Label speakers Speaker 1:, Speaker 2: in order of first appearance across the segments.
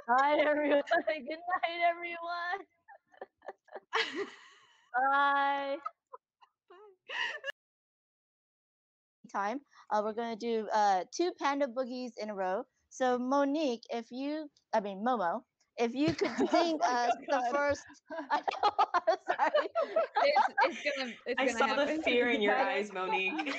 Speaker 1: Night, everyone. Good night, everyone. Bye. Time. We're gonna do 2 panda boogies in a row. So Monique, Momo, if you could sing us the first. I know. I'm sorry.
Speaker 2: It's
Speaker 3: I
Speaker 2: gonna
Speaker 3: saw
Speaker 2: happen.
Speaker 3: the fear in your eyes, Monique.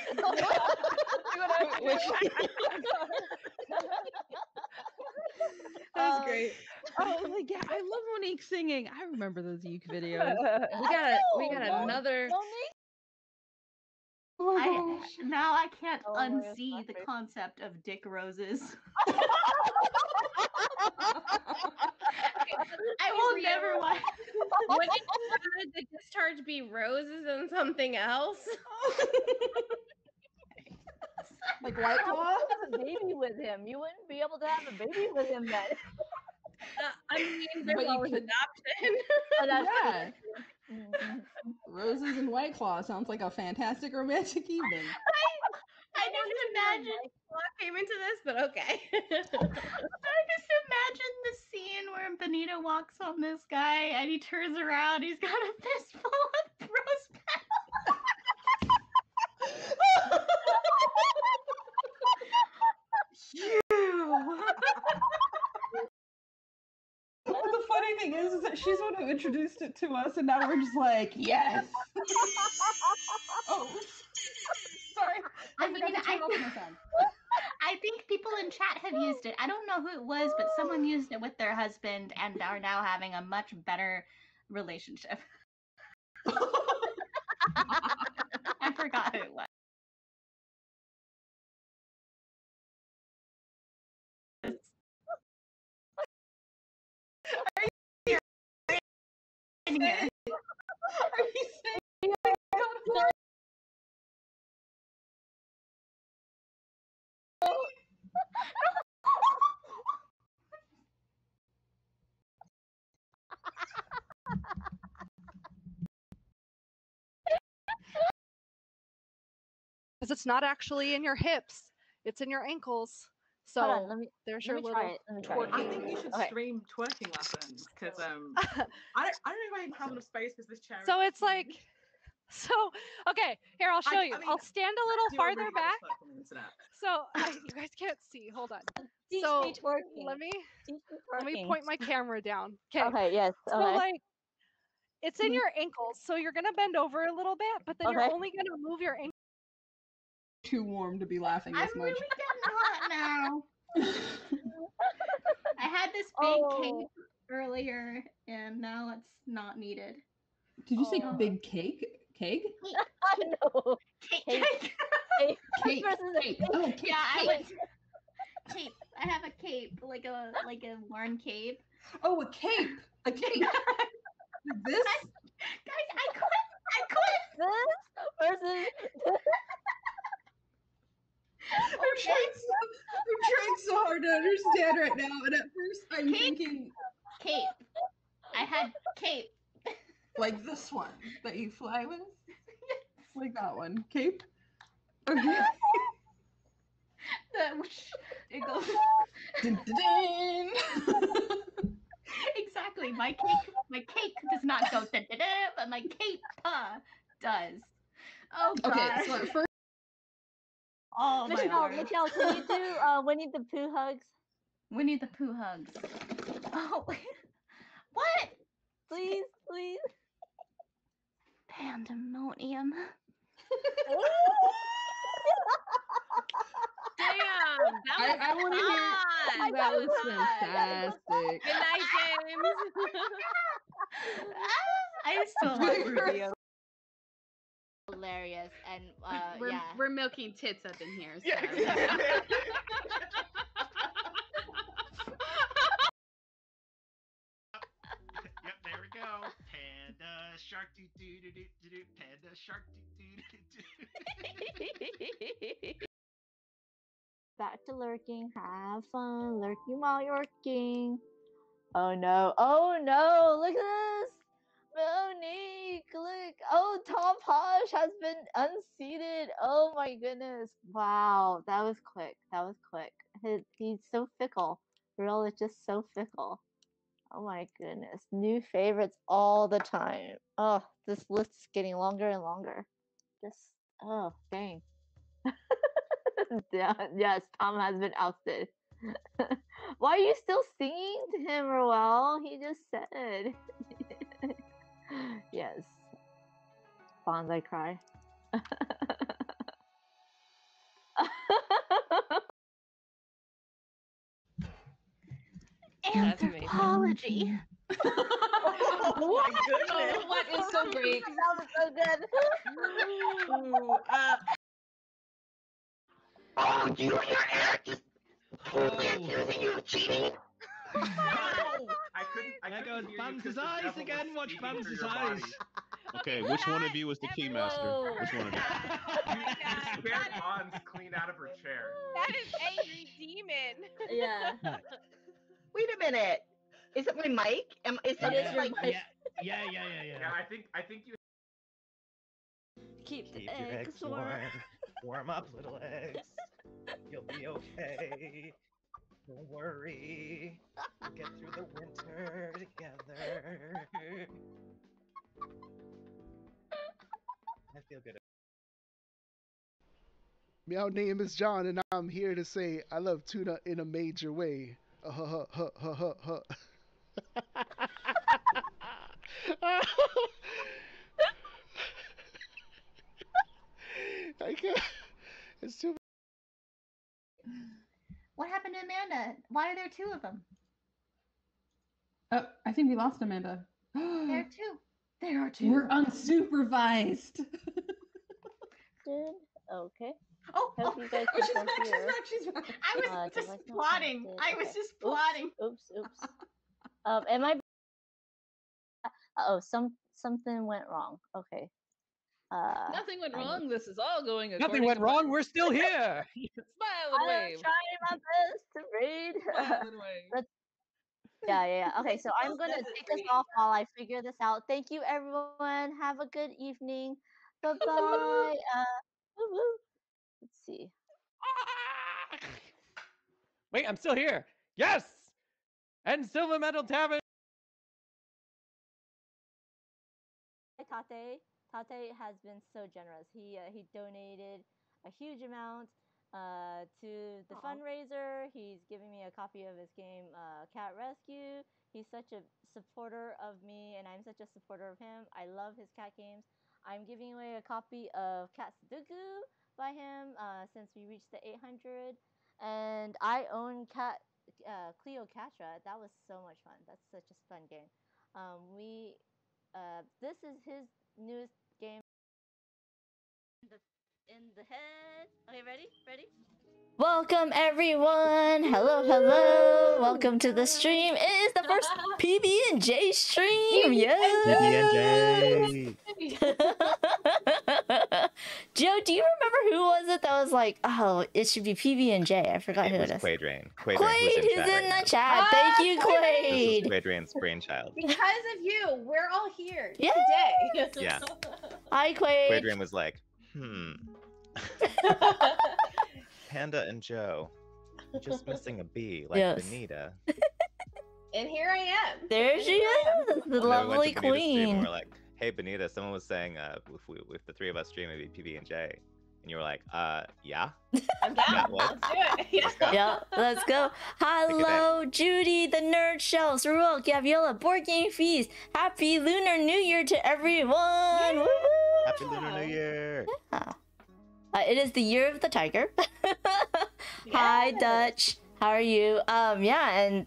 Speaker 2: That was great. Oh, like, yeah, I love Monique singing. I remember those Uke videos. We got another.
Speaker 1: Monique.
Speaker 4: Now I can't unsee the concept of dick roses. I will never watch.
Speaker 5: Wouldn't the discharge be roses and something else?
Speaker 2: Like White Claw?
Speaker 1: Have a baby with him. You wouldn't be able to have a baby with him then.
Speaker 5: I mean, there's always adoption.
Speaker 2: Yeah. Roses and White Claw sounds like a fantastic romantic evening.
Speaker 4: I just imagine
Speaker 5: came into this, but okay.
Speaker 4: I just imagine the scene where Benito walks on this guy and he turns around, he's got a fistful of rose petals.
Speaker 2: The funny thing is that she's the one who introduced it to us, and now we're just like, yes. Oh, sorry.
Speaker 4: I think people in chat have used it. I don't know who it was, but someone used it with their husband and are now having a much better relationship. I forgot who it was. Here.
Speaker 2: Are you saying
Speaker 6: Because it's not actually in your hips; it's in your ankles. So
Speaker 1: Hold on,
Speaker 6: there's your little
Speaker 1: twerking.
Speaker 7: I think you should stream twerking lessons because I don't know if I even have enough space because this chair.
Speaker 6: So it's like, okay, here I'll show you. I'll stand a little farther back. So you guys can't see. Hold on.
Speaker 1: Teach
Speaker 6: so
Speaker 1: me twerking.
Speaker 6: let me point my camera down.
Speaker 1: Okay. Yes.
Speaker 6: So like, it's in your ankles, so you're gonna bend over a little bit, but then you're only gonna move your ankle.
Speaker 2: Too warm to be laughing this much.
Speaker 4: I'm really getting hot now. I had this big cake earlier, and now it's not needed.
Speaker 2: Did you say big cake? Cake?
Speaker 1: No.
Speaker 4: Cake.
Speaker 2: Cake.
Speaker 4: Oh, cake. Yeah, I went. Cape. I have a cape, like a worn cape.
Speaker 2: Oh, a cape. A cape. This?
Speaker 4: Guys, I quit.
Speaker 1: This versus.
Speaker 2: I'm trying so hard to understand right now, and at first I'm thinking
Speaker 4: cape. I had cape.
Speaker 2: Like this one that you fly with? Like that one. Cape? Okay.
Speaker 4: It goes.
Speaker 2: Dun, dun, dun.
Speaker 4: Exactly. My cake does not go dun, dun, dun, but my cape does. Oh god.
Speaker 2: Okay, so at first.
Speaker 4: Oh my lord.
Speaker 1: Michelle, can you do Winnie the Pooh hugs?
Speaker 4: Winnie the Pooh hugs. Oh, what?
Speaker 1: Please.
Speaker 4: Pandemonium.
Speaker 5: Damn,
Speaker 2: I want to hear. That was fantastic.
Speaker 5: Good night, James.
Speaker 4: I still love Rubio.
Speaker 5: Hilarious, and
Speaker 8: we're milking tits up in here. So.
Speaker 7: Yeah.
Speaker 9: Yep, there we go. Panda shark doo doo doo doo doo doo. Panda shark doo doo doo doo.
Speaker 1: Back to lurking. Have fun lurking while you're working. Oh no! Look at this, Monique. Look. Oh, Tom Posh has been unseated. Oh my goodness. Wow, that was quick. That was quick. He's so fickle. Real is just so fickle. Oh my goodness. New favorites all the time. Oh, this list's getting longer and longer. Just, oh, dang. Yeah, yes, Tom has been ousted. Why are you still singing to him, Roel? He just said. Yes. Bonsai cry.
Speaker 4: Anthropology.
Speaker 7: Oh my goodness.
Speaker 5: What is so great?
Speaker 1: That was so good.
Speaker 7: Ooh,
Speaker 10: Oh, you and your Eric just totally accusing you of cheating?
Speaker 7: I
Speaker 9: There
Speaker 7: couldn't
Speaker 9: goes
Speaker 7: hear you
Speaker 9: Pants'
Speaker 7: 'cause the
Speaker 9: eyes
Speaker 7: devil was
Speaker 9: again. Watch
Speaker 7: speaking through
Speaker 9: Pants'
Speaker 7: your
Speaker 9: eyes.
Speaker 7: body.
Speaker 11: Okay, which one of you was the keymaster? Which one of you?
Speaker 7: You scared Hans clean out of her chair.
Speaker 5: That is angry demon.
Speaker 1: Yeah.
Speaker 10: Wait a minute. Is it my mic? Is
Speaker 1: It is
Speaker 10: something
Speaker 1: your
Speaker 10: like
Speaker 1: mic.
Speaker 9: Yeah.
Speaker 7: Yeah, I think you.
Speaker 1: Keep the
Speaker 12: Keep your
Speaker 1: eggs
Speaker 12: eggs
Speaker 1: warm.
Speaker 12: warm. Warm up, little eggs. You'll be okay. Don't worry. We'll get through the winter together. I feel good.
Speaker 13: My name is John, and I'm here to say I love tuna in a major way. I can't. It's too.
Speaker 4: What happened to Amanda? Why are there two of them?
Speaker 14: Oh, I think we lost Amanda.
Speaker 4: There are two. There are two.
Speaker 14: We're unsupervised.
Speaker 1: Good. Okay.
Speaker 4: Oh,
Speaker 1: Hope you guys
Speaker 4: she's
Speaker 1: can
Speaker 4: back,
Speaker 1: still hear.
Speaker 4: she's back. I was just
Speaker 1: device not
Speaker 4: plotting.
Speaker 1: connected.
Speaker 4: I was
Speaker 1: Okay.
Speaker 4: just plotting.
Speaker 1: Oops. Am I? Oh, something went wrong. Okay.
Speaker 2: Nothing went wrong. This is all going according
Speaker 15: Nothing went
Speaker 2: to
Speaker 15: wrong. We're still here.
Speaker 2: Smile and
Speaker 1: I'm
Speaker 2: wave.
Speaker 1: trying my best to read.
Speaker 2: Smile and wave.
Speaker 1: Yeah. Okay, so I'm gonna take us off while I figure this out. Thank you, everyone. Have a good evening. Bye bye. Woo-woo. Let's see.
Speaker 15: Wait, I'm still here. Yes. And Silver Medal Tavern.
Speaker 1: Tate. Tate has been so generous. He donated a huge amount to the fundraiser. He's giving me a copy of his game Cat Rescue. He's such a supporter of me, and I'm such a supporter of him. I love his cat games. I'm giving away a copy of Cat Sudoku by him since we reached the 800. And I own Cleocatra. That was so much fun. That's such a fun game. This is his newest game. In the head. Okay, ready? Welcome everyone. Hello. Welcome to the stream. It is the first PB&J stream. Yes. Joe, do you remember who was it that was like, oh, it should be PB&J? I forgot who it is.
Speaker 12: Quadrain.
Speaker 1: Quaid, who's in the chat. Thank you, Quaid.
Speaker 12: This is Quadrain's brainchild.
Speaker 5: Because of you, we're all here
Speaker 1: Yes.
Speaker 5: today.
Speaker 12: Yeah.
Speaker 1: Hi, Quaid.
Speaker 12: Quadrain was like, Panda and Joe, just missing a B, like
Speaker 1: Yes.
Speaker 12: Benita.
Speaker 5: And here I am.
Speaker 1: There she is, the
Speaker 12: And then we went
Speaker 1: lovely
Speaker 12: to Benita's stream and
Speaker 1: queen.
Speaker 12: we're like, hey Benita, someone was saying if the three of us stream, it'd be PB&J. And you were like, yeah?
Speaker 5: I'm down.
Speaker 12: Yeah, what?
Speaker 5: Let's do it. Yeah.
Speaker 1: Yeah, let's go. Hello, Judy, the Nerd Shelves, Ruel, Gaviola, Board Game Feast. Happy Lunar New Year to everyone. Woo-hoo.
Speaker 12: Happy Lunar New Year.
Speaker 1: Yeah. It is the year of the tiger. Hi, Dutch. How are you? Yeah, and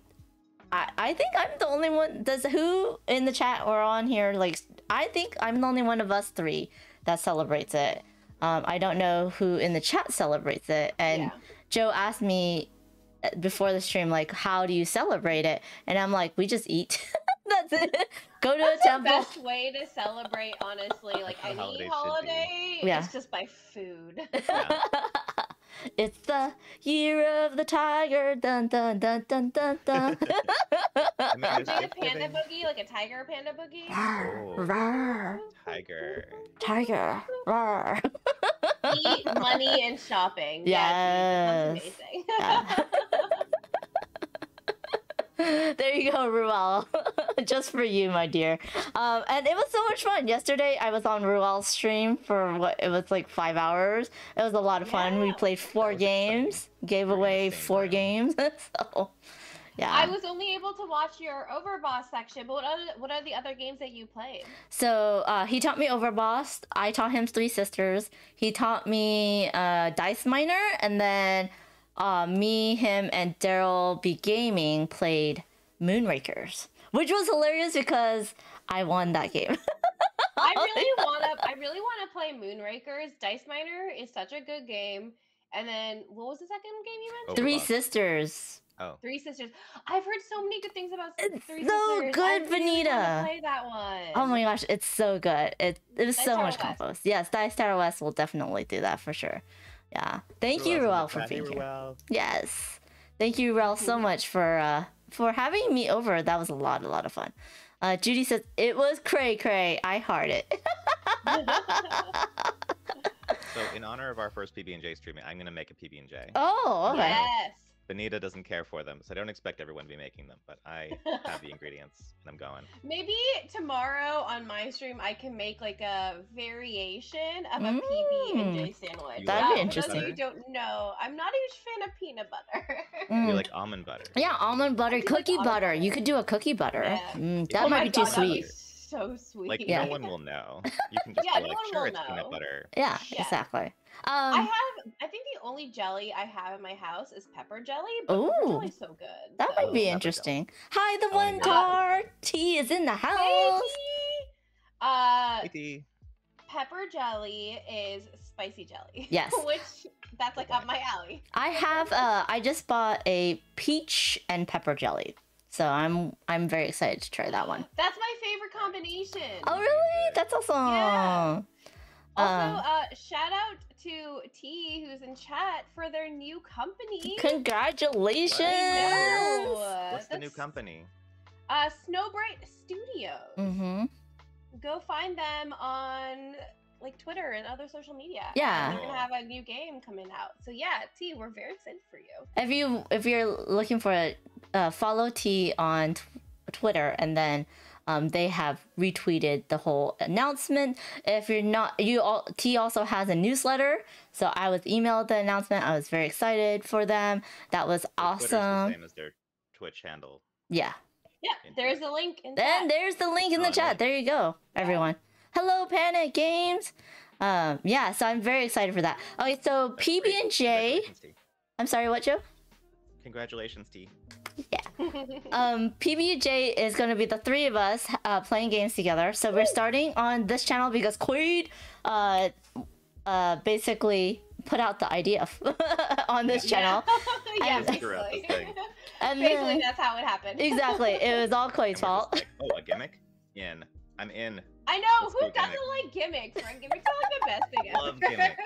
Speaker 1: I think I'm the only one. Does who in the chat or on here like? I think I'm the only one of us three that celebrates it. I don't know who in the chat celebrates it. And Joe asked me before the stream, like, how do you celebrate it? And I'm like, we just eat. That's it. Go to a temple.
Speaker 5: That's the best way to celebrate, honestly. Like any holiday,
Speaker 1: Yeah.
Speaker 5: it's just by food.
Speaker 1: It's the year of the tiger. Dun dun dun dun dun dun.
Speaker 5: Doing a panda boogie, like a tiger panda boogie.
Speaker 1: Rawr.
Speaker 12: Tiger.
Speaker 1: Tiger. Rawr.
Speaker 5: Eat, money, and shopping.
Speaker 1: Yes.
Speaker 5: Yeah, that sounds amazing.
Speaker 1: Yeah. There you go, Ruel. Just for you, my dear. And it was so much fun. Yesterday, I was on Ruel's stream for what it was like 5 hours. It was a lot of fun. We played 4 games, gave away 4 games. So, yeah.
Speaker 5: I was only able to watch your Overboss section, but what are the other games that you played?
Speaker 1: So he taught me Overboss. I taught him Three Sisters. He taught me Dice Miner, and then me, him, and Daryl B Gaming played Moonrakers, which was hilarious because I won that game.
Speaker 5: I really wanna play Moonrakers. Dice Miner is such a good game. And then what was the second game you mentioned?
Speaker 1: Three Sisters.
Speaker 12: Oh.
Speaker 5: Three Sisters. I've heard so many good things about Three Sisters.
Speaker 1: So good,
Speaker 5: I really
Speaker 1: Vanita.
Speaker 5: wanna play that one.
Speaker 1: Oh my gosh, it's so good. It was
Speaker 5: Dice
Speaker 1: so
Speaker 5: Tower
Speaker 1: much
Speaker 5: West.
Speaker 1: combos. Yes, Dice Tower West will definitely do that for sure. Yeah. Thank you, Ruel, for being here. Yes. Thank you, Ruel, so much for having me over. That was a lot of fun. Judy says it was cray cray. I heart it.
Speaker 12: So in honor of our first PB&J streaming, I'm gonna make a PB&J.
Speaker 1: Oh, okay.
Speaker 5: Yes.
Speaker 12: Benita doesn't care for them, so I don't expect everyone to be making them, but I have the ingredients and I'm going.
Speaker 5: Maybe tomorrow on my stream I can make like a variation of a PB&J sandwich.
Speaker 1: That'd be
Speaker 5: For
Speaker 1: interesting.
Speaker 5: those of you who don't know, I'm not a huge fan of peanut butter.
Speaker 12: You like almond butter.
Speaker 1: Yeah, almond butter, cookie butter. You could do a cookie butter. That might be too sweet.
Speaker 5: So sweet.
Speaker 12: Like no one will know. You can just
Speaker 5: Yeah,
Speaker 12: be
Speaker 5: no
Speaker 12: like,
Speaker 5: one
Speaker 12: sure,
Speaker 5: will
Speaker 12: it's peanut
Speaker 5: know.
Speaker 12: butter.
Speaker 1: Yeah, exactly.
Speaker 5: I think the only jelly I have in my house is pepper jelly, but pepper
Speaker 1: Ooh.
Speaker 5: jelly's so good.
Speaker 1: That might be interesting. Hi, the one car. T is in the house.
Speaker 5: Pepper jelly is spicy jelly.
Speaker 1: Yes.
Speaker 5: Which that's like up my alley.
Speaker 1: I have I just bought a peach and pepper jelly. So I'm very excited to try that one.
Speaker 5: That's my favorite combination.
Speaker 1: Oh really? That's awesome.
Speaker 5: Yeah. Also, shout out to T who's in chat for their new company.
Speaker 1: Congratulations.
Speaker 5: I know.
Speaker 12: What's the new company?
Speaker 5: Snowbright Studios.
Speaker 1: Mm-hmm.
Speaker 5: Go find them on like Twitter and other social media.
Speaker 1: Yeah.
Speaker 5: They're gonna have a new game coming out. So yeah, T, we're very excited for you.
Speaker 1: If you're looking for it, follow T on Twitter, and then they have retweeted the whole announcement. If you're not, T also has a newsletter. So I was emailed the announcement. I was very excited for them. That was awesome.
Speaker 12: Twitter's the same as their Twitch handle.
Speaker 1: Yeah.
Speaker 5: Yeah, there's the link in
Speaker 1: Then there's the link in the chat. There you go, everyone. Hello, Panic Games. Yeah, so I'm very excited for that. Okay, so PB&J. I'm sorry, what, Joe?
Speaker 12: Congratulations, T.
Speaker 1: PB&J is going to be the 3 of us playing games together. So we're starting on this channel because Quaid basically put out the idea on this channel.
Speaker 5: Yeah,
Speaker 1: And-
Speaker 5: basically.
Speaker 1: And
Speaker 5: Basically,
Speaker 1: then-
Speaker 5: that's how it happened.
Speaker 1: Exactly. It was all Quaid's fault.
Speaker 12: Like, oh, a gimmick? In. I'm in.
Speaker 5: I know,
Speaker 12: Let's
Speaker 5: who
Speaker 12: go
Speaker 5: doesn't
Speaker 12: gimmick.
Speaker 5: like gimmicks, right? Gimmicks are like the best thing ever.
Speaker 12: Love gimmick.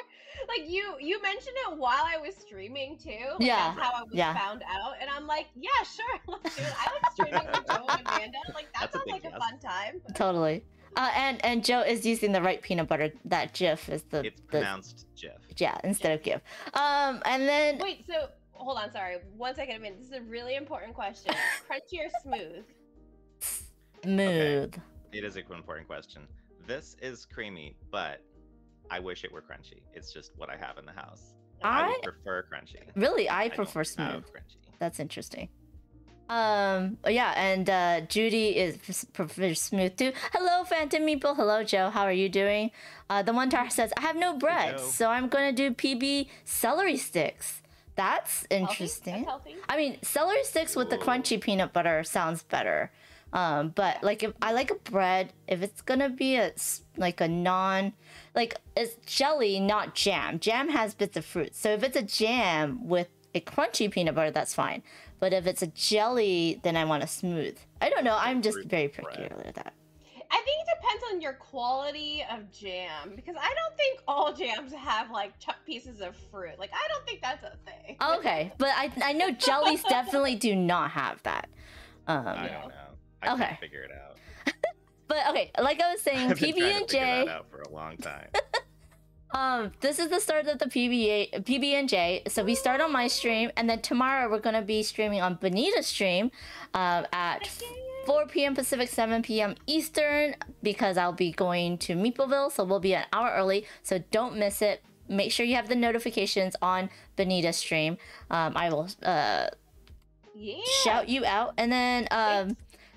Speaker 5: Like you mentioned it while I was streaming too. Like,
Speaker 1: Yeah,
Speaker 5: that's how I was
Speaker 1: yeah.
Speaker 5: found out, and I'm like, yeah, sure, let's do it. I like streaming with Joe and Amanda. Like that
Speaker 12: That's a
Speaker 5: sounds
Speaker 12: big
Speaker 5: like a
Speaker 12: yes.
Speaker 5: fun time.
Speaker 1: Totally. And Joe is using the right peanut butter. That GIF is the
Speaker 12: It's pronounced Jeff.
Speaker 1: yeah instead of GIF. And then
Speaker 5: Wait, so hold on, sorry, 1 second, Amanda. This is a really important question. Crunchy or smooth?
Speaker 1: smooth.
Speaker 12: It is an important question. This is creamy, but I wish it were crunchy. It's just what I have in the house. I would prefer crunchy.
Speaker 1: Really, I
Speaker 12: don't
Speaker 1: prefer
Speaker 12: have
Speaker 1: smooth.
Speaker 12: crunchy.
Speaker 1: That's interesting. Yeah, and Judy is prefers smooth too. Hello, Phantom Meeple. Hello, Joe. How are you doing? The one tar says, I have no bread,
Speaker 12: Joe.
Speaker 1: so I'm gonna do PB celery sticks. That's interesting.
Speaker 5: That's healthy.
Speaker 1: I mean, celery sticks with the crunchy peanut butter sounds better. But like if I like a bread, if it's gonna be it's jelly, not jam. Jam has bits of fruit. So if it's a jam with a crunchy peanut butter, that's fine. But if it's a jelly, then I want a smooth. I don't know. I'm just very peculiar with that.
Speaker 5: I think it depends on your quality of jam, because I don't think all jams have like pieces of fruit. Like, I don't think that's a thing.
Speaker 1: Okay, but I know jellies definitely do not have that.
Speaker 16: I don't know. I can't figure it out.
Speaker 1: But okay, like I was saying,
Speaker 16: I've been trying to figure
Speaker 1: PB&J.
Speaker 16: that out for a long time.
Speaker 1: This is the start of the PB&J. So we start on my stream, and then tomorrow we're gonna be streaming on Benita's stream, at 4 p.m. Pacific, 7 p.m. Eastern, because I'll be going to Meepleville, so we'll be an hour early. So don't miss it. Make sure you have the notifications on Benita's stream. I will shout you out, and then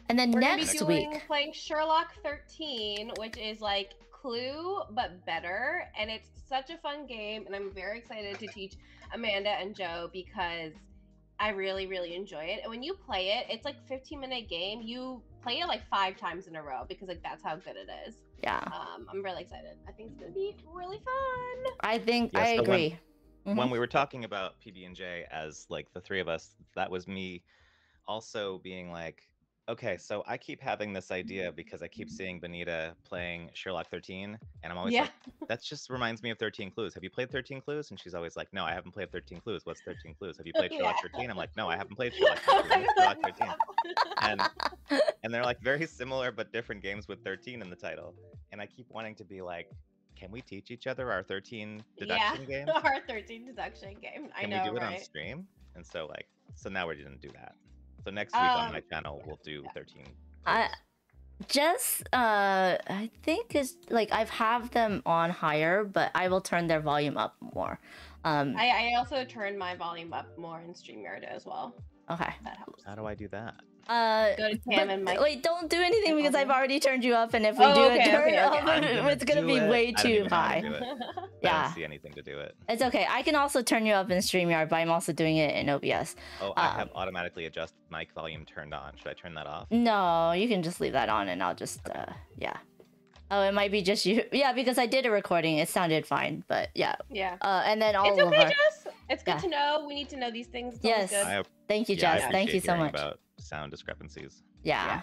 Speaker 5: We're
Speaker 1: next
Speaker 5: gonna be
Speaker 1: week.
Speaker 5: playing Sherlock 13, which is like Clue but better, and it's such a fun game, and I'm very excited to teach Amanda and Joe because I really, really enjoy it. And when you play it, it's like 15-minute game. You play it like 5 times in a row because like that's how good it is.
Speaker 1: Yeah.
Speaker 5: I'm really excited. I think it's gonna be really fun.
Speaker 1: I think
Speaker 16: Yeah,
Speaker 1: I
Speaker 16: so
Speaker 1: agree.
Speaker 16: When we were talking about PB&J as like the 3 of us, that was me also being like, okay, so I keep having this idea because I keep seeing Benita playing Sherlock 13, and I'm always like, that just reminds me of 13 Clues. Have you played 13 Clues? And she's always like, no, I haven't played 13 Clues. What's 13 Clues? Have you played Sherlock 13? I'm like, no, I haven't played Sherlock 13. What's Sherlock 13? And they're like very similar but different games with 13 in the title. And I keep wanting to be like, can we teach each other our 13 deduction games?
Speaker 5: Our 13 deduction game.
Speaker 16: Can
Speaker 5: I know,
Speaker 16: we do it
Speaker 5: right?
Speaker 16: on stream? And so now we're gonna do that. So next week on my channel we'll do 13.
Speaker 1: I think is like I've have them on higher, but I will turn their volume up more.
Speaker 5: I also turned my volume up more in StreamYard as well.
Speaker 1: Okay.
Speaker 5: That helps.
Speaker 16: How do I do that?
Speaker 5: Go to Cam and Mike.
Speaker 1: Wait, don't do anything because I've already turned you up, and if we turn it up, it's gonna be way too high.
Speaker 16: I
Speaker 1: Yeah.
Speaker 16: don't see anything to do it.
Speaker 1: It's okay. I can also turn you up in StreamYard, but I'm also doing it in OBS.
Speaker 16: Oh, I have automatically adjust mic volume turned on. Should I turn that off?
Speaker 1: No, you can just leave that on, and I'll just yeah. Oh, it might be just you. Yeah, because I did a recording. It sounded fine, but yeah.
Speaker 5: Yeah.
Speaker 1: And then all
Speaker 5: It's okay,
Speaker 1: of our...
Speaker 5: Jess. It's good to know. We need to know these things. It's always good.
Speaker 1: Thank you,
Speaker 16: Yeah,
Speaker 1: Jess.
Speaker 16: I
Speaker 1: Thank you
Speaker 16: appreciate
Speaker 1: so
Speaker 16: hearing
Speaker 1: much.
Speaker 16: about sound discrepancies.
Speaker 1: Yeah.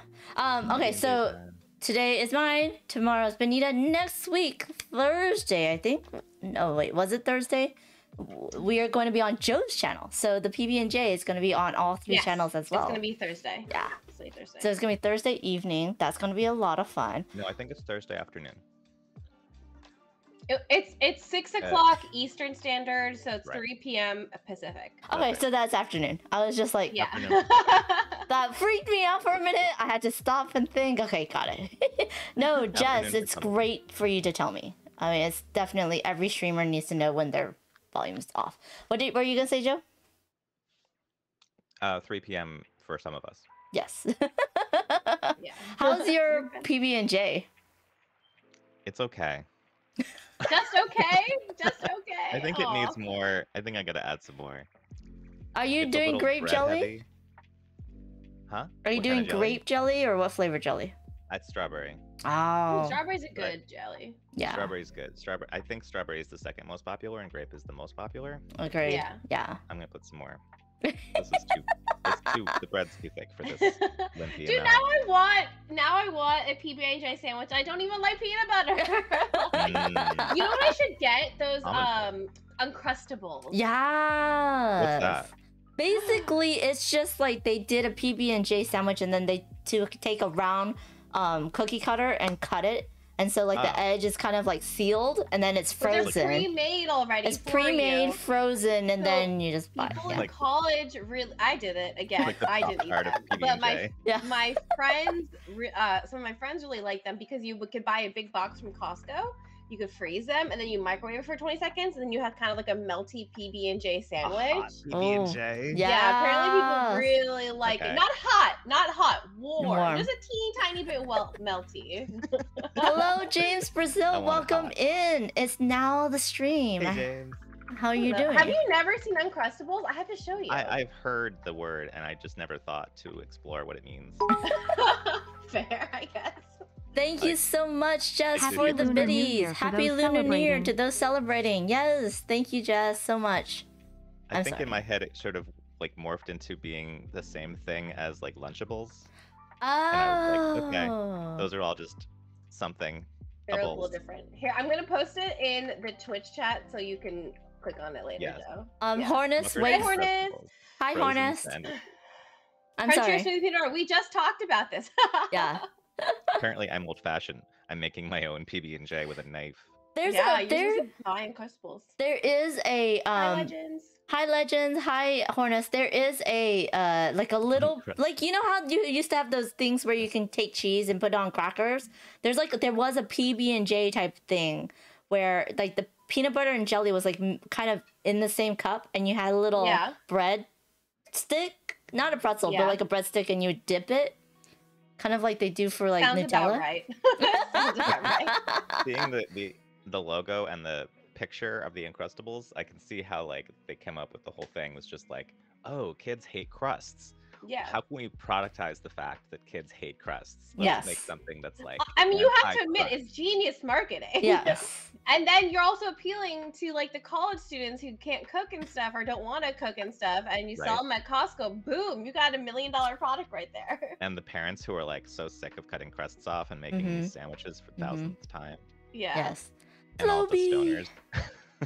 Speaker 1: Okay, so today is mine. Tomorrow's Benita. Next week, Thursday, I think. No, wait, was it Thursday? We are going to be on Joe's channel. So the PB&J is going to be on all 3 channels as well.
Speaker 5: It's going to be Thursday.
Speaker 1: Yeah.
Speaker 5: Thursday.
Speaker 1: So it's going to be Thursday evening. That's going to be a lot of fun.
Speaker 16: No, I think it's Thursday afternoon.
Speaker 5: It's 6 o'clock Eastern Standard, so it's 3 p.m. Pacific.
Speaker 1: Okay, so that's afternoon. I was just like, that freaked me out for a minute. I had to stop and think. Okay, got it. No, Jess, it's great for you to tell me. I mean, it's definitely every streamer needs to know when their volume's off. What were you gonna say, Joe?
Speaker 16: 3 p.m. for some of us.
Speaker 1: Yes. How's your PB&J?
Speaker 16: It's okay.
Speaker 5: Just okay? Just okay.
Speaker 16: I think it needs more. I think I gotta add some more.
Speaker 1: Are you
Speaker 16: It's a
Speaker 1: doing
Speaker 16: little
Speaker 1: grape
Speaker 16: bread
Speaker 1: jelly?
Speaker 16: heavy. Huh?
Speaker 1: Are you
Speaker 16: What kind
Speaker 1: doing
Speaker 16: of jelly?
Speaker 1: grape jelly or what flavor jelly?
Speaker 16: It's strawberry.
Speaker 1: Oh.
Speaker 5: Strawberry's a good jelly.
Speaker 1: Yeah.
Speaker 16: Strawberry's good. I think strawberry is the second most popular, and grape is the most popular.
Speaker 1: Agreed. Yeah.
Speaker 16: I'm gonna put some more. This is too. The bread's too thick for this limpy
Speaker 5: Dude,
Speaker 16: amount.
Speaker 5: now I want a PB&J sandwich. I don't even like peanut butter.
Speaker 16: Mm.
Speaker 5: You know what I should get? Those
Speaker 16: Almond
Speaker 5: Uncrustables.
Speaker 1: Yeah.
Speaker 16: What's that?
Speaker 1: Basically, it's just like they did a PB&J sandwich and then they take a round cookie cutter and cut it. And so like the edge is kind of like sealed and then it's
Speaker 5: But
Speaker 1: frozen.
Speaker 5: they're pre-made already.
Speaker 1: It's
Speaker 5: for
Speaker 1: pre-made,
Speaker 5: you.
Speaker 1: frozen, and then you just buy it.
Speaker 5: People
Speaker 1: Yeah.
Speaker 5: in college really, I did it again.
Speaker 16: Like the
Speaker 5: I
Speaker 16: top
Speaker 5: didn't eat
Speaker 16: part of
Speaker 5: them, but
Speaker 16: PB&J.
Speaker 5: my friends, some of my friends really like them because you could buy a big box from Costco. You could freeze them and then you microwave it for 20 seconds, and then you have kind of like a melty PB&J sandwich.
Speaker 12: PB&J.
Speaker 5: Yeah, apparently people really like it. Not hot, warm. Just a teeny tiny bit melty.
Speaker 1: Hello, James Brazil. Welcome in. It's now the stream.
Speaker 12: Hey, James.
Speaker 1: How are you doing?
Speaker 5: Have you never seen Uncrustables? I have to show you.
Speaker 16: I've heard the word, and I just never thought to explore what it means.
Speaker 5: Fair, I guess.
Speaker 1: Thank you so much, Jess,
Speaker 16: Happy
Speaker 1: for the
Speaker 16: Lunar New
Speaker 1: biddies.
Speaker 16: Year for
Speaker 1: Happy
Speaker 16: those
Speaker 1: Lunar New Year
Speaker 16: celebrating.
Speaker 1: to those celebrating. Yes, thank you, Jess, so much.
Speaker 16: I think in my head it sort of like morphed into being the same thing as like Lunchables. And I was like, okay, those are all just something.
Speaker 5: They're a little different. Here, I'm gonna post it in the Twitch chat so you can click on it later, Joe.
Speaker 1: Hornus,
Speaker 5: Hi,
Speaker 1: wait.
Speaker 5: Hornus.
Speaker 1: Hi, Hornus. I'm
Speaker 5: Crunchy
Speaker 1: sorry.
Speaker 5: Smoothie Peanut Butter. We just talked about this.
Speaker 1: Yeah.
Speaker 16: Apparently, I'm old-fashioned. I'm making my own PB&J with a knife.
Speaker 1: There's
Speaker 5: buying Crustables.
Speaker 1: There is a
Speaker 5: Hi, Legends.
Speaker 1: Hi, Legends. Hi, Hornus. There is a like a little like, you know how you used to have those things where you can take cheese and put it on crackers? There was a PB&J type thing where like the peanut butter and jelly was like kind of in the same cup, and you had a little bread stick, not a pretzel, but like a breadstick, and you would dip it, kind of like they do for like
Speaker 5: Sounds
Speaker 1: Nutella.
Speaker 5: about right. Sounds about right.
Speaker 16: Seeing the logo and the picture of the Uncrustables, I can see how like they came up with the whole thing was just like, oh, kids hate crusts.
Speaker 5: Yeah.
Speaker 16: How can we productize the fact that kids hate crusts?
Speaker 1: Yes.
Speaker 16: Make something that's like.
Speaker 5: I mean, you have to admit
Speaker 16: anti-crust.
Speaker 5: it's genius marketing.
Speaker 1: Yes.
Speaker 5: And then you're also appealing to like the college students who can't cook and stuff or don't want to cook and stuff, and you sell
Speaker 16: Right.
Speaker 5: them at Costco. Boom, you got $1 million product right there.
Speaker 16: And the parents who are like so sick of cutting crusts off and making these sandwiches for thousandth time.
Speaker 5: Yeah.
Speaker 1: Yes.
Speaker 16: And all the stoners.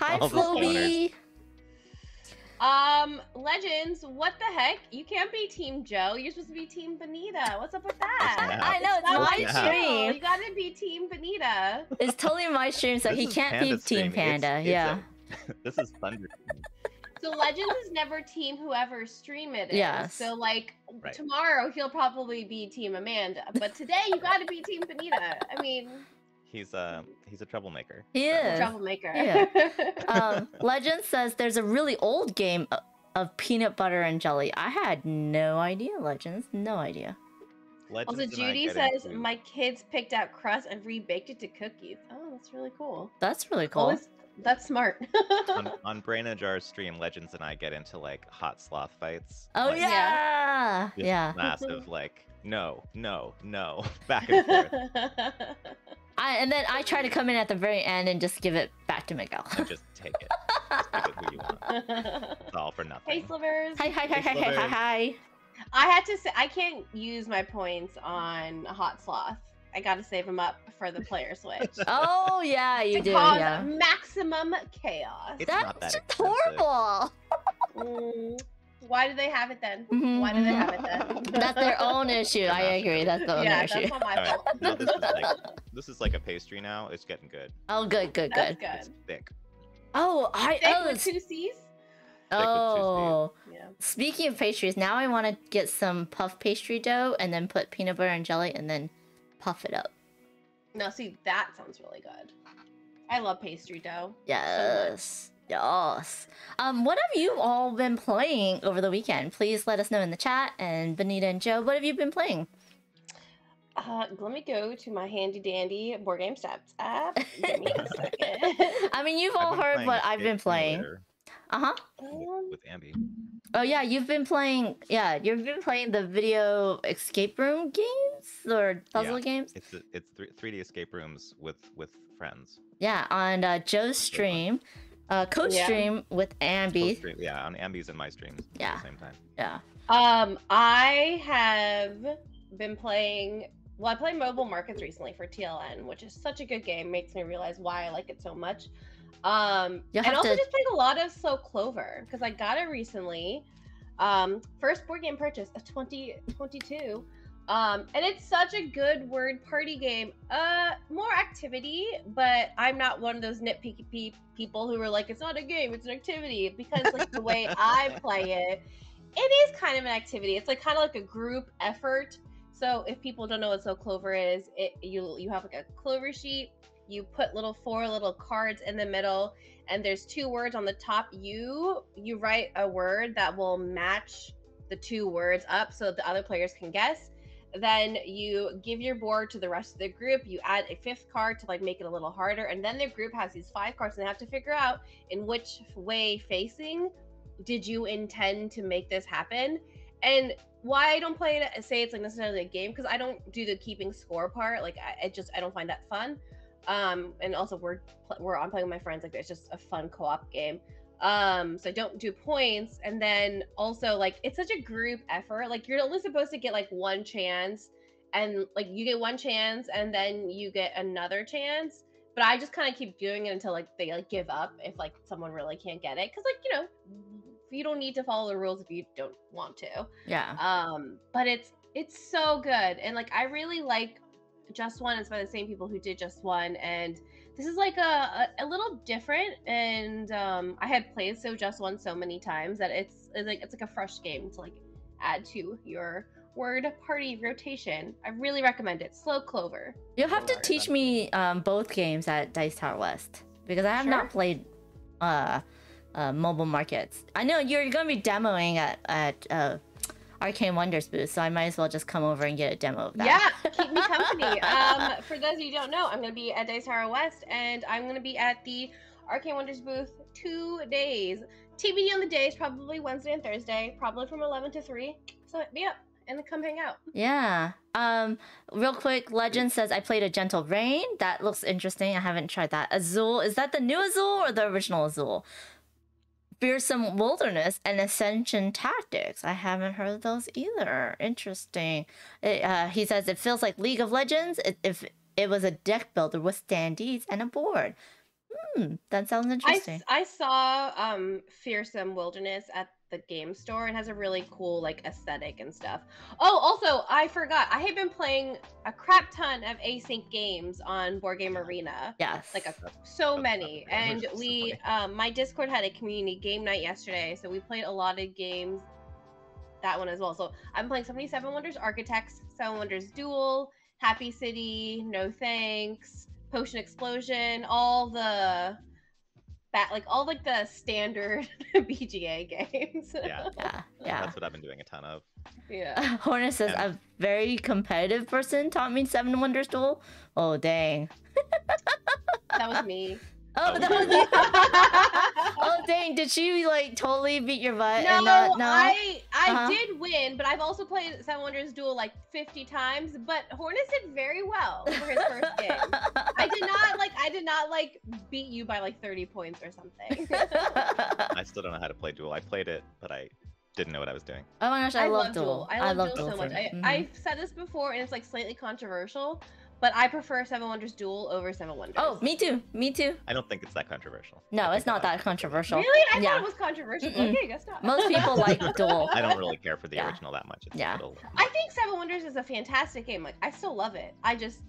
Speaker 1: Hi,
Speaker 16: All the stoners.
Speaker 1: Floby.
Speaker 5: Legends, what the heck? You can't be Team Joe. You're supposed to be Team Benita. What's up with that?
Speaker 1: I know, it's
Speaker 5: not
Speaker 1: my
Speaker 5: like Joe.
Speaker 1: stream.
Speaker 5: You gotta be Team Benita.
Speaker 1: It's totally my stream, so
Speaker 16: This
Speaker 1: he
Speaker 16: is
Speaker 1: can't
Speaker 16: Panda
Speaker 1: be Team
Speaker 16: stream.
Speaker 1: Panda.
Speaker 16: It's
Speaker 1: Yeah.
Speaker 16: This is Thunder.
Speaker 5: So Legends is never Team whoever stream it is.
Speaker 1: Yes.
Speaker 5: So like
Speaker 16: Right.
Speaker 5: tomorrow he'll probably be Team Amanda, but today you gotta be Team Benita. I mean,
Speaker 16: He's a troublemaker.
Speaker 1: He is.
Speaker 5: troublemaker.
Speaker 1: Yeah. Legend says there's a really old game of peanut butter and jelly. I had no idea, Legends. No idea.
Speaker 16: Legends
Speaker 5: Also,
Speaker 16: and I
Speaker 5: Judy
Speaker 16: get
Speaker 5: says
Speaker 16: into-
Speaker 5: my kids picked out crust and rebaked it to cookies. Oh, that's really cool.
Speaker 1: That's really cool.
Speaker 5: That's smart.
Speaker 16: on Brain Ajar stream, Legends and I get into like hot sloth fights.
Speaker 1: Oh
Speaker 16: Like,
Speaker 1: yeah.
Speaker 16: just
Speaker 1: Yeah.
Speaker 16: Massive like no, back and forth.
Speaker 1: And then I try to come in at the very end and just give it back to Miguel.
Speaker 16: And just take it. Just give it who you want. It's all for nothing.
Speaker 5: Hey, Slivers.
Speaker 1: Hi.
Speaker 5: I had to say I can't use my points on Hot Sloth. I got to save them up for the player switch.
Speaker 1: Oh yeah, you
Speaker 5: to
Speaker 1: do.
Speaker 5: cause
Speaker 1: Yeah.
Speaker 5: maximum chaos.
Speaker 16: It's not that
Speaker 1: That's
Speaker 16: expensive.
Speaker 1: horrible.
Speaker 5: Why do they have it then?
Speaker 1: Mhm,
Speaker 5: Why do they have it then?
Speaker 1: That's their own issue. I agree. That's their own
Speaker 5: Yeah,
Speaker 1: issue.
Speaker 5: that's not my
Speaker 16: All
Speaker 5: fault.
Speaker 16: right, now this is like a pastry now. It's getting good.
Speaker 1: Oh, good.
Speaker 5: That's
Speaker 16: It's
Speaker 5: good.
Speaker 16: thick.
Speaker 1: Oh,
Speaker 5: Thick with 2 C's?
Speaker 1: Oh.
Speaker 5: Yeah.
Speaker 1: Speaking of pastries, now I want to get some puff pastry dough and then put peanut butter and jelly and then puff it up.
Speaker 5: No, see, that sounds really good. I love pastry dough.
Speaker 1: Yes. Yes. What have you all been playing over the weekend? Please let us know in the chat. And Benita and Joe, what have you been playing?
Speaker 5: Let me go to my handy dandy board game stats app. Give me a second.
Speaker 1: I mean, you've all heard what I've been playing.
Speaker 16: With Ambi.
Speaker 1: Oh yeah, you've been playing. Yeah, you've been playing the video escape room games or puzzle games.
Speaker 16: It's 3D escape rooms with friends.
Speaker 1: Yeah, on Joe's stream, Coach stream with Ambi.
Speaker 16: Yeah, on Ambi's and my streams at the same time.
Speaker 1: Yeah.
Speaker 5: I have been playing. Well, I played Mobile Markets recently for TLN, which is such a good game. Makes me realize why I like it so much. And also just played a lot of Slow Clover because I got it recently. First board game purchase of 2022. And it's such a good word party game. More activity, but I'm not one of those nitpicky people who are like, it's not a game, it's an activity. Because like the way I play it, it is kind of an activity. It's like kind of like a group effort. So if people don't know what Slow Clover is, you have like a clover sheet. You put 4 little cards in the middle, and there's 2 words on the top. You write a word that will match the 2 words up so the other players can guess. Then you give your board to the rest of the group. You add a 5th card to like make it a little harder, and then the group has these 5 cards, and they have to figure out in which way facing did you intend to make this happen. And why I don't play it, say it's like necessarily a game, because I don't do the keeping score part. Like I don't find that fun. And also I'm playing with my friends. Like it's just a fun co-op game. So I don't do points. And then also like it's such a group effort. Like you're only supposed to get like 1 chance and like you get one chance and then you get another chance. But I just kind of keep doing it until like they like give up if like someone really can't get it, because like you don't need to follow the rules if you don't want to.
Speaker 17: Yeah.
Speaker 5: But it's so good, and like I really like Just One. It's by the same people who did Just One, and this is like a little different. And I had played Just One so many times that it's like a fresh game to like add to your word party rotation. I really recommend it. Slow Clover.
Speaker 17: You'll have to teach me both games at Dice Tower West, because I have not played mobile markets. I know you're gonna be demoing at Arcane Wonders booth, so I might as well just come over and get a demo of that.
Speaker 5: Yeah, keep me company. For those of you who don't know, I'm gonna be at Dice Tower West, and I'm gonna be at the Arcane Wonders booth 2 days. TBD on the days, probably Wednesday and Thursday, probably from 11 to 3. So hit me up and come hang out.
Speaker 17: Yeah. Real quick, Legend says I played a Gentle Rain. That looks interesting. I haven't tried that. Azul, is that the new Azul or the original Azul? Fearsome Wilderness and Ascension Tactics. I haven't heard of those either. Interesting. He says it feels like League of Legends if it was a deck builder with standees and a board. That sounds interesting.
Speaker 5: I saw Fearsome Wilderness at the game store, and has a really cool like aesthetic and stuff. Oh, also I forgot, I have been playing a crap ton of async games on Board Game Arena.
Speaker 17: Yes,
Speaker 5: like so many. And we my Discord had a community game night yesterday, so we played a lot of games that one as well. So I'm playing 77 Wonders Architects, 7 Wonders Duel, Happy City, No Thanks, Potion Explosion, all the all like the standard BGA games.
Speaker 16: Yeah.
Speaker 17: Yeah.
Speaker 16: That's what I've been doing a ton of.
Speaker 5: Yeah.
Speaker 17: Hornet says a very competitive person taught me 7 Wonders Duel. Oh dang.
Speaker 5: That was me.
Speaker 17: Oh, that was you. Oh dang! Did she like totally beat your butt?
Speaker 5: No,
Speaker 17: and, no?
Speaker 5: I did win, but I've also played 7 Wonders Duel like 50 times. But Hornets did very well for his first game. I did not beat you by like 30 points or something.
Speaker 16: I still don't know how to play Duel. I played it, but I didn't know what I was doing.
Speaker 17: Oh my gosh, I love Duel.
Speaker 5: I love Duel so much. I've said this before, and it's like slightly controversial, but I prefer 7 Wonders Duel over 7 Wonders.
Speaker 17: Oh, me too. Me too.
Speaker 16: I don't think it's that controversial.
Speaker 17: No, it's not that controversial.
Speaker 5: Really? I thought it was controversial. Okay, guess not.
Speaker 17: Most people like Duel.
Speaker 16: I don't really care for the original that much. It's a little...
Speaker 5: I think 7 Wonders is a fantastic game. Like, I still love it. I just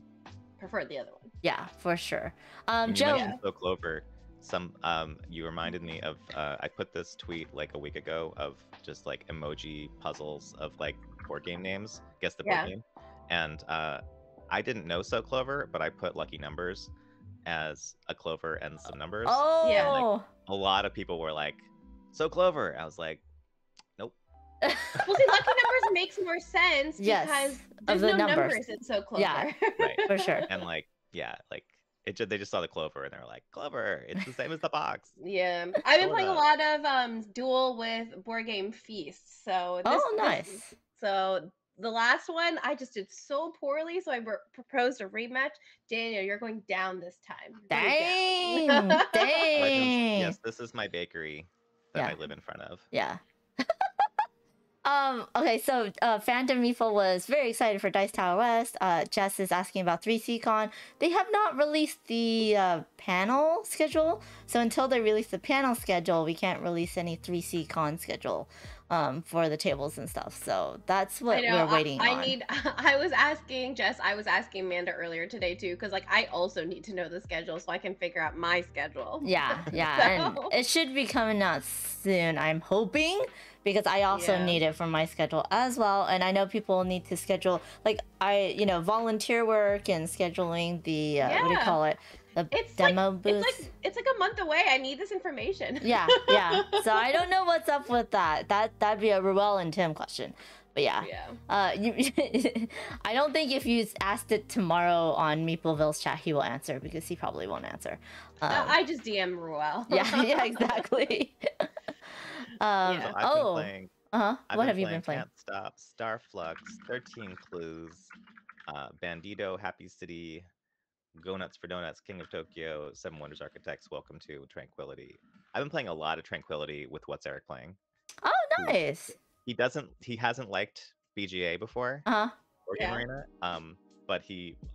Speaker 5: prefer the other one.
Speaker 17: Yeah, for sure.
Speaker 16: You
Speaker 17: Joe.
Speaker 16: mentioned So Clover. You reminded me of I put this tweet like a week ago of just like emoji puzzles of like board game names. Guess the board game. And I didn't know So Clover, but I put lucky numbers as a clover and some numbers.
Speaker 17: Oh,
Speaker 5: yeah.
Speaker 16: Like, a lot of people were like, So Clover. I was like, nope.
Speaker 5: Well, see, lucky numbers makes more sense because there's no numbers in So Clover.
Speaker 17: Yeah,
Speaker 16: right,
Speaker 17: for sure.
Speaker 16: And like, they just saw the clover and they were like, Clover, it's the same as the box.
Speaker 5: Yeah, I've been playing a lot of Duel with Board Game Feast. So
Speaker 17: nice.
Speaker 5: So the last one, I just did so poorly, so I proposed a rematch. Daniel, you're going down this time.
Speaker 17: Dang!
Speaker 16: Legends,
Speaker 17: Dang!
Speaker 16: yes, this is my bakery that I live in front of.
Speaker 17: Yeah. Okay, so Phantom Meeple was very excited for Dice Tower West. Jess is asking about 3CCon. They have not released the panel schedule, so until they release the panel schedule, we can't release any 3CCon schedule for the tables and stuff. So that's what we're waiting on.
Speaker 5: I was asking Jess, I was asking Amanda earlier today too, because like I also need to know the schedule so I can figure out my schedule.
Speaker 17: Yeah, and it should be coming out soon, I'm hoping, because I also need it for my schedule as well. And I know people need to schedule, like, volunteer work and scheduling the, what do you call it? The demo booth.
Speaker 5: It's like a month away. I need this information.
Speaker 17: Yeah. So I don't know what's up with that. That'd be a Ruel and Tim question. But yeah. I don't think if you asked it tomorrow on Meepleville's chat, he will answer, because he probably won't answer.
Speaker 5: I just DM Ruel.
Speaker 17: yeah, exactly.
Speaker 16: I've been playing.
Speaker 17: What have you been playing?
Speaker 16: Can't Stop, Starflux, 13 Clues, Bandito, Happy City, Go Nuts for Donuts, King of Tokyo, 7 Wonders Architects, Welcome to Tranquility. I've been playing a lot of Tranquility with What's Eric playing.
Speaker 17: Oh, nice.
Speaker 16: He hasn't liked BGA before. Board Game Arena. But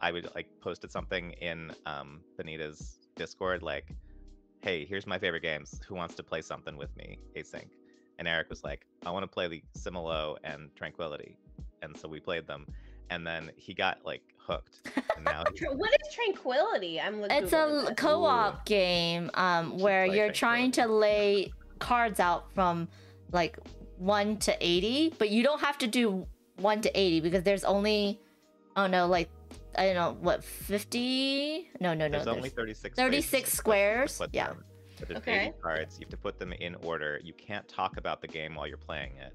Speaker 16: I would like posted something in Benita's Discord like, hey, here's my favorite games. Who wants to play something with me async? And Eric was like, I want to play the Similo and Tranquility. And so we played them. And then he got like hooked. And now
Speaker 5: What is Tranquility?
Speaker 17: It's a co-op game where you're trying to lay cards out from like 1 to 80, but you don't have to do 1 to 80 because there's only, oh no, like, I don't know, what, 50? No.
Speaker 16: There's only 36
Speaker 17: squares. Yeah.
Speaker 16: But there's 80 cards. You have to put them in order. You can't talk about the game while you're playing it.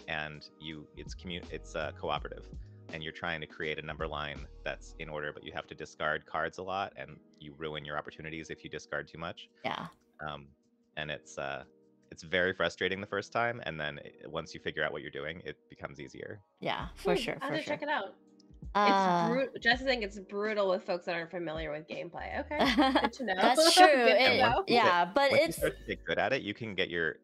Speaker 16: And it's cooperative. And you're trying to create a number line that's in order, but you have to discard cards a lot, and you ruin your opportunities if you discard too much.
Speaker 17: Yeah.
Speaker 16: And it's very frustrating the first time, and then once you figure out what you're doing, it becomes easier.
Speaker 17: Yeah, for sure.
Speaker 5: I'm gonna check it out.
Speaker 17: Uh,
Speaker 5: It's brutal. Just think it's brutal with folks that aren't familiar with gameplay. Okay, good to know.
Speaker 17: That's true.
Speaker 5: Good to know.
Speaker 17: Yeah, but
Speaker 16: once
Speaker 17: it's
Speaker 16: you start to get good at it, you can get your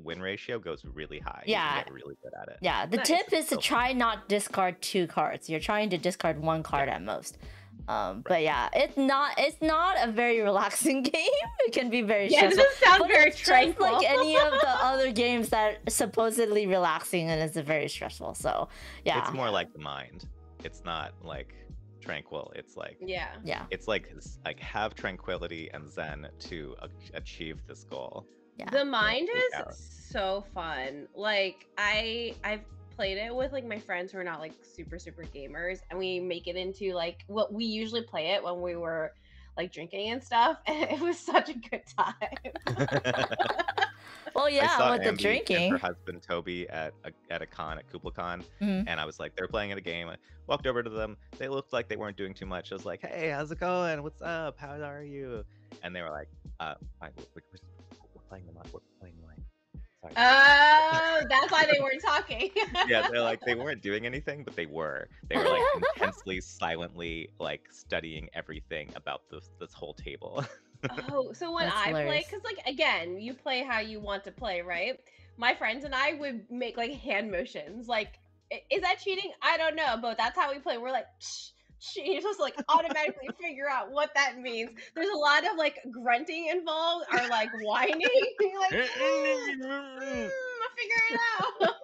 Speaker 16: win ratio goes really high.
Speaker 17: Yeah.
Speaker 16: You can get really good at it.
Speaker 17: yeah. The tip is to try not discard 2 cards. You're trying to discard 1 card at most. But yeah, it's not a very relaxing game. It can be very
Speaker 5: It
Speaker 17: stressful.
Speaker 5: doesn't sound
Speaker 17: but
Speaker 5: very
Speaker 17: it's just like
Speaker 5: tranquil.
Speaker 17: any of the other games that are supposedly relaxing and is very stressful. So yeah,
Speaker 16: It's more like the mind. It's not like tranquil. It's like
Speaker 5: Yeah.
Speaker 16: It's like have tranquility and zen to achieve this goal.
Speaker 5: The mind
Speaker 16: out.
Speaker 5: is so fun. Like I've played it with like my friends who are not like super gamers, and we make it into like what we usually play it when we were like drinking and stuff, and it was such a good time.
Speaker 17: Well,
Speaker 16: I
Speaker 17: yeah,
Speaker 16: saw
Speaker 17: with the
Speaker 16: Ambi
Speaker 17: drinking.
Speaker 16: and her husband Toby at a con at KublaCon,
Speaker 17: Mhm.
Speaker 16: and I was like, they're playing at a game. I walked over to them. They looked like they weren't doing too much. I was like, hey, how's it going? What's up? How are you? And they were like, fine, we're playing the mind. We're playing the mind. Sorry.
Speaker 5: Oh, that's why they weren't talking.
Speaker 16: Yeah, they're like, they weren't doing anything, but they were. They were like intensely, silently, like studying everything about this whole table.
Speaker 5: Oh, so when
Speaker 17: That's
Speaker 5: I play,
Speaker 17: hilarious.
Speaker 5: because like again, you play how you want to play, right? My friends and I would make like hand motions. Like, is that cheating? I don't know, but that's how we play. We're like, shh, shh. You just like automatically figure out what that means. There's a lot of like grunting involved, or like whining. You're like, I figure it out.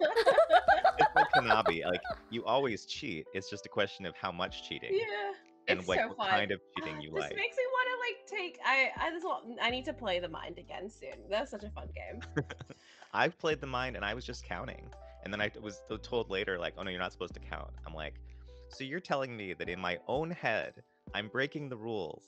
Speaker 16: It's like Hanabi. Like, you always cheat. It's just a question of how much cheating.
Speaker 5: Yeah.
Speaker 16: And
Speaker 5: It's
Speaker 16: like
Speaker 5: so
Speaker 16: what
Speaker 5: fun.
Speaker 16: kind of cheating you
Speaker 5: This
Speaker 16: like.
Speaker 5: makes me want to like take. I need to play the mind again soon. That's such a fun game.
Speaker 16: I played the mind and I was just counting. And then I was told later, like, oh no, you're not supposed to count. I'm like, so you're telling me that in my own head, I'm breaking the rules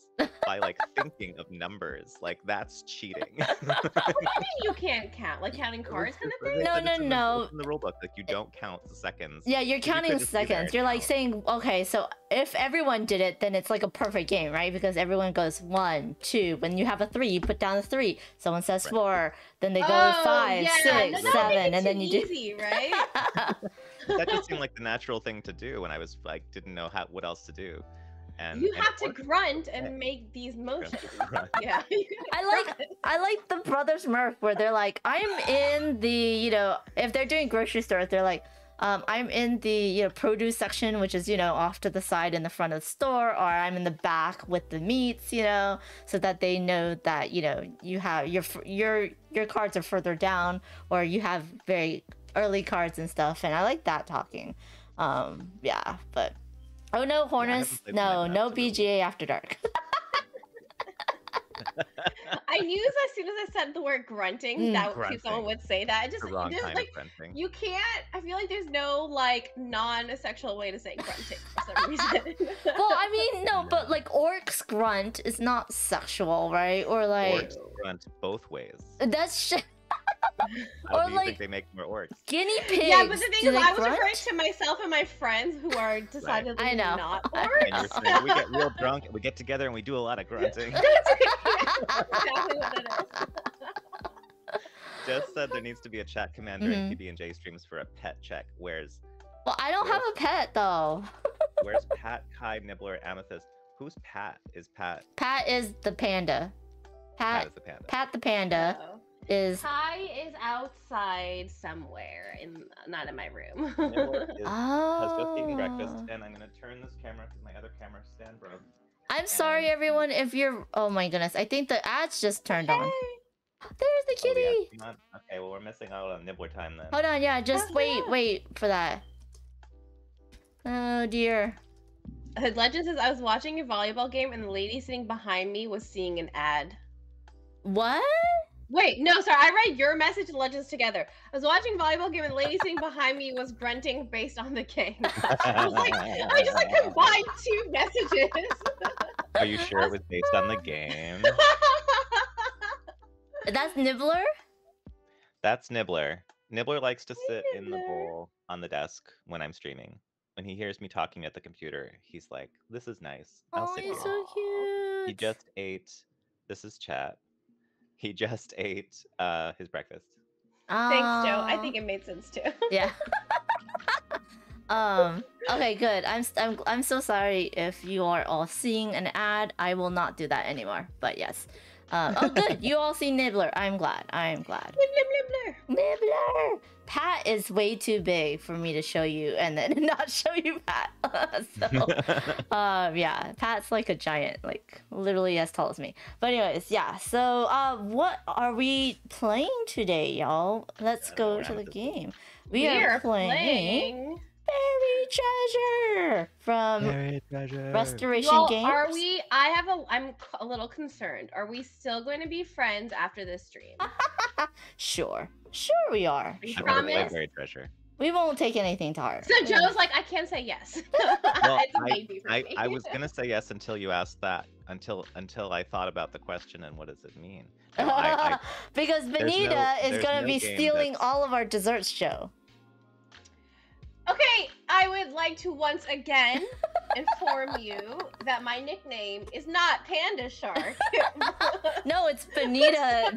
Speaker 16: by like thinking of numbers. Like, that's cheating.
Speaker 5: What do you mean you can't count? Like counting cards kind of thing?
Speaker 17: No.
Speaker 16: It's in the rule book, like you don't count the seconds.
Speaker 17: Yeah, you're
Speaker 16: So you
Speaker 17: counting
Speaker 16: could just be there
Speaker 17: seconds.
Speaker 16: and
Speaker 17: You're like
Speaker 16: count.
Speaker 17: saying, okay, so if everyone did it, then it's like a perfect game, right? Because everyone goes 1, 2. When you have a 3, you put down a 3. Someone says 4, then they go 5,
Speaker 5: yeah.
Speaker 17: 6,
Speaker 5: No, that would make
Speaker 17: 7,
Speaker 5: it
Speaker 17: and then
Speaker 5: too
Speaker 17: you do.
Speaker 5: easy, right?
Speaker 16: That just seemed like the natural thing to do when I was like didn't know what else to do. And
Speaker 5: You
Speaker 16: and
Speaker 5: have
Speaker 16: it
Speaker 5: to
Speaker 16: worked.
Speaker 5: grunt and make these motions. Yeah.
Speaker 17: I like the Brothers Murph where they're like, I'm in the, if they're doing grocery stores, they're like, I'm in the produce section, which is off to the side in the front of the store, or I'm in the back with the meats, so that they know that you have your cards are further down, or you have very early cards and stuff, and I like that talking. Yeah, but oh no, Hornus, no BGA after dark.
Speaker 5: I knew as soon as I said the word grunting, that
Speaker 16: Grunting.
Speaker 5: someone would say that. It just,
Speaker 16: The wrong
Speaker 5: just
Speaker 16: kind
Speaker 5: like
Speaker 16: of grunting.
Speaker 5: you can't. I feel like there's no like non-sexual way to say grunting for some reason.
Speaker 17: Well, I mean, no, but like orcs grunt is not sexual, right? Or like
Speaker 16: Orcs grunt both ways.
Speaker 17: that's shit.
Speaker 16: How
Speaker 17: Or
Speaker 16: do you
Speaker 17: like
Speaker 16: think they make more orcs?
Speaker 17: guinea pigs.
Speaker 5: Yeah, but the thing
Speaker 17: do
Speaker 5: is,
Speaker 17: they
Speaker 5: I was
Speaker 17: grunt?
Speaker 5: referring to myself and my friends who are decidedly
Speaker 17: I know.
Speaker 5: not
Speaker 16: And
Speaker 5: orcs.
Speaker 16: you're saying we get real drunk, we get together, and we do a lot of grunting.
Speaker 5: That's exactly what it is.
Speaker 16: Just said there needs to be a chat commander in PB&J streams for a pet check. Where's
Speaker 17: Well, I don't have a pet though.
Speaker 16: Pat, Kai, Nibbler, Amethyst? Who's Pat? Is Pat?
Speaker 17: Pat is the panda.
Speaker 16: Pat is the panda.
Speaker 17: Pat the panda. is
Speaker 5: Ty is outside somewhere, not in my room.
Speaker 16: Has just eaten breakfast,
Speaker 17: Oh.
Speaker 16: and I'm gonna turn this camera because my other camera stand broke.
Speaker 17: I'm sorry, everyone, if you're. Oh my goodness, I think the ads just turned on. There's the
Speaker 16: Oh, the
Speaker 17: kitty.
Speaker 16: ads not? Okay, well we're missing out on nibbler time then.
Speaker 17: Hold on, yeah, just wait for that. Oh dear.
Speaker 5: Legend says I was watching a volleyball game and the lady sitting behind me was seeing an ad.
Speaker 17: What?
Speaker 5: Wait, no, sorry. I read your message and Legends together. I was watching a volleyball game and the lady sitting behind me was grunting based on the game. I just like combined two messages.
Speaker 16: Are you sure it was based on the game?
Speaker 17: That's Nibbler?
Speaker 16: That's Nibbler. Nibbler likes to sit in the bowl on the desk when I'm streaming. When he hears me talking at the computer, he's like, "This is nice. I'll sit
Speaker 17: he's
Speaker 16: here."
Speaker 17: so cute.
Speaker 16: He just ate. This is chat. He just ate his breakfast.
Speaker 5: Thanks, Joe. I think it made sense too.
Speaker 17: Yeah. Okay, good. I'm so sorry if you are all seeing an ad. I will not do that anymore. But yes. Oh good. You all see Nibbler. I'm glad. Nibbler. Pat is way too big for me to show you and then not show you Pat. So yeah, Pat's like a giant, like literally as tall as me. But anyways, yeah. So what are we playing today, y'all? Let's go to the game. We are playing Berried Treasure from Restoration
Speaker 5: Well,
Speaker 17: Games.
Speaker 5: are we? I'm a little concerned. Are we still going to be friends after this stream?
Speaker 17: Sure we are.
Speaker 5: You
Speaker 16: I'm
Speaker 5: promise?
Speaker 16: gonna play Berried Treasure.
Speaker 17: We won't take anything to heart.
Speaker 5: So Joe's like, I can't say yes.
Speaker 16: Well,
Speaker 5: It's a maybe for me.
Speaker 16: I was gonna say yes until you asked that. Until I thought about the question and what does it mean? No,
Speaker 17: because Benita is
Speaker 16: there's
Speaker 17: gonna
Speaker 16: no
Speaker 17: be
Speaker 16: game
Speaker 17: stealing
Speaker 16: that's-
Speaker 17: all of our desserts, Joe.
Speaker 5: Okay, I would like to once again inform you that my nickname is not Panda Shark.
Speaker 17: No, it's Benita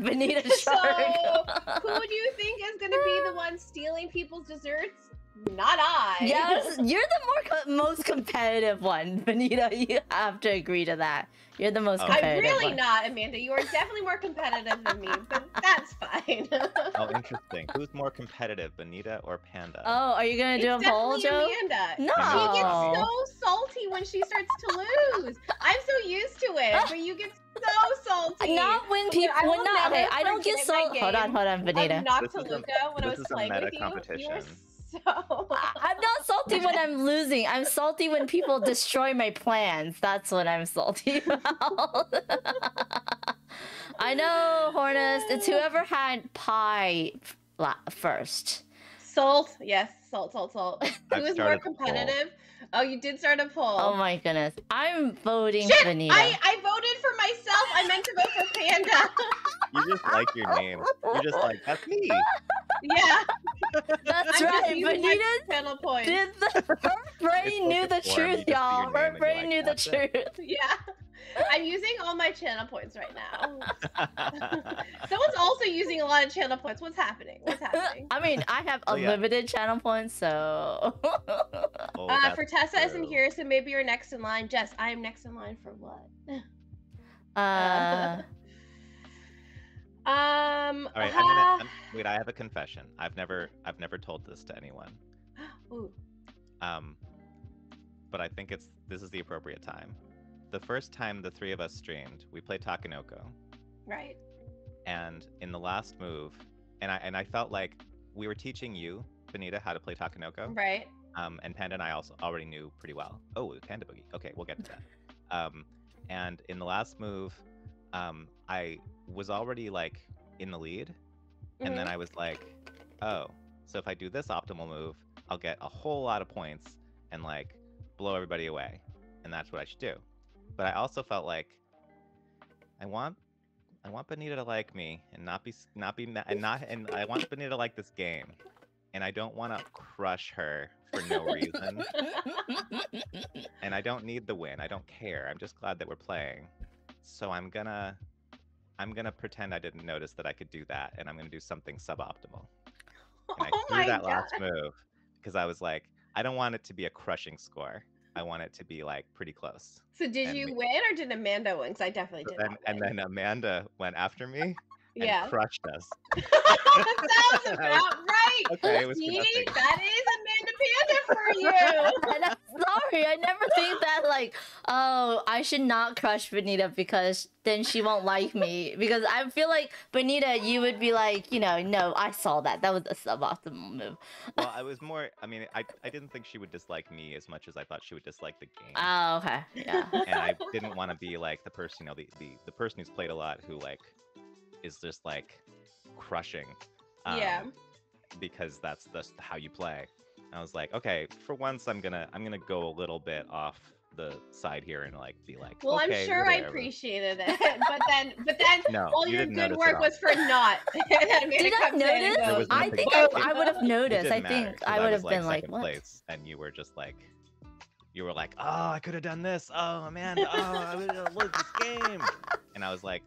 Speaker 17: Shark.
Speaker 5: So, who do you think is going to be the one stealing people's desserts? Not I.
Speaker 17: Yes, you're the most competitive one, Benita. You have to agree to that. You're the most competitive
Speaker 5: I'm really
Speaker 17: one.
Speaker 5: not, Amanda. You are definitely more competitive than me, but that's fine.
Speaker 16: Oh, interesting. Who's more competitive, Benita or Panda?
Speaker 17: Oh, are you gonna do a poll, Joe?
Speaker 5: Amanda.
Speaker 17: No.
Speaker 5: She gets so salty when she starts to lose. I'm so used to it, but you get so salty.
Speaker 17: Not when people.
Speaker 5: I
Speaker 17: When
Speaker 5: will
Speaker 17: not. Okay,
Speaker 5: never
Speaker 17: I don't get
Speaker 5: forget my
Speaker 17: salty. Hold on, Benita.
Speaker 5: I knocked to Luca when I
Speaker 16: This
Speaker 5: was
Speaker 16: is a
Speaker 5: playing
Speaker 16: meta
Speaker 5: with you. You were
Speaker 16: competition.
Speaker 5: so.
Speaker 17: I'm not salty when I'm losing. I'm salty when people destroy my plans. That's what I'm salty about. I know, Hornus. It's whoever had pie first.
Speaker 5: Salt, yes, salt.
Speaker 16: I've
Speaker 5: Who is more
Speaker 16: started the poll.
Speaker 5: competitive? Oh, you did start a poll.
Speaker 17: Oh my goodness. I'm voting
Speaker 5: Shit,
Speaker 17: Benita.
Speaker 5: I voted for myself. I meant to vote for Panda.
Speaker 16: You just like your name. You're just like, that's me.
Speaker 5: Yeah.
Speaker 17: That's
Speaker 5: I'm
Speaker 17: right.
Speaker 5: just using my
Speaker 17: Benita
Speaker 5: channel points.
Speaker 17: her brain knew the
Speaker 16: form, you
Speaker 17: truth,
Speaker 16: just see your
Speaker 17: y'all.
Speaker 16: name
Speaker 17: Her
Speaker 16: and you're
Speaker 17: brain
Speaker 16: like,
Speaker 17: knew the
Speaker 16: "That's it."
Speaker 17: truth.
Speaker 5: Yeah. I'm using all my channel points right now. Someone's also using a lot of channel points. What's happening?
Speaker 17: I mean, I have unlimited channel points, so.
Speaker 5: For Tessa isn't here, so maybe you're next in line. Jess, I am next in line for what?
Speaker 16: All right, wait. I have a confession. I've never told this to anyone.
Speaker 5: Ooh.
Speaker 16: But I think this is the appropriate time. The first time the three of us streamed, we played Takenoko.
Speaker 5: Right.
Speaker 16: And in the last move, and I felt like we were teaching you, Benita, how to play Takenoko.
Speaker 5: Right.
Speaker 16: And Panda and I also already knew pretty well. Oh, Panda Boogie. Okay, we'll get to that. And in the last move, I was already like in the lead, and then I was like, oh, so if I do this optimal move, I'll get a whole lot of points and like blow everybody away, and that's what I should do. But I also felt like I want Benita to like me and not be and I want Benita to like this game, and I don't want to crush her for no reason. And I don't need the win. I don't care. I'm just glad that we're playing. So I'm gonna pretend I didn't notice that I could do that, and I'm gonna do something suboptimal. And I threw that last move because I was like, I don't want it to be a crushing score. I want it to be like pretty close.
Speaker 5: So did you win or did Amanda win? Because I definitely did not win.
Speaker 16: And then Amanda went after me,
Speaker 5: Yeah.
Speaker 16: crushed us.
Speaker 5: That sounds about right.
Speaker 16: Okay, it was
Speaker 5: See,
Speaker 16: nothing.
Speaker 5: that is Amanda Panda for you.
Speaker 17: And I'm sorry, I never think that like, oh, I should not crush Benita because then she won't like me. Because I feel like Benita, you would be like, you know, no, I saw that. That was a suboptimal move.
Speaker 16: Well, I was more. I mean, I didn't think she would dislike me as much as I thought she would dislike the game.
Speaker 17: Oh, okay, yeah.
Speaker 16: And I didn't want to be like the person, you know, the person who's played a lot who like is just like crushing.
Speaker 5: Yeah.
Speaker 16: Because that's just how you play. I was like, okay, for once I'm gonna go a little bit off the side here and like be like,
Speaker 5: Well,
Speaker 16: okay,
Speaker 5: I'm sure I
Speaker 16: whatever.
Speaker 5: appreciated it, but then
Speaker 16: No,
Speaker 5: all
Speaker 16: you
Speaker 5: your
Speaker 16: didn't
Speaker 5: good
Speaker 16: notice
Speaker 5: work
Speaker 16: at all.
Speaker 5: was for naught.
Speaker 17: Did I notice? I think I would have
Speaker 16: It
Speaker 17: noticed.
Speaker 16: didn't
Speaker 17: I
Speaker 16: matter,
Speaker 17: think
Speaker 16: 'cause
Speaker 17: I would
Speaker 16: was,
Speaker 17: have been like,
Speaker 16: second
Speaker 17: what?
Speaker 16: place, and you were just like, oh, I could have done this. Oh, Amanda, oh, I would have loved this game. And I was like,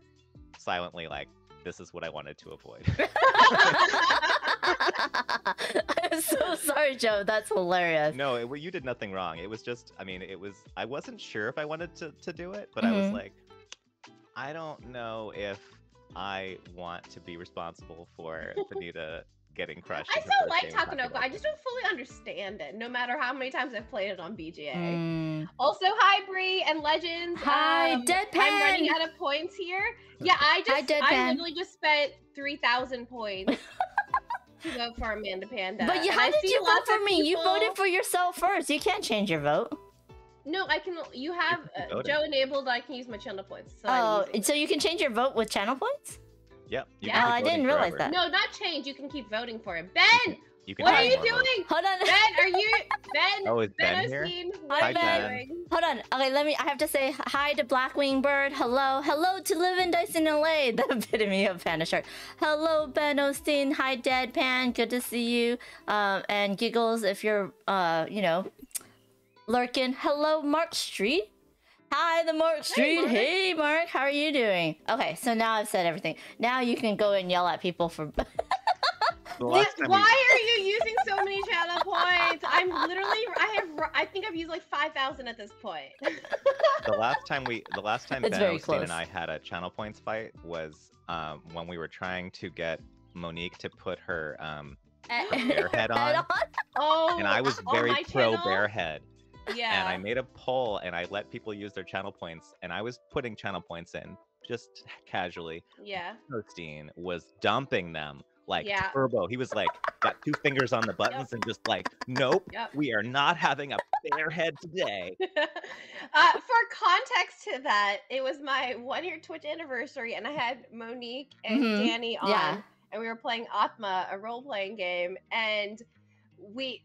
Speaker 16: silently like, this is what I wanted to avoid.
Speaker 17: I'm so sorry, Joe. That's hilarious.
Speaker 16: No, you did nothing wrong. It was just, I mean, I wasn't sure if I wanted to do it, but I was like, I don't know if I want to be responsible for Benita getting crushed.
Speaker 5: I
Speaker 16: in her
Speaker 5: still
Speaker 16: first
Speaker 5: like
Speaker 16: game of
Speaker 5: Takenoko. I just don't fully understand it, no matter how many times I've played it on BGA.
Speaker 17: Mm.
Speaker 5: Also, hi Bree and Legends.
Speaker 17: Hi, Deadpan.
Speaker 5: I'm running out of points here. Yeah, I
Speaker 17: Deadpan.
Speaker 5: literally just spent 3,000 points to vote for Amanda Panda.
Speaker 17: But
Speaker 5: And
Speaker 17: how
Speaker 5: I
Speaker 17: did
Speaker 5: see
Speaker 17: you vote
Speaker 5: lots
Speaker 17: for
Speaker 5: of
Speaker 17: me? You
Speaker 5: people-
Speaker 17: voted for yourself first. You can't change your vote.
Speaker 5: No, I can. You have
Speaker 16: voted.
Speaker 5: Joe enabled. I can use my channel points. So I'm
Speaker 17: Oh,
Speaker 5: using
Speaker 17: so you can change your vote with channel points?
Speaker 16: Yep. You
Speaker 5: Yeah.
Speaker 16: can keep
Speaker 17: I didn't
Speaker 16: voting
Speaker 17: realize
Speaker 16: forever.
Speaker 17: that.
Speaker 5: No, not change. You can keep voting for it. Ben,
Speaker 16: You can
Speaker 5: what are
Speaker 16: have
Speaker 5: you
Speaker 16: more votes.
Speaker 5: doing?
Speaker 17: Hold on.
Speaker 5: Ben, are you Ben?
Speaker 16: Oh, is Ben here?
Speaker 5: Osteen,
Speaker 17: Hi,
Speaker 5: what are you
Speaker 17: Ben.
Speaker 5: doing?
Speaker 17: Hold on. Okay, I have to say hi to Blackwing Bird. Hello. Hello to Live and Dice in LA. The epitome of Panda shirt. Hello, Ben Osteen. Hi, Deadpan. Good to see you. And Giggles, if you're, you know, lurking. Hello, Mark Street. Hi, the Mark Street. Hey, Mark. How are you doing? Okay, so now I've said everything. Now you can go and yell at people for...
Speaker 16: The last time
Speaker 5: Why are you using so many channel points? I think I've used like 5,000 at this point.
Speaker 16: the last time
Speaker 17: It's
Speaker 16: Ben
Speaker 17: very
Speaker 16: Osteen
Speaker 17: close.
Speaker 16: and I had a channel points fight was when we were trying to get Monique to put her bear head on,
Speaker 5: Oh,
Speaker 16: and I was
Speaker 5: on
Speaker 16: very
Speaker 5: my
Speaker 16: pro
Speaker 5: channel?
Speaker 16: bear head.
Speaker 5: Yeah.
Speaker 16: And I made a poll and I let people use their channel points, and I was putting channel points in just casually.
Speaker 5: Yeah.
Speaker 16: Osteen was dumping them like
Speaker 5: Yeah.
Speaker 16: turbo. He was like got two fingers on the buttons and just like, nope,
Speaker 5: Yep.
Speaker 16: we are not having a bear head today.
Speaker 5: For context to that, it was my 1-year Twitch anniversary, and I had Monique and
Speaker 17: Mhm.
Speaker 5: Danny on,
Speaker 17: Yeah.
Speaker 5: and we were playing Atma, a role-playing game, and we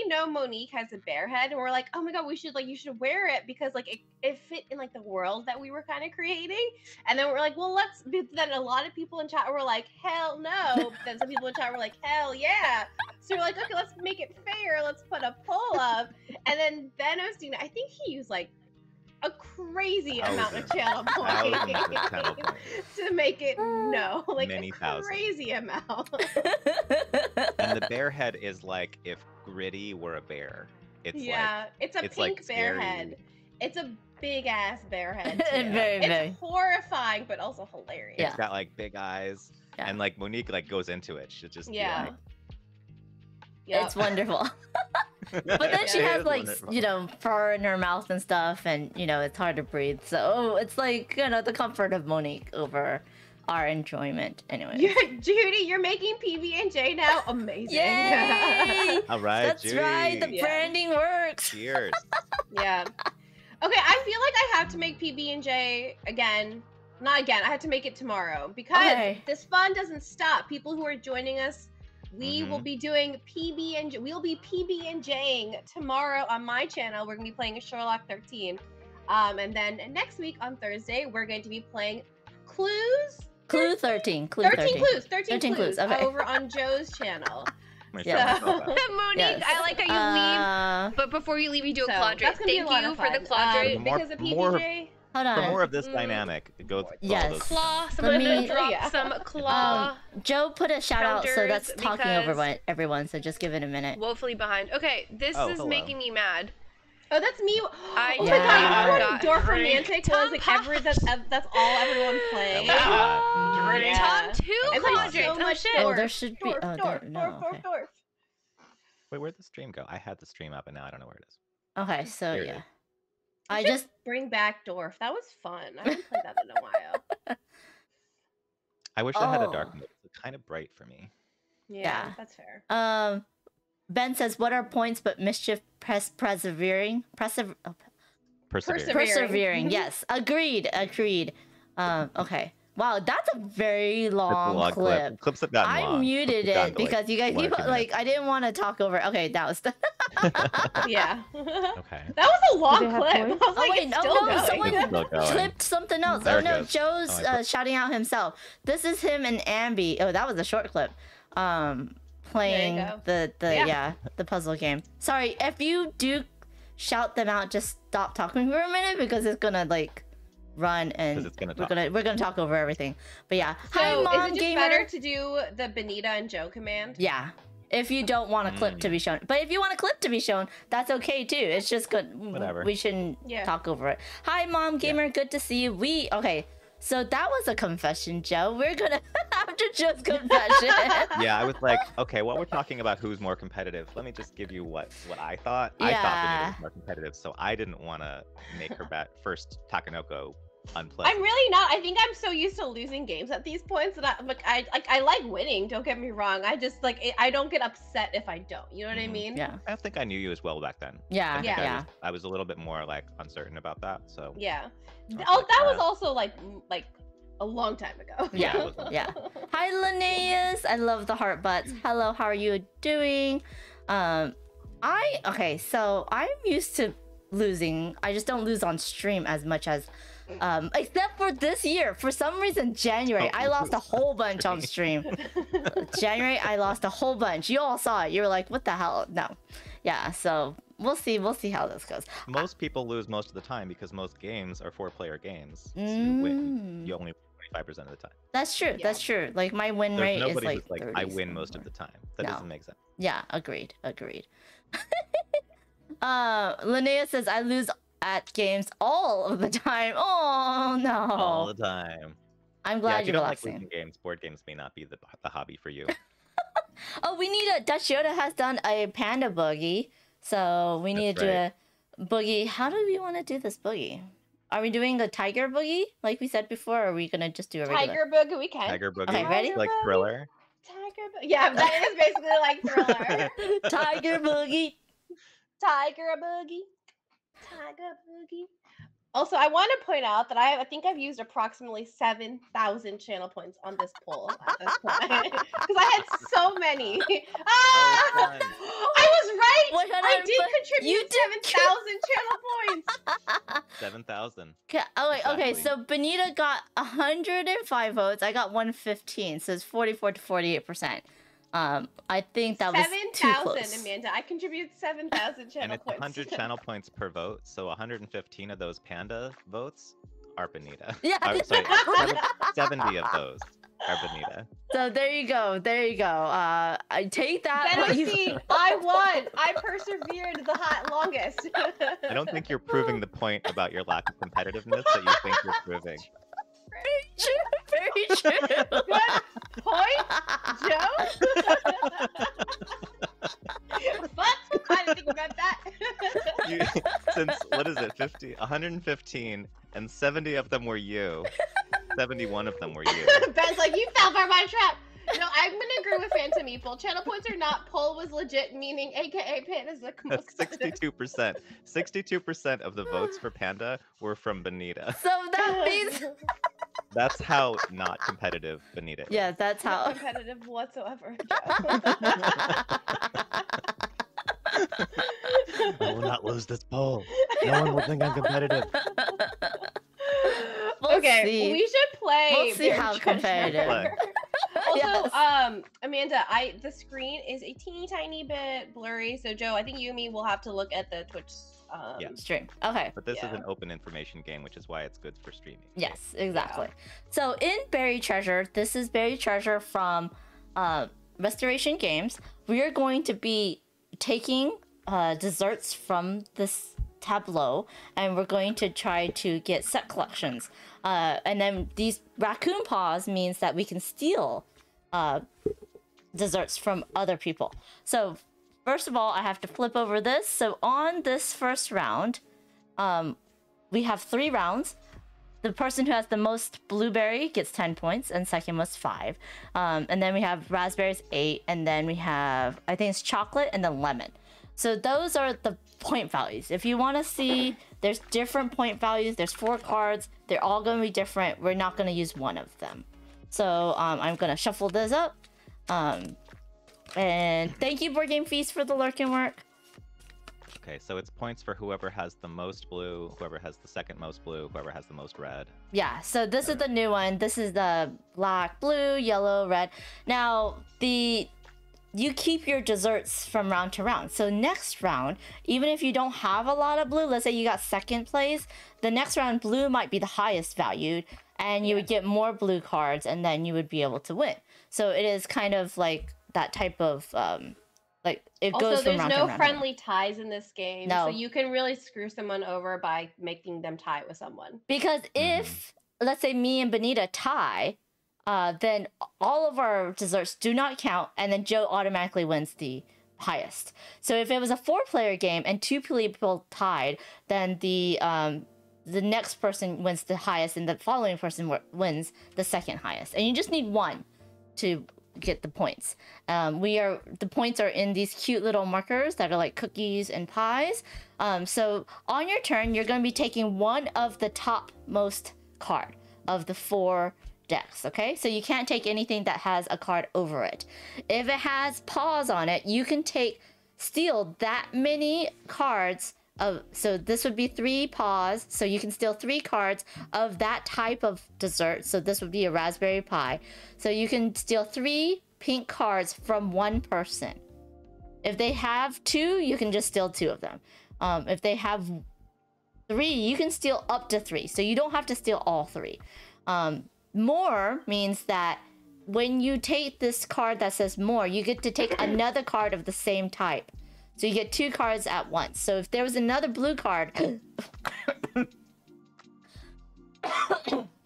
Speaker 5: know Monique has a bear head, and we're like, oh my god, you should wear it because like it fit in like the world that we were kind of creating. And then we're like, well, then a lot of people in chat were like, hell no. But then some people in chat were like, hell yeah. So we're like, okay, let's make it fair. Let's put a poll up. And then Ben Osteen, I think he used like a crazy amount of channel
Speaker 16: Thousands
Speaker 5: points
Speaker 16: of channel points.
Speaker 5: to make it no, like
Speaker 16: Many
Speaker 5: a
Speaker 16: thousands.
Speaker 5: crazy amount.
Speaker 16: And the bear head is like if Gritty were a bear. It's
Speaker 5: Yeah,
Speaker 16: like
Speaker 5: it's a
Speaker 16: it's
Speaker 5: pink
Speaker 16: like
Speaker 5: bear
Speaker 16: scary.
Speaker 5: head. It's a big ass bear head. Too.
Speaker 17: Very,
Speaker 5: it's
Speaker 17: very.
Speaker 5: horrifying, but also hilarious.
Speaker 17: Yeah.
Speaker 16: It's got like big eyes.
Speaker 17: Yeah.
Speaker 16: And like Monique like goes into it. She'll just
Speaker 5: Yeah.
Speaker 16: be like,
Speaker 17: It's wonderful. But then she
Speaker 16: It
Speaker 17: has
Speaker 16: is
Speaker 17: like,
Speaker 16: wonderful.
Speaker 17: you know, fur in her mouth and stuff, and you know, it's hard to breathe. So it's like, you know, the comfort of Monique over our enjoyment. Anyway.
Speaker 5: Judy, you're making PB&J now. Amazing.
Speaker 17: Yay!
Speaker 16: all right,
Speaker 17: That's
Speaker 16: Judy.
Speaker 17: right. The
Speaker 5: Yeah.
Speaker 17: branding works.
Speaker 16: Cheers.
Speaker 5: Yeah. Okay, I feel like I have to make PB&J again. Not again. I have to make it tomorrow because
Speaker 17: Okay.
Speaker 5: this fun doesn't stop. People who are joining us, we
Speaker 16: Mm-hmm.
Speaker 5: will be doing PB&J. We'll be PB&Jing tomorrow on my channel. We're gonna be playing Sherlock 13, and then next week on Thursday we're going to be playing Clues.
Speaker 17: Clue 13. Clue
Speaker 5: 13 clues.
Speaker 17: 13
Speaker 5: 13 clues.
Speaker 17: Okay.
Speaker 5: Over on Joe's channel.
Speaker 17: Yeah.
Speaker 5: So-
Speaker 8: Monique,
Speaker 17: Yes.
Speaker 8: I like how you leave, but before you leave, you do a
Speaker 5: So,
Speaker 8: quadrant.
Speaker 5: that's gonna be a
Speaker 8: Thank
Speaker 5: lot
Speaker 8: you
Speaker 5: of
Speaker 8: for the
Speaker 5: fun.
Speaker 8: quadrant.
Speaker 16: More-
Speaker 5: because of
Speaker 16: more-
Speaker 5: PBJ.
Speaker 17: Hold
Speaker 16: For
Speaker 17: on.
Speaker 16: more of this dynamic, go follow
Speaker 17: Yes.
Speaker 16: those.
Speaker 8: Claw.
Speaker 17: Let
Speaker 8: Someone
Speaker 17: me-
Speaker 8: drop
Speaker 5: Yeah.
Speaker 8: some claw.
Speaker 17: Joe put a shout out, so that's
Speaker 8: counters
Speaker 17: talking over
Speaker 8: because-
Speaker 17: everyone. So just give it a minute.
Speaker 8: Woefully behind. Okay, this
Speaker 16: Oh,
Speaker 8: is
Speaker 16: hello.
Speaker 8: making me mad.
Speaker 5: Oh, that's me.
Speaker 8: I
Speaker 5: Oh my god, you know
Speaker 8: got
Speaker 5: when Dwarf
Speaker 8: drink.
Speaker 5: Romantic was like that's all everyone played.
Speaker 8: Drink. Tom 200.
Speaker 5: I played so
Speaker 8: Oh,
Speaker 5: much
Speaker 8: shit.
Speaker 5: Dwarf.
Speaker 17: Oh, there should be.
Speaker 5: Dwarf,
Speaker 17: Oh,
Speaker 5: Dwarf,
Speaker 17: there. No.
Speaker 5: Dwarf,
Speaker 17: Okay.
Speaker 5: Dwarf.
Speaker 16: Wait, where'd the stream go? I had the stream up and now I don't know where it is.
Speaker 17: Okay. So
Speaker 16: Here it
Speaker 17: yeah,
Speaker 16: is.
Speaker 17: I
Speaker 5: Should
Speaker 17: just.
Speaker 5: bring back Dwarf. That was fun. I haven't played that in a while.
Speaker 16: I wish I had a
Speaker 17: Oh.
Speaker 16: dark mode. It's kind of bright for me.
Speaker 5: Yeah, that's fair.
Speaker 17: Ben says, "What are points but mischief persevering? Persevering. Yes, agreed. Okay. Wow, that's a very long clip.
Speaker 16: Clips have gotten
Speaker 17: I
Speaker 16: long.
Speaker 17: muted
Speaker 16: Clips have
Speaker 17: it
Speaker 16: gotten to,
Speaker 17: because you guys
Speaker 16: one or
Speaker 17: keep
Speaker 16: two
Speaker 17: like I didn't want to talk over. Okay, that was.
Speaker 5: Yeah.
Speaker 16: Okay.
Speaker 5: That was a long
Speaker 14: they have
Speaker 5: clip. I
Speaker 14: points?
Speaker 5: was like,
Speaker 17: wait,
Speaker 5: it's
Speaker 17: oh
Speaker 5: still
Speaker 17: no,
Speaker 5: going.
Speaker 17: someone
Speaker 16: It's still going.
Speaker 17: clipped something else.
Speaker 16: There
Speaker 17: Oh
Speaker 16: it
Speaker 17: no,
Speaker 16: goes.
Speaker 17: Joe's
Speaker 16: Oh, I
Speaker 17: shouting out himself. This is him and Ambi. Oh, that was a short clip. Playing
Speaker 5: go.
Speaker 17: the puzzle game. Sorry, if you do shout them out, just stop talking for a minute because it's gonna like run and
Speaker 16: 'Cause it's gonna
Speaker 17: we're gonna talk over everything. But yeah, hi
Speaker 5: So
Speaker 17: mom
Speaker 5: is it just
Speaker 17: gamer.
Speaker 5: better to do the Benita and Joe command?
Speaker 17: Yeah. If you don't want a clip to be shown, but if you want a clip to be shown, that's okay too. It's just good.
Speaker 16: Whatever.
Speaker 17: We shouldn't
Speaker 5: Yeah.
Speaker 17: talk over it. Hi, mom gamer. Good to see you. Okay, so that was a confession, Joe. We're gonna after Joe's confession.
Speaker 16: Yeah, I was like, okay, while we're talking about who's more competitive, let me just give you what I thought. I thought Benita was more competitive, so I didn't want to make her bet first Takanoko unpleasant.
Speaker 5: I'm really not. I think I'm so used to losing games at these points that I like winning. Don't get me wrong. I just I don't get upset if I don't. You know what I mean?
Speaker 17: Yeah.
Speaker 16: I don't think I knew you as well back then.
Speaker 17: Yeah.
Speaker 16: I think
Speaker 17: Yeah.
Speaker 16: I was a little bit more like uncertain about that. So
Speaker 5: Yeah.
Speaker 16: was
Speaker 5: Oh,
Speaker 16: like,
Speaker 5: that was also like a long time ago.
Speaker 17: Yeah, yeah. Hi, Linnaeus. I love the heart butts. Hello, how are you doing? Okay, so I'm used to losing. I just don't lose on stream as much as, except for this year. For some reason, January, I lost a whole bunch on stream. January, I lost a whole bunch. You all saw it. You were like, what the hell? No. Yeah, so we'll see how this goes.
Speaker 16: most people lose most of the time because most games are 4-player games. So you only win 25% of the time.
Speaker 17: That's true. That's true. Like my win
Speaker 16: There's
Speaker 17: rate is
Speaker 16: nobody
Speaker 17: like
Speaker 16: who's like
Speaker 17: 30
Speaker 16: I win most of the time. That
Speaker 17: No.
Speaker 16: doesn't make sense.
Speaker 17: Yeah, agreed. Linnea says I lose at games all of the time. Oh no.
Speaker 16: All the time.
Speaker 17: I'm
Speaker 16: Yeah,
Speaker 17: glad
Speaker 16: if you
Speaker 17: you're
Speaker 16: don't like
Speaker 17: relaxing.
Speaker 16: losing games, board games may not be the hobby for you.
Speaker 17: Oh, we need a Dutch Yoda has done a panda boogie. So we need to do a boogie. How do we want to do this boogie? Are we doing a tiger boogie like we said before, or are we gonna just do a regular?
Speaker 5: Tiger boogie, we can.
Speaker 16: Tiger boogie.
Speaker 17: Okay, ready?
Speaker 16: Like Thriller.
Speaker 5: Tiger boogie. Yeah, that is basically like Thriller.
Speaker 17: Tiger boogie.
Speaker 5: Tiger boogie. Tiger boogie. Also, I want to point out that I think I've used approximately 7,000 channel points on this poll at this point because I had so many. I was right. I did contribute 7,000 channel points.
Speaker 16: 7,000.
Speaker 17: Oh wait, okay.
Speaker 16: Exactly.
Speaker 17: So Benita got 105 votes. I got 115. So it's 44 to 48%. I think that was too
Speaker 5: 7,000,
Speaker 17: close.
Speaker 5: Amanda. I contributed 7,000
Speaker 16: And
Speaker 5: channel
Speaker 16: it's
Speaker 5: points.
Speaker 16: 100 channel points per vote, so 115 of those Panda votes are Benita.
Speaker 17: Yeah.
Speaker 16: Sorry, 70 of those are Benita.
Speaker 17: So there you go. There you go. I take that. but you-
Speaker 5: Tennessee, I won. I persevered the longest.
Speaker 16: I don't think you're proving the point about your lack of competitiveness that you think you're proving.
Speaker 17: Very true.
Speaker 5: Good point, Joe. What? I didn't think about that.
Speaker 16: Since, what is it, 115, and 70 of them were you. 71 of them were you.
Speaker 5: Ben's like, you fell for my trap. No, I'm gonna agree with Phantom Meeple. Channel points are not. Poll was legit, meaning AKA Panda is the most.
Speaker 16: 62%. 62% of the votes for Panda were from Benita.
Speaker 17: So that means.
Speaker 16: That's how not competitive Benita is.
Speaker 17: Yeah, that's how.
Speaker 5: Not competitive whatsoever.
Speaker 16: I will not lose this poll. No one will think I'm competitive.
Speaker 5: Okay,
Speaker 17: see.
Speaker 5: we should play.
Speaker 17: We'll see
Speaker 5: Bear
Speaker 17: how
Speaker 5: Treasure.
Speaker 17: competitive.
Speaker 5: Also,
Speaker 17: Yes.
Speaker 5: Amanda, the screen is a teeny tiny bit blurry. So Joe, I think you and me will have to look at the Twitch
Speaker 17: stream. Okay.
Speaker 16: But this is an open information game, which is why it's good for streaming.
Speaker 17: Yes, exactly. So in Berried Treasure, this is Berried Treasure from Restoration Games. We are going to be taking desserts from this tableau, and we're going to try to get set collections. And then these raccoon paws means that we can steal desserts from other people. So first of all, I have to flip over this. So on this first round, we have 3 rounds. The person who has the most blueberry gets 10 points, and second most 5. And then we have raspberries 8, and then we have, I think it's chocolate and then lemon. So those are the point values. If you want to see, there's different point values. There's 4 cards. They're all going to be different. We're not going to use one of them. So I'm going to shuffle this up. And thank you, Board Game Feast, for the lurking work.
Speaker 16: Okay, so it's points for whoever has the most blue, whoever has the second most blue, whoever has the most red.
Speaker 17: Yeah, so this is the new one. This is the black, blue, yellow, red. Now, you keep your desserts from round to round. So next round, even if you don't have a lot of blue, let's say you got second place, the next round blue might be the highest valued, and you would get more blue cards, and then you would be able to win. So it is kind of like that type of like it
Speaker 5: also,
Speaker 17: goes from round to
Speaker 5: there's
Speaker 17: round.
Speaker 5: no friendly ties in this game,
Speaker 17: No.
Speaker 5: so you can really screw someone over by making them tie with someone.
Speaker 17: Because if, let's say, me and Benita tie, then all of our desserts do not count, and then Joe automatically wins the highest. So if it was a 4-player game and 2 people tied, then the next person wins the highest, and the following person wins the second highest. And you just need 1 to get the points. The points are in these cute little markers that are like cookies and pies. So on your turn, you're going to be taking 1 of the top most card of the 4 decks, okay? So you can't take anything that has a card over it. If it has paws on it, you can steal that many cards of, so this would be 3 paws, so you can steal 3 cards of that type of dessert. So this would be a raspberry pie. So you can steal 3 pink cards from 1 person. If they have 2, you can just steal 2 of them. If they have 3, you can steal up to 3. So you don't have to steal all 3. More means that when you take this card that says more, you get to take another card of the same type. So you get 2 cards at once. So if there was another blue card...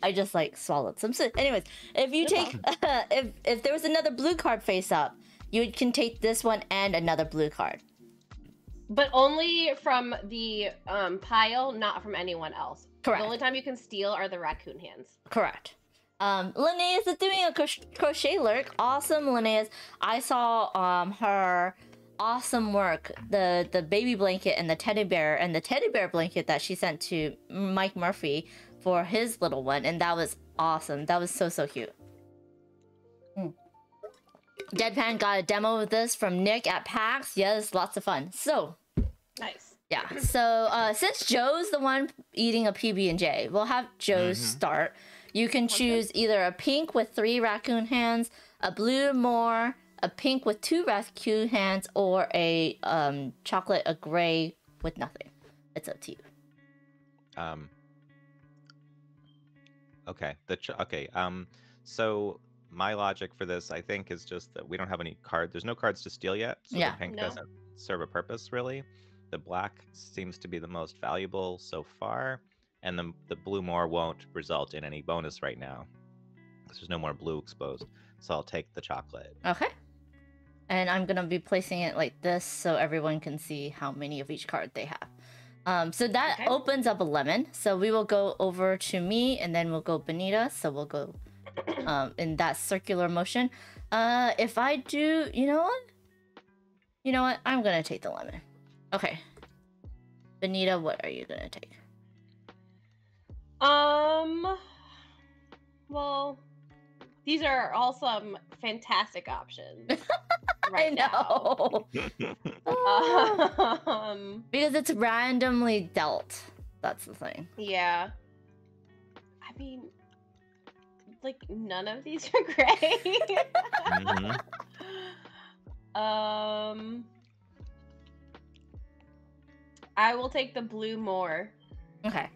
Speaker 17: I just like swallowed some. Anyways, if you take... if there was another blue card face up, you can take this one and another blue card.
Speaker 5: But only from the pile, not from anyone else.
Speaker 17: Correct.
Speaker 5: The only time you can steal are the raccoon hands.
Speaker 17: Correct. Linnaeus is doing a crochet lurk. Awesome, Linnaeus. I saw her awesome work, the baby blanket and the teddy bear blanket that she sent to Mike Murphy for his little one, and that was awesome. That was so cute. Deadpan got a demo of this from Nick at PAX. Yes, lots of fun. So
Speaker 5: nice.
Speaker 17: Yeah. So since Joe's the one eating a PB&J, we'll have Joe start. You can choose either a pink with 3 raccoon hands, a blue more, a pink with 2 raccoon hands, or a chocolate, a gray with nothing. It's up to you.
Speaker 16: Okay. So my logic for this, I think, is just that we don't have any card. There's no cards to steal yet, so the pink doesn't serve a purpose really. The black seems to be the most valuable so far, and the blue more won't result in any bonus right now. There's no more blue exposed, so I'll take the chocolate.
Speaker 17: Okay. And I'm gonna be placing it like this so everyone can see how many of each card they have. So that opens up a lemon. So we will go over to me, and then we'll go Benita. So we'll go in that circular motion. If I do, you know what? I'm gonna take the lemon. Okay. Benita, what are you gonna take?
Speaker 5: Well, these are all some fantastic options.
Speaker 17: I know. Because it's randomly dealt. That's the thing.
Speaker 5: Yeah. I mean, like, none of these are great. I will take the blue more.
Speaker 17: Okay.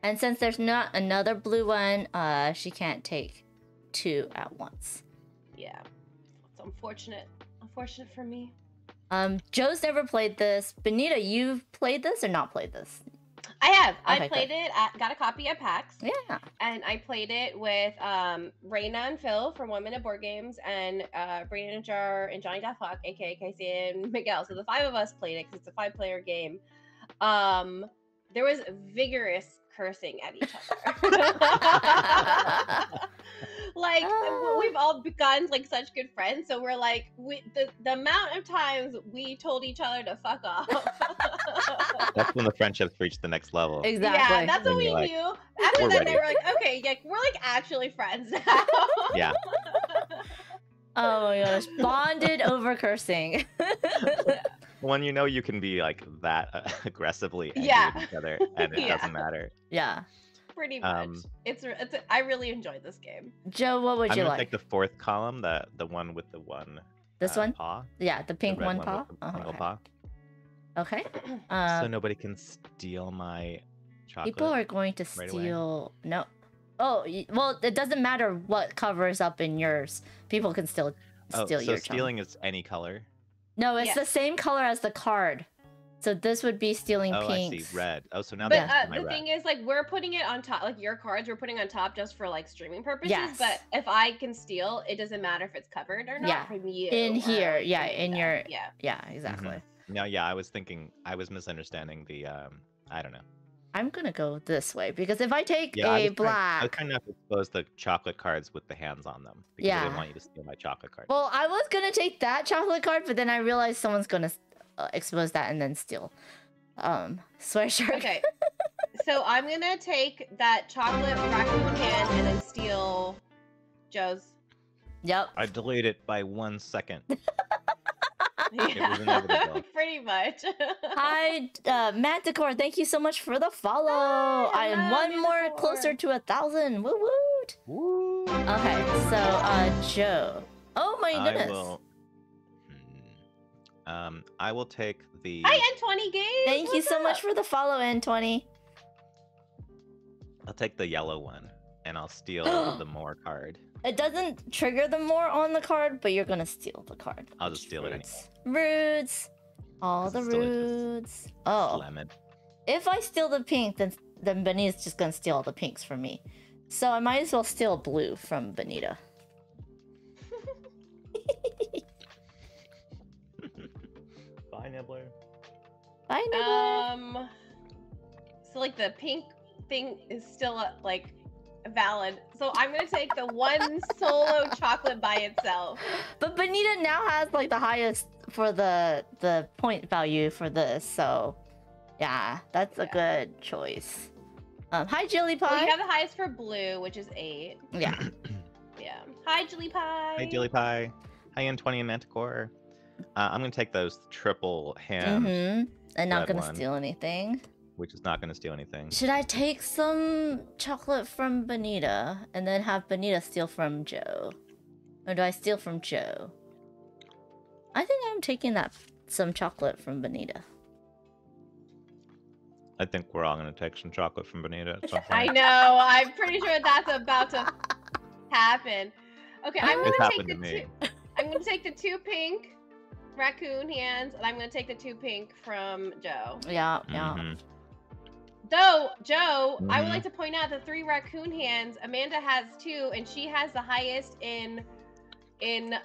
Speaker 17: And since there's not another blue one, she can't take 2 at once.
Speaker 5: Yeah. It's unfortunate. Unfortunate for me.
Speaker 17: Joe's never played this. Benita, you've played this or not played this?
Speaker 5: I have.
Speaker 17: Okay,
Speaker 5: I played
Speaker 17: good.
Speaker 5: it. Got a copy at PAX.
Speaker 17: Yeah.
Speaker 5: And I played it with Raina and Phil from 1 Minute Board Games, and Brandon and Jar and Johnny Duffhawk, aka Casey and Miguel. So the 5 of us played it because it's a 5-player game. There was vigorous cursing at each other. Like we've all become like such good friends, so we're like the amount of times we told each other to fuck off.
Speaker 16: That's when the friendships reach the next level.
Speaker 17: Exactly.
Speaker 5: Yeah, that's what
Speaker 16: When
Speaker 5: we
Speaker 16: you're like,
Speaker 5: knew. After
Speaker 16: "We're
Speaker 5: that,
Speaker 16: ready."
Speaker 5: they were like, okay, yeah, we're like actually friends now.
Speaker 16: Yeah.
Speaker 17: Oh my gosh, bonded over cursing.
Speaker 16: When you know you can be like that aggressively angry
Speaker 5: Yeah.
Speaker 16: at each other, and it
Speaker 5: Yeah.
Speaker 16: doesn't matter.
Speaker 17: Yeah.
Speaker 5: Pretty much. It's I really enjoyed this game.
Speaker 17: Joe, what would
Speaker 16: I'm
Speaker 17: you
Speaker 16: gonna
Speaker 17: like?
Speaker 16: take the 4th column, the one with the one.
Speaker 17: This one?
Speaker 16: Paw.
Speaker 17: Yeah, the pink
Speaker 16: red
Speaker 17: one
Speaker 16: with
Speaker 17: paw.
Speaker 16: the
Speaker 17: Oh,
Speaker 16: single
Speaker 17: okay.
Speaker 16: paw.
Speaker 17: Okay.
Speaker 16: So nobody can steal my chocolate.
Speaker 17: People are going to
Speaker 16: right away?
Speaker 17: steal. No. Oh, well, it doesn't matter what covers up in yours. People can still
Speaker 16: Oh,
Speaker 17: steal
Speaker 16: so
Speaker 17: your chocolate.
Speaker 16: stealing is any color.
Speaker 17: No, it's
Speaker 5: Yes.
Speaker 17: the same color as the card. So this would be stealing
Speaker 16: Oh,
Speaker 17: pinks.
Speaker 16: I see. Red. Oh, so now
Speaker 5: But
Speaker 16: that's my
Speaker 5: the
Speaker 16: red.
Speaker 5: thing is, like, we're putting it on top, like your cards, we're putting on top just for like streaming purposes.
Speaker 17: Yes.
Speaker 5: But if I can steal, it doesn't matter if it's covered or not
Speaker 17: Yeah.
Speaker 5: from you.
Speaker 17: In
Speaker 5: or,
Speaker 17: here,
Speaker 5: like,
Speaker 17: yeah,
Speaker 5: Amanda.
Speaker 17: in your
Speaker 5: Yeah.
Speaker 17: yeah, exactly.
Speaker 16: Mm-hmm. No, yeah, I was misunderstanding the I don't know.
Speaker 17: I'm gonna go this way because if I take
Speaker 16: Yeah, I
Speaker 17: a
Speaker 16: was
Speaker 17: black,
Speaker 16: trying not to expose the chocolate cards with the hands on them because I
Speaker 17: Yeah.
Speaker 16: didn't want you to steal my chocolate card.
Speaker 17: well, I was gonna take that chocolate card, but then I realized someone's gonna expose that and then steal. Swear shark.
Speaker 5: Okay. So I'm gonna take that chocolate raccoon hand and then steal Joe's.
Speaker 17: Yep.
Speaker 16: I delayed it by 1 second. It was
Speaker 5: Yeah.
Speaker 16: inevitable.
Speaker 5: Pretty much.
Speaker 17: Hi, Manticore. Thank you so much for the follow. I am one more closer to 1,000. Woo woot.
Speaker 16: Woo.
Speaker 17: Okay, so Joe. Oh my goodness.
Speaker 16: I will take the.
Speaker 5: Hi, N20 Games.
Speaker 17: Thank you
Speaker 5: What's
Speaker 17: so much
Speaker 5: up?
Speaker 17: for the follow, N20.
Speaker 16: I'll take the yellow one, and I'll steal the more card.
Speaker 17: It doesn't trigger the more on the card, but you're gonna steal the card.
Speaker 16: I'll just steal it anyway.
Speaker 17: Rudes. All the
Speaker 16: This is delicious.
Speaker 17: rudes. Oh.
Speaker 16: Lemon.
Speaker 17: If I steal the pink, then Benita's just gonna steal all the pinks from me. So I might as well steal blue from Benita.
Speaker 16: Bye, Nibbler.
Speaker 17: Bye, Nibbler.
Speaker 5: So like the pink thing is still like valid. So I'm gonna take the one solo chocolate by itself.
Speaker 17: But Benita now has like the highest for the point value for this, so yeah, that's a good choice. Hi, Jilly
Speaker 5: Well,
Speaker 17: Pie.
Speaker 5: you have the highest for blue, which is 8.
Speaker 17: Yeah.
Speaker 5: Yeah. Hi, Jilly Pie.
Speaker 16: Hey, Dilly Pie. Hi, N20 and Manticore. I'm gonna take those triple hand,
Speaker 17: And not
Speaker 16: red
Speaker 17: gonna
Speaker 16: one,
Speaker 17: steal anything.
Speaker 16: which is not gonna steal anything.
Speaker 17: Should I take some chocolate from Benita and then have Benita steal from Joe? Or do I steal from Joe? I think I'm taking some chocolate from Benita.
Speaker 16: I think we're all gonna take some chocolate from Benita at some point.
Speaker 5: I know. I'm pretty sure that's about to happen. Okay, I'm
Speaker 16: It's
Speaker 5: gonna take
Speaker 16: happened
Speaker 5: the
Speaker 16: to me.
Speaker 5: I'm gonna take the 2 pink raccoon hands, and I'm gonna take the 2 pink from Joe.
Speaker 17: Yeah, yeah.
Speaker 16: Mhm.
Speaker 5: Though, Joe, I would
Speaker 16: Mhm.
Speaker 5: like to point out the 3 raccoon hands. Amanda has 2, and she has the highest in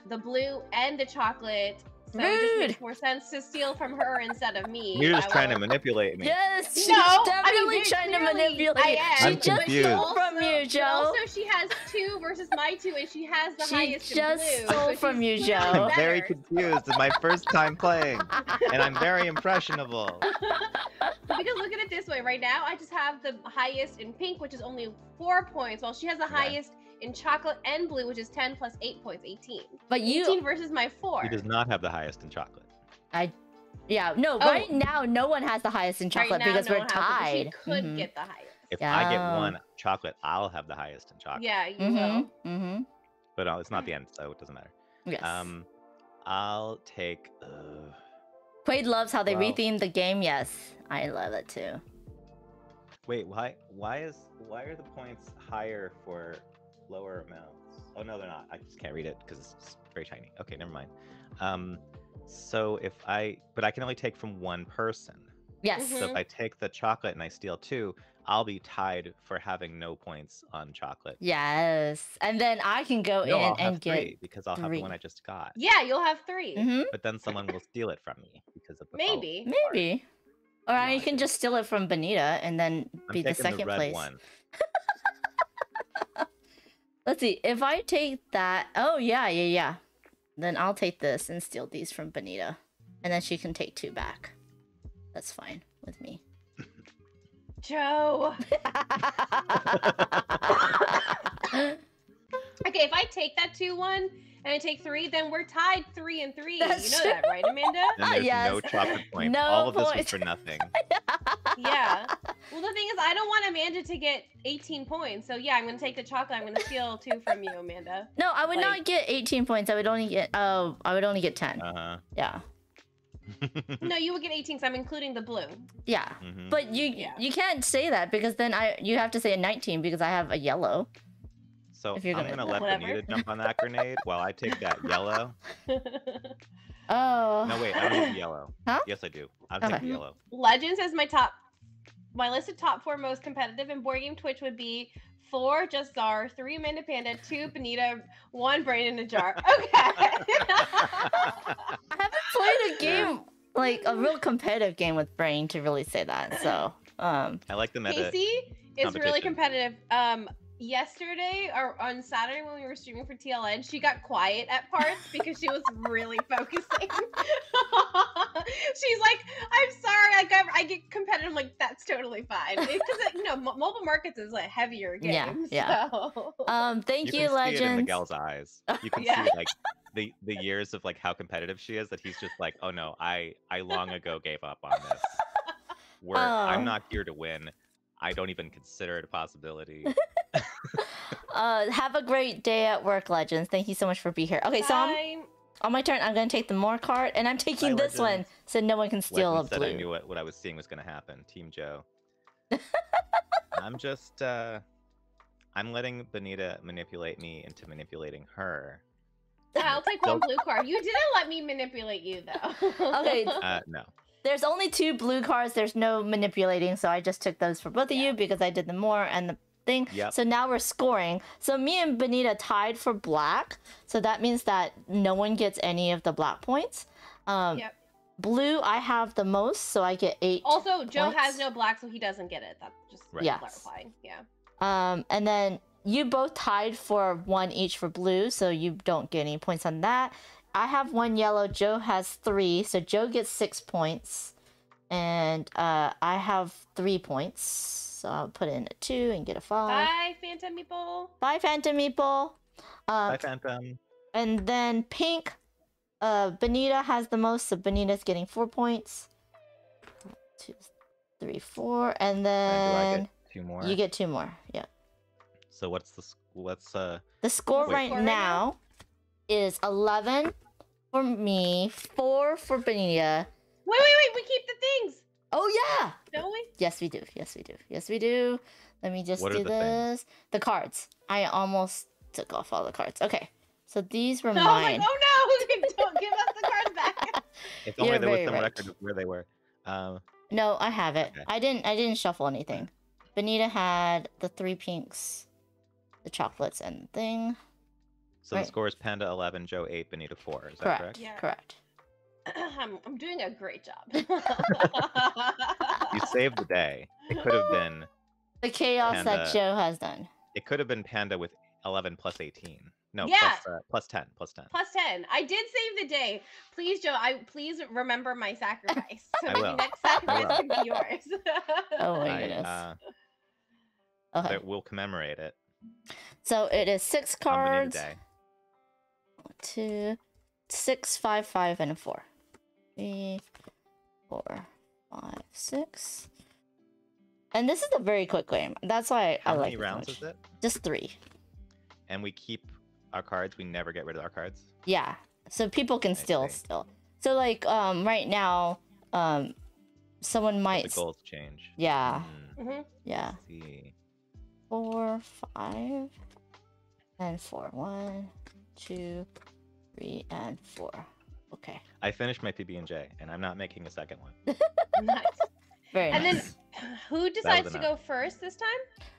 Speaker 5: the blue and the chocolate. So it just
Speaker 17: Rude.
Speaker 5: makes more sense to steal from her instead of me.
Speaker 16: You're just
Speaker 5: I
Speaker 16: trying to
Speaker 5: will-
Speaker 16: manipulate me.
Speaker 17: Yes, she's
Speaker 5: No, I mean,
Speaker 17: definitely
Speaker 5: very
Speaker 17: trying to
Speaker 5: clearly,
Speaker 17: manipulate.
Speaker 5: I am.
Speaker 17: She
Speaker 16: I'm
Speaker 17: just
Speaker 16: confused.
Speaker 17: stole from you,
Speaker 5: But
Speaker 17: Joe.
Speaker 5: also, she has 2 versus my 2, and she has the
Speaker 17: She
Speaker 5: highest
Speaker 17: just
Speaker 5: in blue.
Speaker 17: stole
Speaker 5: so
Speaker 17: from
Speaker 5: she's
Speaker 17: you,
Speaker 5: clearly
Speaker 17: Joe.
Speaker 16: I'm very
Speaker 5: better.
Speaker 16: confused. It's my first time playing, and I'm very impressionable.
Speaker 5: Because look at it this way, right now I just have the highest in pink, which is only 4 points, while she has the highest in chocolate and blue, which is 10 plus 8 points, 18.
Speaker 17: But you,
Speaker 5: 18 versus my 4.
Speaker 16: He does not have the highest in chocolate.
Speaker 17: no,
Speaker 5: Oh.
Speaker 17: right now no one has the highest in chocolate
Speaker 5: Right now,
Speaker 17: because
Speaker 5: no
Speaker 17: we're
Speaker 5: one has it, but
Speaker 17: tied.
Speaker 5: She could
Speaker 17: Mhm.
Speaker 5: get the highest.
Speaker 16: If I get
Speaker 17: Yeah.
Speaker 16: one chocolate, I'll have the highest in chocolate.
Speaker 5: Yeah, you will.
Speaker 17: Mm-hmm. Mm-hmm.
Speaker 16: But it's not the end, so it doesn't matter.
Speaker 17: Yes.
Speaker 16: I'll take.
Speaker 17: Quaid loves how they
Speaker 16: well-
Speaker 17: rethemed the game. Yes, I love it too.
Speaker 16: Wait, why are the points higher for lower amounts? Oh no, they're not. I just can't read it because it's very tiny. Okay, never mind. So but I can only take from one person.
Speaker 17: Yes.
Speaker 16: So if I take the chocolate and I steal 2, I'll be tied for having no points on chocolate.
Speaker 17: Yes. And then I can go
Speaker 16: No,
Speaker 17: in
Speaker 16: I'll have
Speaker 17: and get
Speaker 16: 3 because I'll have the one I just got.
Speaker 5: Yeah, you'll have 3.
Speaker 17: Mm-hmm.
Speaker 16: But then someone will steal it from me because of the
Speaker 5: Maybe.
Speaker 17: Maybe. Or you can just steal it from Bonita and then be the
Speaker 16: taking
Speaker 17: second
Speaker 16: red
Speaker 17: place.
Speaker 16: one.
Speaker 17: Let's see. If I take that, oh yeah. Then I'll take this and steal these from Bonita, and then she can take 2 back. That's fine with me.
Speaker 5: Joe. Okay, if I take that 2-1 and I take 3, then we're tied 3 and 3.
Speaker 17: That's
Speaker 5: you know that, right, Amanda?
Speaker 16: And there's
Speaker 17: Yes.
Speaker 16: no chocolate point.
Speaker 17: No
Speaker 16: All of this was
Speaker 17: points.
Speaker 16: for nothing.
Speaker 5: Yeah. Well, the thing is, I don't want Amanda to get 18 points. So yeah, I'm gonna take the chocolate. I'm gonna steal 2 from you, Amanda.
Speaker 17: No, I would not get 18 points. I would only get 10. Yeah.
Speaker 5: No, you would get 18. So I'm including the blue.
Speaker 17: Yeah. But you can't say that because then you have to say a 19 because I have a yellow.
Speaker 16: So
Speaker 17: If you're
Speaker 16: I'm
Speaker 17: gonna-
Speaker 16: gonna let
Speaker 17: Whatever.
Speaker 16: Bonita jump on that grenade while I take that yellow.
Speaker 17: Oh.
Speaker 16: No, wait, I don't have yellow.
Speaker 17: Huh?
Speaker 16: Yes, I do. I'll take
Speaker 17: Okay.
Speaker 16: the yellow.
Speaker 5: Legends is my list of top 4 most competitive in board game Twitch would be 4 Just Czar, 3 Amanda Panda, 2 Bonita, 1 Brain in a Jar. Okay.
Speaker 17: I haven't played a game like a real competitive game with Brain to really say that. So,
Speaker 16: I like the meta.
Speaker 5: Casey is really
Speaker 16: competition.
Speaker 5: competitive. Yesterday or on Saturday when we were streaming for TLN, she got quiet at parts because she was really focusing. She's like, "I'm sorry, I get competitive." I'm like, "That's totally fine," because mobile markets is a heavier game.
Speaker 17: Yeah.
Speaker 5: So.
Speaker 17: Thank
Speaker 16: You
Speaker 17: you,
Speaker 16: can see it in
Speaker 17: Legends.
Speaker 16: Miguel's eyes. You can
Speaker 5: Yeah.
Speaker 16: see like the years of like how competitive she is. That he's just like, oh no, I long ago gave up on this. Where I'm not here to win. I don't even consider it a possibility.
Speaker 17: Have a great day at work, Legends. Thank you so much for being here. Okay, so on my turn, I'm gonna take the more card, and I'm taking
Speaker 16: Bye,
Speaker 17: this one
Speaker 16: Legends.
Speaker 17: so no one can steal
Speaker 16: Legend
Speaker 17: a
Speaker 16: said I
Speaker 17: blue.
Speaker 16: knew what I was seeing was gonna happen. Team Joe. I'm just I'm letting Bonita manipulate me into manipulating her.
Speaker 5: I'll take one blue card. You didn't let me manipulate you though.
Speaker 17: Okay.
Speaker 16: No.
Speaker 17: There's only 2 blue cards. There's no manipulating, so I just took those for both of you because I did the more and the thing.
Speaker 16: Yep.
Speaker 17: So now we're scoring. So me and Bonita tied for black. So that means that no one gets any of the black points.
Speaker 5: Yep.
Speaker 17: Blue, I have the most, so I get 8.
Speaker 5: Also, Joe
Speaker 17: points.
Speaker 5: has no black, so he doesn't get it. That's just
Speaker 17: Yes.
Speaker 5: clarifying. Yeah.
Speaker 17: And then you both tied for 1 each for blue, so you don't get any points on that. I have 1 yellow. Joe has 3, so Joe gets 6 points, and I have 3 points. So I'll put in a 2 and get a 5.
Speaker 5: Bye, Phantom Meeple.
Speaker 17: Bye, Phantom Meeple.
Speaker 16: Bye, Phantom.
Speaker 17: And then pink, Bonita has the most, so Bonita's getting 4 points. 1, 2, 3, 4, and
Speaker 16: And do I
Speaker 17: then
Speaker 16: get 2 more?
Speaker 17: you get 2 more. Yeah.
Speaker 16: So what's the
Speaker 17: The score
Speaker 16: Wait.
Speaker 17: right now is 11 for me, 4 for Bonita.
Speaker 5: Wait, we keep the things.
Speaker 17: Oh yeah.
Speaker 5: Don't we?
Speaker 17: Yes, we do. Yes, we do. Yes, we do. Let me just
Speaker 16: What are
Speaker 17: do
Speaker 16: the things?
Speaker 17: this. The cards. I almost took off all the cards. Okay. So these were
Speaker 5: I was like,
Speaker 17: mine.
Speaker 5: oh no! Don't give us the cards back.
Speaker 16: If only
Speaker 17: You're
Speaker 16: there was
Speaker 17: very
Speaker 16: some
Speaker 17: right.
Speaker 16: record of where they were.
Speaker 17: No, I have it.
Speaker 16: Okay.
Speaker 17: I didn't shuffle anything. Bonita had the 3 pinks, the chocolates, and the thing.
Speaker 16: So
Speaker 17: Right.
Speaker 16: the score is Panda 11, Joe 8, Bonita 4. Is that
Speaker 17: Correct.
Speaker 16: correct?
Speaker 5: Yeah.
Speaker 17: Correct.
Speaker 5: I'm doing a great job.
Speaker 16: You saved the day. It could have been.
Speaker 17: The chaos that
Speaker 16: Panda-
Speaker 17: Joe has done.
Speaker 16: It could have been Panda with 11 plus 18. No,
Speaker 5: Yeah.
Speaker 16: plus 10. Plus 10.
Speaker 5: Plus 10. I did save the day. Please, Joe. Please remember my sacrifice. So
Speaker 16: I
Speaker 5: maybe
Speaker 16: will.
Speaker 5: next
Speaker 16: I
Speaker 5: sacrifice
Speaker 16: will.
Speaker 5: can be yours.
Speaker 17: Oh my goodness. Okay.
Speaker 16: We'll commemorate it
Speaker 17: So it is 6
Speaker 16: on Bonita
Speaker 17: cards.
Speaker 16: Day.
Speaker 17: 2, 6, 5, 5, and a 4. 3, 4, 5, 6. And this is a very quick game. That's why
Speaker 16: How
Speaker 17: I like
Speaker 16: many
Speaker 17: it so
Speaker 16: rounds
Speaker 17: much.
Speaker 16: is it?
Speaker 17: Just 3.
Speaker 16: And we keep our cards. We never get rid of our cards.
Speaker 17: Yeah. So people can still. So like right now, someone might.
Speaker 16: The goals change.
Speaker 17: Yeah.
Speaker 5: Mhm.
Speaker 17: Yeah.
Speaker 16: Let's see.
Speaker 17: 4, 5, and 4. 1, 2, 3, and 4. Okay.
Speaker 16: I finished my PB&J, and I'm not making a second one.
Speaker 5: Nice.
Speaker 17: Very
Speaker 5: And
Speaker 17: nice.
Speaker 5: then who decides to
Speaker 16: enough.
Speaker 5: go first this time?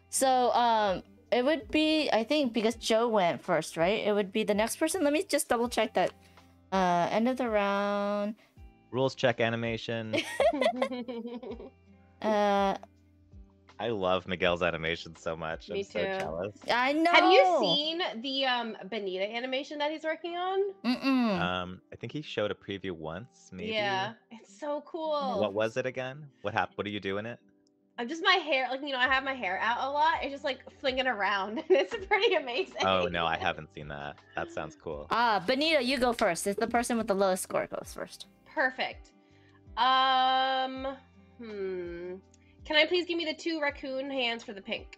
Speaker 17: So, it would be, I think, because Joe went first, right? It would be the next person. Let me just double check that. End of the round.
Speaker 16: Rules check animation. I love Miguel's animation so much.
Speaker 5: Me
Speaker 16: I'm so
Speaker 5: too.
Speaker 16: jealous.
Speaker 17: I know.
Speaker 5: Have you seen the Benita animation that he's working on?
Speaker 16: I think he showed a preview once, maybe.
Speaker 5: Yeah, it's so cool.
Speaker 16: What was it again? What happened? What do you do in it?
Speaker 5: I'm just my hair, like I have my hair out a lot. It's just like flinging around, and it's pretty amazing.
Speaker 16: Oh no, I haven't seen that. That sounds cool.
Speaker 17: Benita, you go first. It's the person with the lowest score goes first.
Speaker 5: Perfect. Can I please give me the 2 raccoon hands for the pink?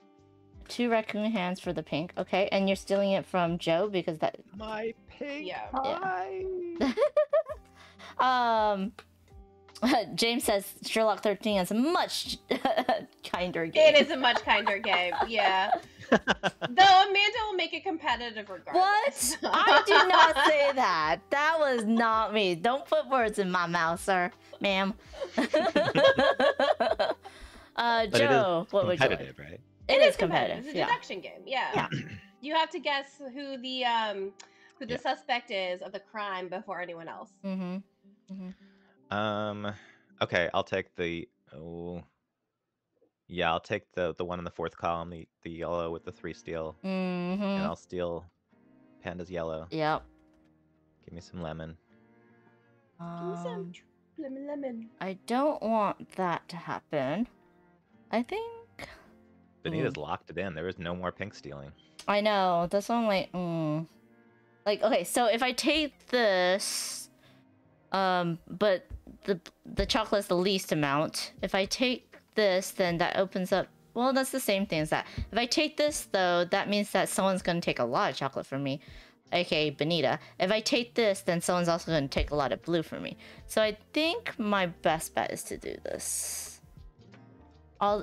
Speaker 17: 2 raccoon hands for the pink. Okay, and you're stealing it from Joe because that.
Speaker 15: My pink
Speaker 17: pie. James says Sherlock 13 is a much kinder game.
Speaker 5: It is a much kinder game, yeah. Though Amanda will make it competitive regardless.
Speaker 17: What? I did not say that. That was not me. Don't put words in my mouth, sir, ma'am. Joe, what would you like?
Speaker 16: Competitive, right?
Speaker 17: It is competitive.
Speaker 5: It's a
Speaker 17: Yeah.
Speaker 5: deduction game, yeah. You have to guess who the suspect is of the crime before anyone else.
Speaker 16: Okay, I'll take the I'll take the one in the 4th column, the yellow with the 3 steel. And I'll steal Panda's yellow.
Speaker 17: Yep.
Speaker 16: Give me some lemon.
Speaker 5: Give me some lemon.
Speaker 17: I don't want that to happen. I think
Speaker 16: Benita's locked it in. There is no more pink stealing.
Speaker 17: I know. That's why I'm like, okay, so if I take this, but the chocolate's the least amount. If I take this, then that opens up. Well, that's the same thing as that. If I take this, though, that means that someone's gonna take a lot of chocolate from me, aka Benita. If I take this, then someone's also gonna take a lot of blue from me. So I think my best bet is to do this.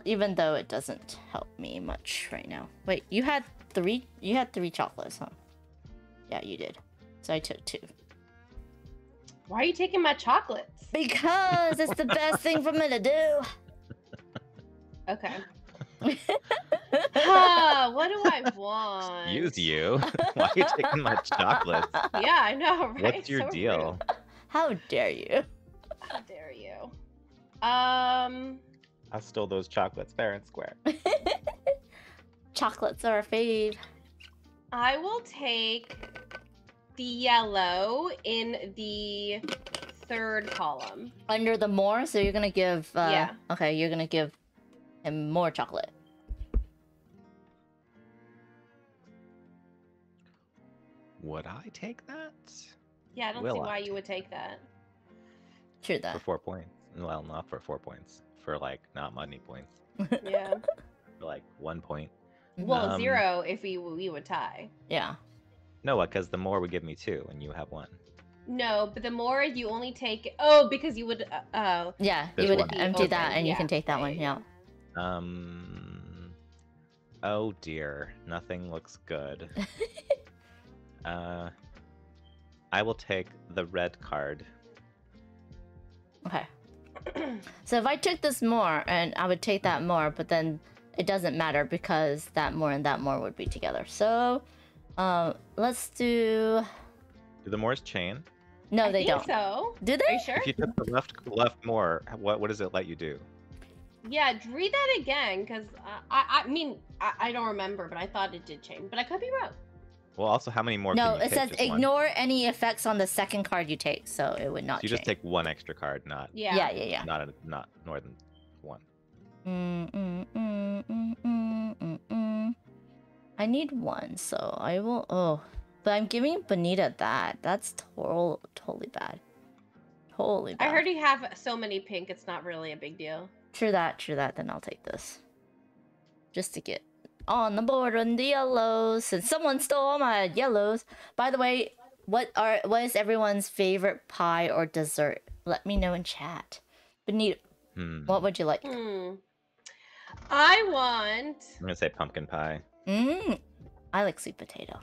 Speaker 17: Even though it doesn't help me much right now. Wait, you had 3 chocolates, huh? Yeah, you did. So I took 2.
Speaker 5: Why are you taking my chocolates?
Speaker 17: Because it's the best thing for me to do.
Speaker 5: Okay. What do I want?
Speaker 16: Excuse you. Why are you taking my chocolates?
Speaker 5: Yeah, I know, right?
Speaker 16: What's your
Speaker 5: So
Speaker 16: deal?
Speaker 5: rude.
Speaker 17: How dare you?
Speaker 5: How dare you?
Speaker 16: I stole those chocolates fair and square.
Speaker 17: Chocolates are a fave.
Speaker 5: I will take the yellow in the 3rd column.
Speaker 17: Under the more, so you're gonna give.
Speaker 5: Yeah.
Speaker 17: Okay, you're gonna give him more chocolate.
Speaker 16: Would I take that?
Speaker 5: Yeah, I don't
Speaker 16: Will
Speaker 5: see
Speaker 16: I
Speaker 5: why you would take that.
Speaker 17: True that.
Speaker 16: For 4 points. Well, not for 4 points. For like not money points.
Speaker 5: Yeah.
Speaker 16: For like 1 point.
Speaker 5: Well, 0 if we would tie.
Speaker 17: Yeah.
Speaker 16: No, because the more would give me 2 and you have 1.
Speaker 5: No, but the more you only take. Oh, because you would.
Speaker 17: Yeah,
Speaker 16: There's
Speaker 17: you would
Speaker 16: one.
Speaker 17: empty that
Speaker 5: Open,
Speaker 17: and you
Speaker 5: yeah.
Speaker 17: can take that one. Yeah.
Speaker 16: Oh dear, nothing looks good. I will take the red card.
Speaker 17: Okay. So if I took this more, and I would take that more, but then it doesn't matter because that more and that more would be together. So, let's do.
Speaker 16: Do the Moors chain?
Speaker 17: No,
Speaker 5: I
Speaker 17: they
Speaker 5: think
Speaker 17: don't.
Speaker 5: So.
Speaker 17: Do they?
Speaker 5: Are you sure?
Speaker 16: If you took the left more, what does it let you do?
Speaker 5: Yeah, read that again, because I mean, I don't remember, but I thought it did change, but I could be wrong.
Speaker 16: Well, also, how many more?
Speaker 17: No,
Speaker 16: can you
Speaker 17: it
Speaker 16: take?
Speaker 17: says
Speaker 16: Just one?
Speaker 17: ignore any effects on the second card you take, so it would not
Speaker 16: So you
Speaker 17: change.
Speaker 16: just take 1 extra card, not.
Speaker 5: Yeah.
Speaker 17: Yeah.
Speaker 16: Not more than 1.
Speaker 17: I need 1, so I will. Oh, but I'm giving Benita that. That's totally bad. Totally bad.
Speaker 5: I heard you have so many pink, it's not really a big deal.
Speaker 17: True that. Then I'll take this. Just to get on the board on the yellows. Since someone stole all my yellows. By the way, what is everyone's favorite pie or dessert? Let me know in chat. Benita, what would you like?
Speaker 5: I want.
Speaker 16: I'm gonna say pumpkin pie.
Speaker 17: I like sweet potato,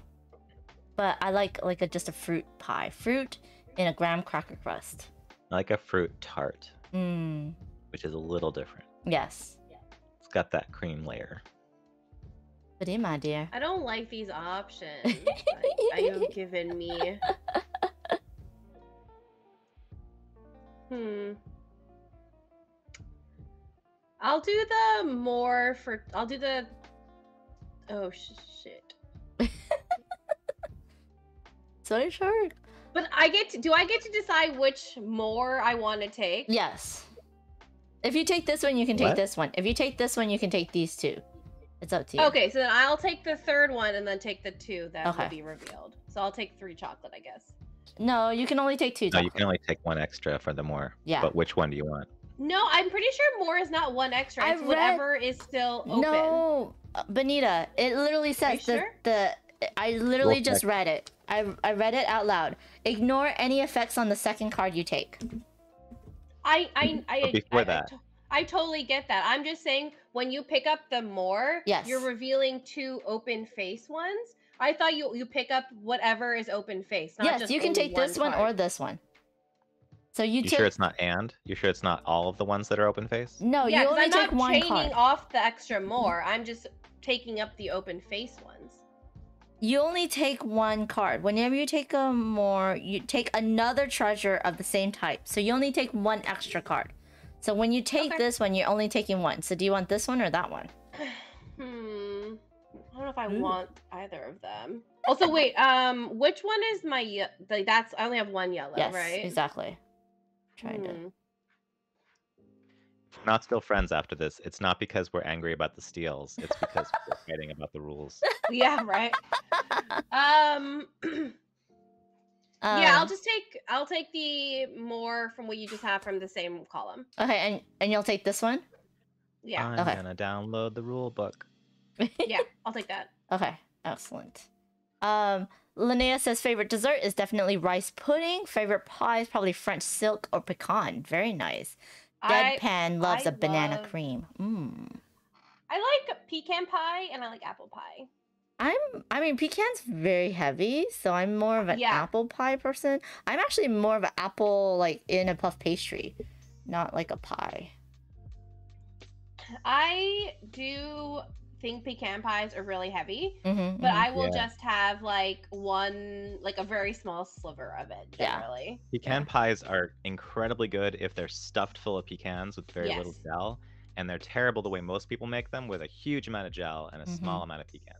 Speaker 17: but I like just a fruit pie. Fruit in a graham cracker crust.
Speaker 16: I like a fruit tart,
Speaker 17: Mm.
Speaker 16: which is a little different.
Speaker 17: Yes.
Speaker 16: It's got that cream layer.
Speaker 17: Good day, my dear.
Speaker 5: I don't like these options that you've given me. I'll do the more for. I'll do the. Oh shit.
Speaker 17: Sorry, sure.
Speaker 5: But I get to. Do I get to decide which more I want to take?
Speaker 17: Yes. If you take this one, you can take
Speaker 16: What?
Speaker 17: this one. If you take this one, you can take these two. It's up to you.
Speaker 5: Okay, so then I'll take the third one and then take the two that
Speaker 17: Okay.
Speaker 5: will be revealed. So I'll take 3 chocolate, I guess.
Speaker 17: No, you can only take 2
Speaker 16: No,
Speaker 17: chocolate.
Speaker 16: you can only take 1 extra for the more.
Speaker 17: Yeah.
Speaker 16: But which one do you want?
Speaker 5: No, I'm pretty sure more is not 1 extra.
Speaker 17: I
Speaker 5: It's
Speaker 17: read-
Speaker 5: whatever is still open.
Speaker 17: No, Benita, it literally says
Speaker 5: sure?
Speaker 17: I literally
Speaker 16: Roll
Speaker 17: just
Speaker 16: check.
Speaker 17: read it. I read it out loud. Ignore any effects on the second card you take.
Speaker 16: But before that.
Speaker 5: I totally get that. I'm just saying when you pick up the more,
Speaker 17: Yes.
Speaker 5: you're revealing 2 open face ones. I thought you pick up whatever is open face. Not
Speaker 17: Yes,
Speaker 5: just
Speaker 17: you can
Speaker 5: only
Speaker 17: take this one
Speaker 5: card.
Speaker 17: or this one. So you
Speaker 16: You
Speaker 17: take
Speaker 16: sure it's not and? You sure it's not all of the ones that are open face?
Speaker 17: No,
Speaker 5: Yeah,
Speaker 17: you
Speaker 5: 'cause
Speaker 17: only
Speaker 5: I'm
Speaker 17: take
Speaker 5: not
Speaker 17: one
Speaker 5: chaining
Speaker 17: card.
Speaker 5: off the extra more. I'm just taking up the open face ones.
Speaker 17: You only take 1 card. Whenever you take a more, you take another treasure of the same type. So you only take 1 extra card. So when you take this one, you're only taking 1. So do you want this one or that one?
Speaker 5: I don't know if I want either of them. Also, wait. Which one is my? That's I only have 1 yellow,
Speaker 17: Yes,
Speaker 5: right?
Speaker 17: exactly. Trying to.
Speaker 16: If we're not still friends after this, it's not because we're angry about the steals. It's because we're fighting about the rules.
Speaker 5: Yeah, right. Yeah, I'll take the more from what you just have from the same column.
Speaker 17: Okay, and you'll take this one?
Speaker 5: Yeah.
Speaker 16: I'm
Speaker 17: Okay.
Speaker 16: gonna download the rule book.
Speaker 5: Yeah, I'll take that.
Speaker 17: Okay, excellent. Linnea says favorite dessert is definitely rice pudding. Favorite pie is probably French silk or pecan. Very nice. Deadpan loves a banana cream.
Speaker 5: I like pecan pie and I like apple pie.
Speaker 17: I mean, pecan's very heavy, so I'm more of an apple pie person. I'm actually more of an apple, like, in a puff pastry, not like a pie.
Speaker 5: I do think pecan pies are really heavy,
Speaker 17: Mhm,
Speaker 5: but
Speaker 17: mhm.
Speaker 5: I will
Speaker 16: Yeah.
Speaker 5: just have like a very small sliver of it generally.
Speaker 16: Pecan pies are incredibly good if they're stuffed full of pecans with very little
Speaker 5: Yes.
Speaker 16: gel, and they're terrible the way most people make them with a huge amount of gel and a small amount of pecans.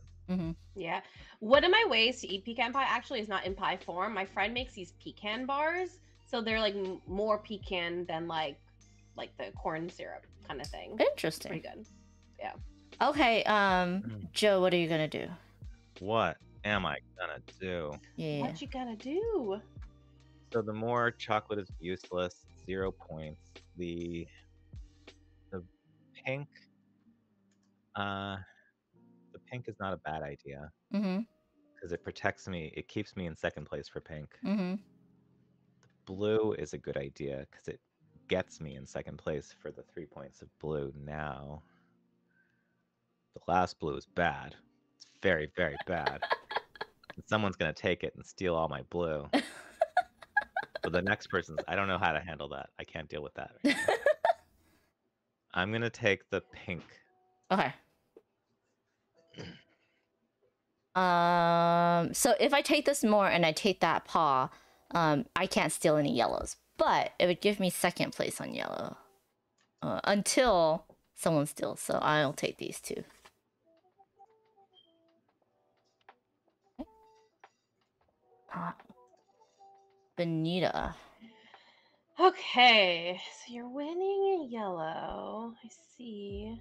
Speaker 5: Yeah. One of my ways to eat pecan pie actually is not in pie form. My friend makes these pecan bars, so they're like more pecan than like the corn syrup kind of thing.
Speaker 17: Interesting.
Speaker 5: Pretty good. Yeah.
Speaker 17: Okay, Joe, what are you gonna do?
Speaker 16: What am I gonna do?
Speaker 17: Yeah.
Speaker 5: What you gonna do?
Speaker 16: So the more chocolate is useless, 0 points. The pink, the pink is not a bad idea
Speaker 17: Mm-hmm.
Speaker 16: because it protects me. It keeps me in second place for pink.
Speaker 17: Mm-hmm.
Speaker 16: Blue is a good idea because it gets me in second place for the 3 points of blue now. The last blue is bad. It's very, very bad. And someone's gonna take it and steal all my blue. But the next person's, I don't know how to handle that. I can't deal with that right now. I'm gonna take the pink.
Speaker 17: Okay. So if I take this more and I take that paw, I can't steal any yellows, but it would give me second place on yellow until someone steals. So I'll take these 2. Benita.
Speaker 5: Okay, so you're winning in yellow. I see.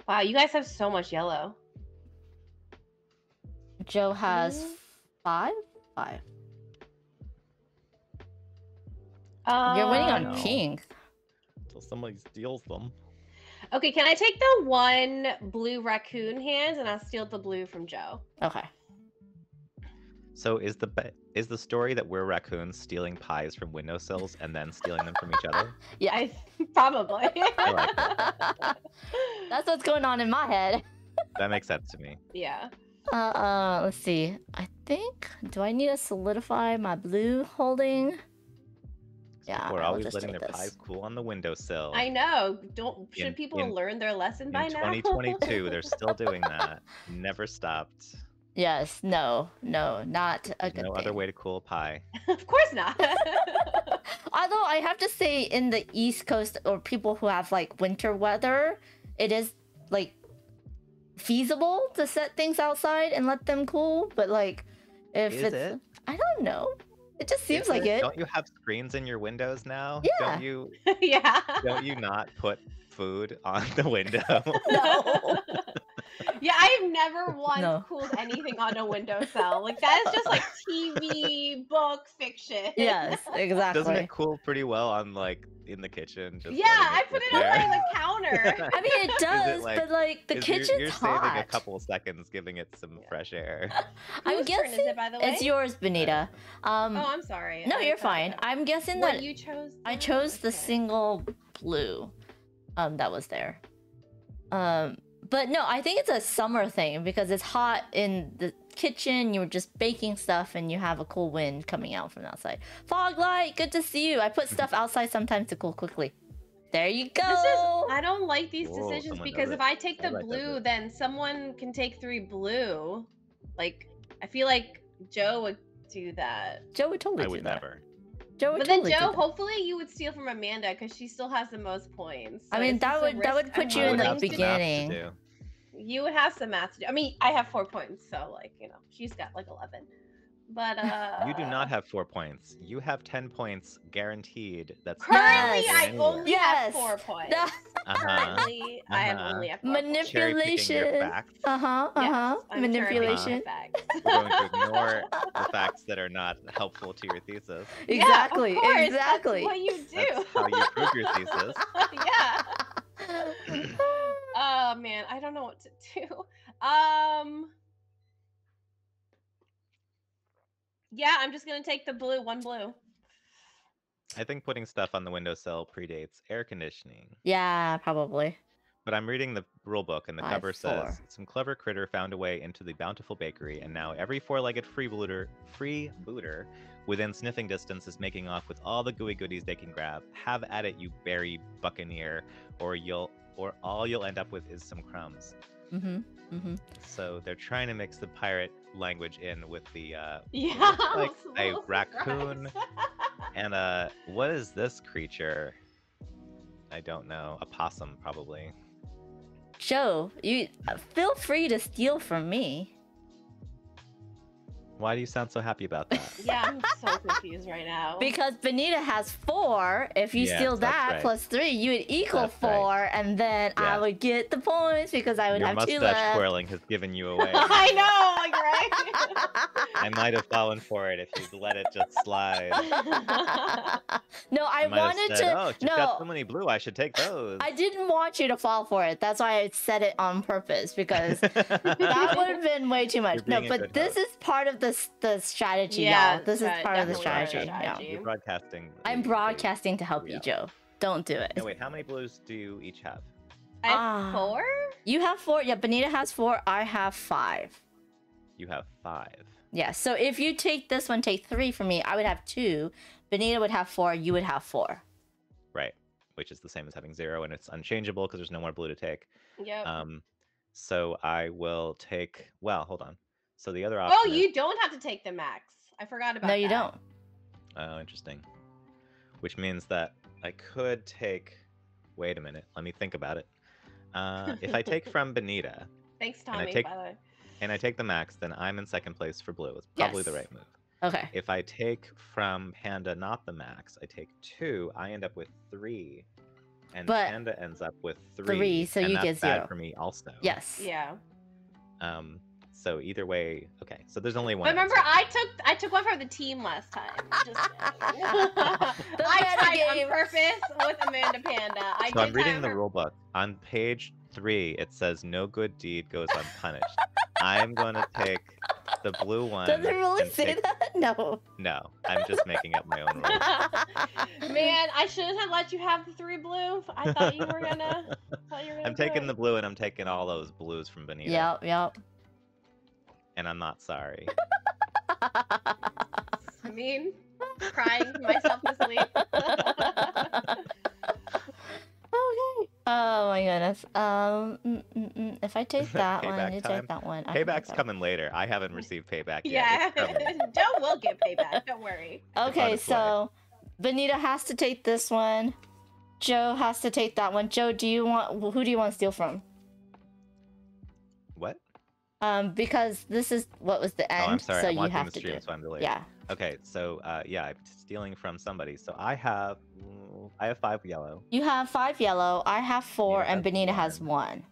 Speaker 5: Wow, you guys have so much yellow.
Speaker 17: Joe has 5? 5. You're winning on
Speaker 16: No.
Speaker 17: pink.
Speaker 16: Until somebody steals them.
Speaker 5: Okay, can I take the 1 blue raccoon hands and I'll steal the blue from Joe?
Speaker 17: Okay.
Speaker 16: So is the story that we're raccoons stealing pies from windowsills and then stealing them from each other?
Speaker 17: Yeah.
Speaker 5: Probably.
Speaker 16: I like that.
Speaker 17: That's what's going on in my head.
Speaker 16: That makes sense to me.
Speaker 5: Yeah.
Speaker 17: Let's see. I think. Do I need to solidify my blue holding? Yeah,
Speaker 16: People are
Speaker 17: I'll
Speaker 16: always
Speaker 17: just
Speaker 16: letting
Speaker 17: take
Speaker 16: their
Speaker 17: this.
Speaker 16: pies cool on the windowsill.
Speaker 5: I know. Should
Speaker 16: In-
Speaker 5: people
Speaker 16: in-
Speaker 5: learn their lesson by
Speaker 16: In
Speaker 5: now?
Speaker 16: 2022, they're still doing that. Never stopped.
Speaker 17: Yes, no, not a
Speaker 16: There's
Speaker 17: good
Speaker 16: no
Speaker 17: thing.
Speaker 16: other way to cool a pie.
Speaker 5: Of course not.
Speaker 17: Although I have to say, in the East Coast or people who have like winter weather, it is like feasible to set things outside and let them cool. But like, if
Speaker 16: Is
Speaker 17: it's,
Speaker 16: it?
Speaker 17: I don't know. It just seems
Speaker 16: Is
Speaker 17: like it.
Speaker 16: Don't you have screens in your windows now?
Speaker 17: Yeah.
Speaker 5: Yeah.
Speaker 16: Don't you not put food on the window?
Speaker 17: No.
Speaker 5: Yeah, I've never once
Speaker 17: No.
Speaker 5: cooled anything on a windowsill. Like that is just like TV, book, fiction.
Speaker 17: Yes, exactly.
Speaker 16: Doesn't it cool pretty well on like in the kitchen? Just
Speaker 5: Yeah,
Speaker 16: letting
Speaker 5: I put
Speaker 16: sit
Speaker 5: it on
Speaker 16: there?
Speaker 5: the counter.
Speaker 17: I mean, it does, but like the kitchen's
Speaker 16: you're
Speaker 17: hot.
Speaker 16: saving a couple of seconds, giving it some fresh air.
Speaker 17: I'm
Speaker 5: Whose turn
Speaker 17: guessing
Speaker 5: is it, by the way?
Speaker 17: it's yours, Benita.
Speaker 5: Oh, I'm sorry.
Speaker 17: No,
Speaker 5: I
Speaker 17: you're
Speaker 5: thought
Speaker 17: fine.
Speaker 5: that-
Speaker 17: I'm guessing
Speaker 5: What,
Speaker 17: that
Speaker 5: you chose?
Speaker 17: I chose the single blue, that was there. But no, I think it's a summer thing because it's hot in the kitchen. You're just baking stuff, and you have a cool wind coming out from outside. Fog light, good to see you. I put stuff outside sometimes to cool quickly. There you go.
Speaker 5: I don't like these
Speaker 16: Whoa,
Speaker 5: decisions
Speaker 16: someone
Speaker 5: because
Speaker 16: does
Speaker 5: if
Speaker 16: it.
Speaker 5: I take the
Speaker 16: I like
Speaker 5: blue,
Speaker 16: that.
Speaker 5: then someone can take 3 blue. Like, I feel like Joe would do that.
Speaker 17: Joe would totally
Speaker 16: I
Speaker 17: do
Speaker 16: would
Speaker 17: that.
Speaker 16: never.
Speaker 17: Joe would
Speaker 5: But then
Speaker 17: totally do
Speaker 5: Joe,
Speaker 17: that.
Speaker 5: hopefully you would steal from Amanda because she still has the most points.
Speaker 17: I
Speaker 5: So
Speaker 17: mean,
Speaker 5: is
Speaker 17: that
Speaker 5: this a
Speaker 17: would
Speaker 5: risk
Speaker 17: put
Speaker 5: I'm
Speaker 17: you in the
Speaker 5: willing to
Speaker 16: Have some math to
Speaker 17: beginning.
Speaker 16: do.
Speaker 5: You would have some math to do. I mean, I have 4 points, so like, you know, she's got like 11. But
Speaker 16: You do not have 4 points. You have 10 points guaranteed. That's
Speaker 5: currently
Speaker 16: not
Speaker 5: I
Speaker 16: anywhere.
Speaker 5: only have 4 points.
Speaker 16: Uh-huh.
Speaker 5: Currently, I have only have 4 points.
Speaker 16: Cherry-picking your
Speaker 17: Manipulation.
Speaker 16: facts.
Speaker 5: Yes, I'm
Speaker 17: Manipulation.
Speaker 5: cherry-picking
Speaker 16: We're going to ignore the facts that are not helpful to your thesis.
Speaker 17: Exactly.
Speaker 5: Yeah, of course,
Speaker 17: Exactly.
Speaker 5: That's what you do.
Speaker 16: That's how you prove your thesis.
Speaker 5: Yeah. Oh man, I don't know what to do. Yeah, I'm just gonna take the blue, 1 blue.
Speaker 16: I think putting stuff on the windowsill predates air conditioning.
Speaker 17: Yeah, probably.
Speaker 16: But I'm reading the rule book, and the
Speaker 17: 5,
Speaker 16: cover
Speaker 17: 4.
Speaker 16: says some clever critter found a way into the bountiful bakery, and now every four-legged freebooter within sniffing distance is making off with all the gooey goodies they can grab. Have at it, you berry buccaneer, or all you'll end up with is some crumbs. So they're trying to mix the pirate language in with the
Speaker 5: Yeah,
Speaker 16: like
Speaker 5: I'm
Speaker 16: a
Speaker 5: so
Speaker 16: raccoon and what is this creature? I don't know. A possum, probably.
Speaker 17: Joe, you feel free to steal from me.
Speaker 16: Why do you sound so happy about that?
Speaker 5: Yeah, I'm so confused right now.
Speaker 17: Because Benita has 4. If you
Speaker 16: Yes,
Speaker 17: steal
Speaker 16: that's
Speaker 17: that
Speaker 16: right.
Speaker 17: plus 3, you would equal
Speaker 16: That's
Speaker 17: 4,
Speaker 16: right.
Speaker 17: and then I
Speaker 16: Yeah.
Speaker 17: would get the points because I would
Speaker 16: Your
Speaker 17: have 2
Speaker 16: mustache
Speaker 17: left.
Speaker 16: twirling has given you away.
Speaker 5: I know, like right.
Speaker 16: I might have fallen for it if you'd let it just slide.
Speaker 17: No, I
Speaker 16: might have
Speaker 17: wanted
Speaker 16: said,
Speaker 17: to.
Speaker 16: Oh, she's got so
Speaker 17: No,
Speaker 16: many blue. I should take those.
Speaker 17: I didn't want you to fall for it. That's why I said it on purpose because that would have been way too much.
Speaker 16: You're
Speaker 17: No,
Speaker 16: being a
Speaker 17: but
Speaker 16: good
Speaker 17: this is part of the strategy,
Speaker 5: Yeah,
Speaker 17: y'all. This is part of the
Speaker 5: definitely part of the
Speaker 17: strategy. Yeah.
Speaker 5: strategy.
Speaker 16: You're broadcasting.
Speaker 17: I'm broadcasting to help you, Joe. Don't do it.
Speaker 16: No, wait. How many blues do you each have?
Speaker 5: I have
Speaker 17: Ah.
Speaker 5: 4.
Speaker 17: You have 4. Yeah, Benita has 4. I have 5.
Speaker 16: You have 5.
Speaker 17: Yeah, so if you take this one, take 3 from me, I would have 2. Benita would have 4. You would have 4.
Speaker 16: Right. Which is the same as having 0, and it's unchangeable because there's no more blue to take.
Speaker 5: Yep.
Speaker 16: So I will take. Well, hold on. So the other option.
Speaker 5: Oh, you don't have to take the max. I forgot about that.
Speaker 17: No, you don't.
Speaker 16: Oh, interesting. Which means that I could take. Wait a minute. Let me think about it. If I take from Benita
Speaker 5: Thanks,
Speaker 16: And I
Speaker 5: Tommy,
Speaker 16: take-
Speaker 5: by the way.
Speaker 16: and I take the max, then I'm in second place for blue. It's probably the
Speaker 17: Yes.
Speaker 16: right move.
Speaker 17: Okay.
Speaker 16: If I take from Panda not the max, I take 2, I end up with 3. And
Speaker 17: But-
Speaker 16: Panda ends up with 3.
Speaker 17: 3, so
Speaker 16: and
Speaker 17: you
Speaker 16: that's
Speaker 17: get
Speaker 16: bad
Speaker 17: 0.
Speaker 16: for me also.
Speaker 17: Yes.
Speaker 5: Yeah.
Speaker 16: So either way, okay. So there's only one.
Speaker 5: But remember,
Speaker 16: answer.
Speaker 5: I took one for the team last time. Just kidding.
Speaker 17: The
Speaker 5: I
Speaker 17: meta
Speaker 5: tried
Speaker 17: game.
Speaker 5: on purpose with Amanda Panda. I
Speaker 16: So I'm
Speaker 5: did
Speaker 16: reading
Speaker 5: time
Speaker 16: the
Speaker 5: her-
Speaker 16: rule book. On page 3, it says no good deed goes unpunished. I'm going to take the blue one.
Speaker 17: Does it really
Speaker 16: and
Speaker 17: say
Speaker 16: take-
Speaker 17: that? No.
Speaker 16: No, I'm just making up my own rules.
Speaker 5: Man, I shouldn't have let you have the 3 blue. I thought you were gonna.
Speaker 16: I'm taking the blue and I'm taking all those blues from Benita.
Speaker 17: Yep, yep.
Speaker 16: And I'm not sorry.
Speaker 5: I mean, crying myself to sleep.
Speaker 17: Okay. Oh my goodness. If I take that one,
Speaker 16: Payback
Speaker 17: you
Speaker 16: time.
Speaker 17: take that one. I
Speaker 16: Payback's
Speaker 17: have-
Speaker 16: coming later. I haven't received payback yet.
Speaker 5: Yeah,
Speaker 16: It's coming.
Speaker 5: Joe will get payback. Don't worry.
Speaker 17: Okay,
Speaker 16: its way.
Speaker 17: so Benita has to take this one. Joe has to take that one. Joe, do you want? Who do you want to steal from?
Speaker 16: What?
Speaker 17: Because this is what was the end.
Speaker 16: Oh, I'm sorry.
Speaker 17: So
Speaker 16: I'm
Speaker 17: you
Speaker 16: watching
Speaker 17: have
Speaker 16: the
Speaker 17: to do
Speaker 16: stream,
Speaker 17: it.
Speaker 16: so I'm delayed.
Speaker 17: Yeah.
Speaker 16: Okay, so yeah, I'm stealing from somebody. So I have 5 yellow.
Speaker 17: You have 5 yellow. I have 4,
Speaker 16: Benita
Speaker 17: and
Speaker 16: has
Speaker 17: Benita has 1.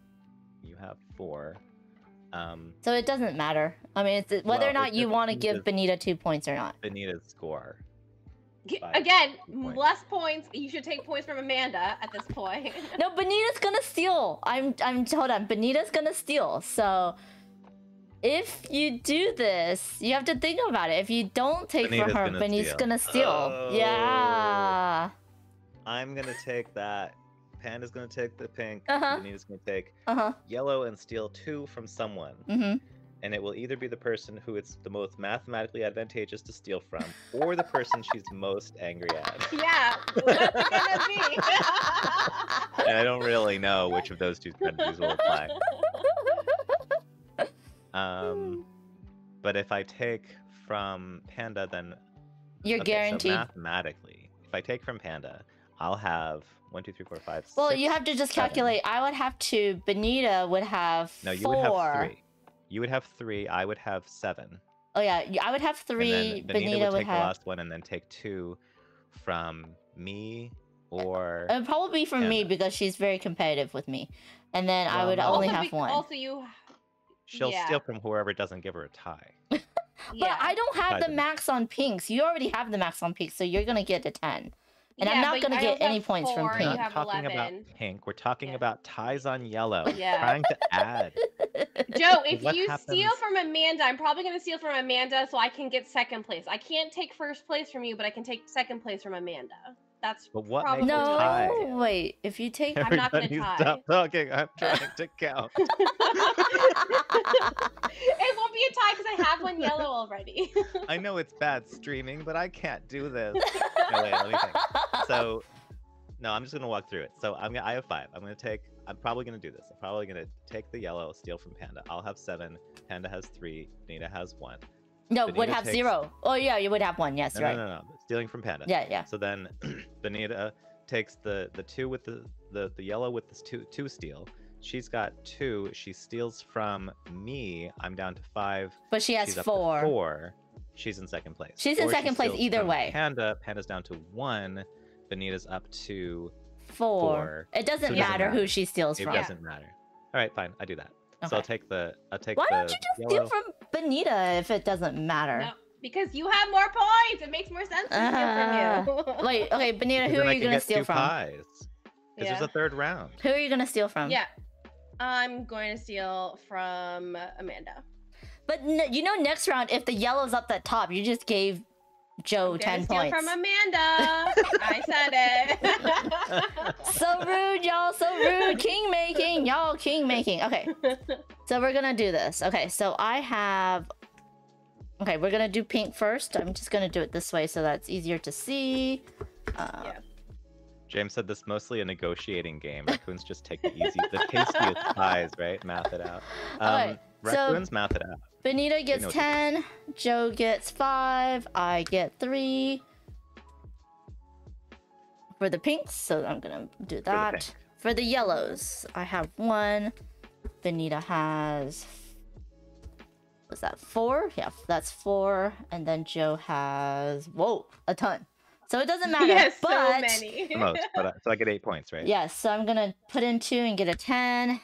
Speaker 16: You have 4.
Speaker 17: So it doesn't matter. I mean, it's whether
Speaker 16: Well,
Speaker 17: or not
Speaker 16: it's
Speaker 17: you
Speaker 16: just
Speaker 17: want to give Benita 2 points or not.
Speaker 16: Benita's score.
Speaker 5: Again,
Speaker 16: 2 points.
Speaker 5: less points. You should take points from Amanda at this point.
Speaker 17: No, Benita's gonna steal. I'm hold on. Benita's gonna steal. So if you do this, you have to think about it. If you don't take
Speaker 16: Benita's
Speaker 17: from her,
Speaker 16: gonna
Speaker 17: Benita's
Speaker 16: steal.
Speaker 17: gonna steal.
Speaker 16: Oh.
Speaker 17: Yeah.
Speaker 16: I'm gonna take that. Panda's gonna take the pink.
Speaker 17: Uh-huh.
Speaker 16: Benita's gonna take
Speaker 17: Uh-huh.
Speaker 16: yellow and steal 2 from someone.
Speaker 17: Mm-hmm.
Speaker 16: And it will either be the person who it's the most mathematically advantageous to steal from, or the person she's most angry at.
Speaker 5: Yeah, what's it gonna be?
Speaker 16: And I don't really know which of those 2 strategies will apply. But if I take from Panda, then
Speaker 17: You're
Speaker 16: okay,
Speaker 17: guaranteed.
Speaker 16: So mathematically, if I take from Panda, I'll have 1, 2, 3, 4, 5.
Speaker 17: Well,
Speaker 16: 6,
Speaker 17: you have to just
Speaker 16: 7.
Speaker 17: calculate. I would have 2. Benita would have 4.
Speaker 16: No, you would have 3. You would have 3. I would have 7.
Speaker 17: Oh yeah, I would have 3.
Speaker 16: And then
Speaker 17: Benita
Speaker 16: would
Speaker 17: would
Speaker 16: take the
Speaker 17: have.
Speaker 16: last one and then take 2 from me or.
Speaker 17: It would probably be from me because she's very competitive with me, and then I would only have 1.
Speaker 5: Also, you.
Speaker 16: She'll
Speaker 5: yeah.
Speaker 16: steal from whoever doesn't give her a tie.
Speaker 17: But I don't have the
Speaker 16: Tied.
Speaker 17: max on pinks. You already have the max on pinks, so you're gonna get a 10. And I'm
Speaker 5: Yeah,
Speaker 17: not
Speaker 5: but
Speaker 17: gonna
Speaker 5: I
Speaker 17: get
Speaker 5: also
Speaker 17: any
Speaker 5: have
Speaker 17: points from
Speaker 5: 4,
Speaker 17: pink.
Speaker 5: you have
Speaker 16: Talking
Speaker 5: 11.
Speaker 16: about pink, we're talking about ties on yellow.
Speaker 5: Yeah.
Speaker 16: Trying to add.
Speaker 5: Joe, if
Speaker 16: What
Speaker 5: you
Speaker 16: happens-
Speaker 5: steal from Amanda, I'm probably going to steal from Amanda so I can get 2nd place. I can't take 1st place from you, but I can take 2nd place from Amanda. That's
Speaker 16: But what
Speaker 5: probably
Speaker 16: makes a
Speaker 5: what I
Speaker 16: tie?
Speaker 5: would do.
Speaker 17: Wait, if you take.
Speaker 5: I'm not gonna
Speaker 16: Everybody
Speaker 5: tie.
Speaker 16: stop talking. I'm trying to count.
Speaker 5: It won't be a tie because I have 1 yellow already.
Speaker 16: I know it's bad streaming, but I can't do this. No, wait, let me think. So, no, I'm just gonna walk through it. So I have 5. I'm probably gonna do this. I'm probably gonna take the yellow, steal from Panda. I'll have 7. Panda has 3. Benita has 1.
Speaker 17: No, would
Speaker 16: Benita
Speaker 17: have
Speaker 16: takes-
Speaker 17: 0. Oh yeah, you would have 1. Yes,
Speaker 16: No,
Speaker 17: right.
Speaker 16: no. Stealing from Panda.
Speaker 17: Yeah, yeah.
Speaker 16: So then, Benita takes the 2 with the yellow with the 2 steal. She's got 2. She steals from me. I'm down to 5.
Speaker 17: But she has
Speaker 16: She's up
Speaker 17: 4.
Speaker 16: to 4. She's in 2nd place.
Speaker 17: She's in
Speaker 16: Or she
Speaker 17: 2nd place
Speaker 16: steals
Speaker 17: either
Speaker 16: from
Speaker 17: way.
Speaker 16: Panda's down to 1. Benita's up to
Speaker 17: 4. It doesn't
Speaker 16: So
Speaker 17: matter who she steals
Speaker 16: It
Speaker 17: from.
Speaker 16: doesn't matter. All right, fine. I do that. So
Speaker 17: Okay.
Speaker 16: I'll take the
Speaker 17: Why
Speaker 16: the
Speaker 17: don't you just
Speaker 16: yellow.
Speaker 17: steal from Benita if it doesn't matter?
Speaker 5: No, because you have more points. It makes more sense to steal from you.
Speaker 17: Wait, okay, Benita,
Speaker 16: Because
Speaker 17: who
Speaker 16: then
Speaker 17: are
Speaker 16: I
Speaker 17: you
Speaker 16: can
Speaker 17: gonna
Speaker 16: get
Speaker 17: steal
Speaker 16: 2
Speaker 17: from?
Speaker 16: pies. Because there's
Speaker 5: Yeah.
Speaker 16: a 3rd round.
Speaker 17: Who are you gonna steal from?
Speaker 5: Yeah. I'm going to steal from Amanda.
Speaker 17: But you know, next round, if the yellow's up at top, you just gave Joe 10
Speaker 5: Steal
Speaker 17: points.
Speaker 5: from Amanda. I said it.
Speaker 17: So rude, y'all. So rude. King making, y'all. King making. Okay. So we're gonna do this. Okay. So I have. Okay, we're gonna do pink first. I'm just gonna do it this way so that's easier to see.
Speaker 16: James said this mostly a negotiating game. Raccoons just take the tastiest pies, right? Math it out.
Speaker 17: Okay, so-
Speaker 16: Raccoons math it out.
Speaker 17: Benita gets
Speaker 16: know what
Speaker 17: 10. Joe gets 5. I get 3. For the pinks, so I'm gonna do that.
Speaker 16: pink.
Speaker 17: For the yellows, I have 1. Benita has. Was that 4? Yeah, that's 4. And then Joe has. Whoa, a ton. So it doesn't matter.
Speaker 5: Yes,
Speaker 17: but
Speaker 5: so many.
Speaker 16: The most, but so I get 8 points, right?
Speaker 17: yes, so I'm gonna put in 2 and get a 10.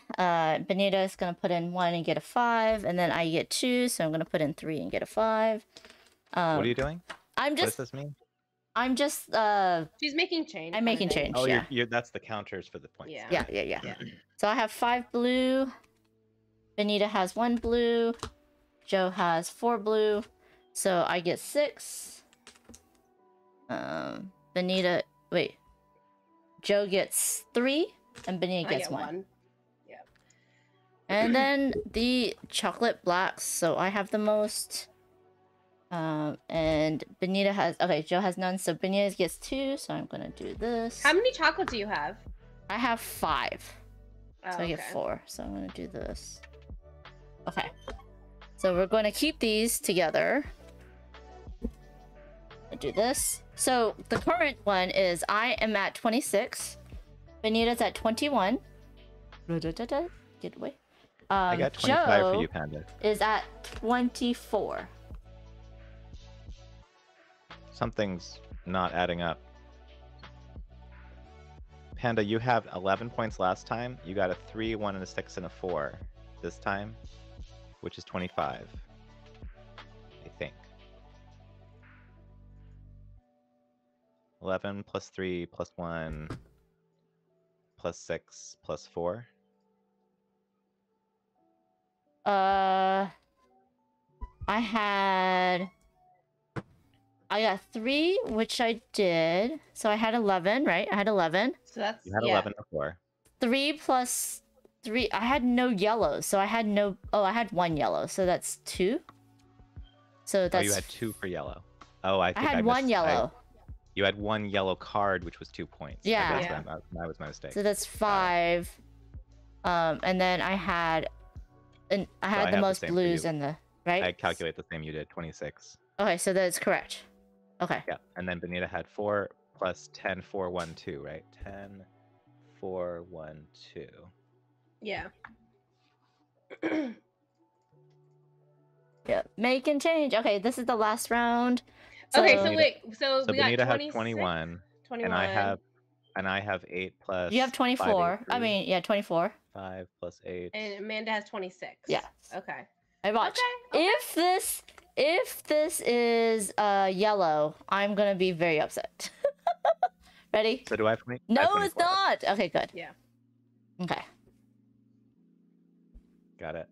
Speaker 17: Benita is gonna put in 1 and get a 5, and then I get 2, so I'm gonna put in 3 and get a 5.
Speaker 16: What are you doing?
Speaker 17: I'm
Speaker 16: What does
Speaker 17: just.
Speaker 16: this mean?
Speaker 17: I'm just.
Speaker 5: She's making change.
Speaker 17: I'm making change.
Speaker 16: Oh,
Speaker 17: Yeah.
Speaker 16: that's the counters for the points.
Speaker 5: Yeah.
Speaker 17: Yeah. So I have 5 blue. Benita has 1 blue. Joe has 4 blue. So I get 6. Benita. Wait. Joe gets 3, and Benita
Speaker 5: I
Speaker 17: gets
Speaker 5: get
Speaker 17: 1.
Speaker 5: Yeah.
Speaker 17: And then the chocolate blacks. So I have the most. And Benita has, okay, Joe has none, so Benita gets 2, so I'm gonna do this.
Speaker 5: How many chocolates do you have?
Speaker 17: I have 5.
Speaker 5: Oh,
Speaker 17: So I get
Speaker 5: okay.
Speaker 17: 4, so I'm gonna do this. Okay. So we're going to keep these together. I'll do this. So the current one is I am at 26. Benita's at 21. Get away.
Speaker 16: I got 25
Speaker 17: Joe
Speaker 16: for you, Panda.
Speaker 17: is at 24.
Speaker 16: Something's not adding up. Panda, you have 11 points last time. You got a 3, 1, and a 6, and a 4 this time, which is 25. I think. 11 plus 3 plus 1 plus 6 plus 4.
Speaker 17: I got 3, which I did. So I had 11, right? I had 11.
Speaker 5: So that's
Speaker 16: You had 11 before.
Speaker 17: 3 plus 3. I had no yellow, so I had no. Oh, I had 1 yellow, so that's 2. So that's.
Speaker 16: Oh, you had 2 for yellow. Oh, I
Speaker 17: I
Speaker 16: think
Speaker 17: had
Speaker 16: missed,
Speaker 17: 1 yellow.
Speaker 16: you had 1 yellow card, which was 2 points.
Speaker 17: Yeah.
Speaker 16: That was my mistake.
Speaker 17: So that's 5. And then I had, and I had
Speaker 16: I
Speaker 17: the
Speaker 16: have the
Speaker 17: most
Speaker 16: same for
Speaker 17: blues
Speaker 16: you.
Speaker 17: and the right.
Speaker 16: I calculate the same you did, 26.
Speaker 17: Okay, so that's correct. Okay.
Speaker 16: Yeah, and then Benita had 4 plus 10, 4, 1, 2, right? 10, 4, 1, 2.
Speaker 5: Yeah.
Speaker 17: Yeah, make and change. Okay, this is the last round.
Speaker 5: Okay, so wait, so
Speaker 16: So
Speaker 5: we got
Speaker 16: Benita has
Speaker 5: 26?
Speaker 16: 21,
Speaker 5: 21.
Speaker 16: and I have 8 plus.
Speaker 17: You have 24.
Speaker 16: 5,
Speaker 17: I mean, yeah, 24.
Speaker 16: 5 plus 8.
Speaker 5: And Amanda has 26.
Speaker 17: Yes.
Speaker 5: Okay.
Speaker 17: I watch. If this is yellow, I'm gonna be very upset. Ready?
Speaker 16: So do I have 20? I
Speaker 17: No,
Speaker 16: have
Speaker 17: it's
Speaker 16: 24.
Speaker 17: not. Okay, good.
Speaker 5: Yeah.
Speaker 17: Okay.
Speaker 16: Got it.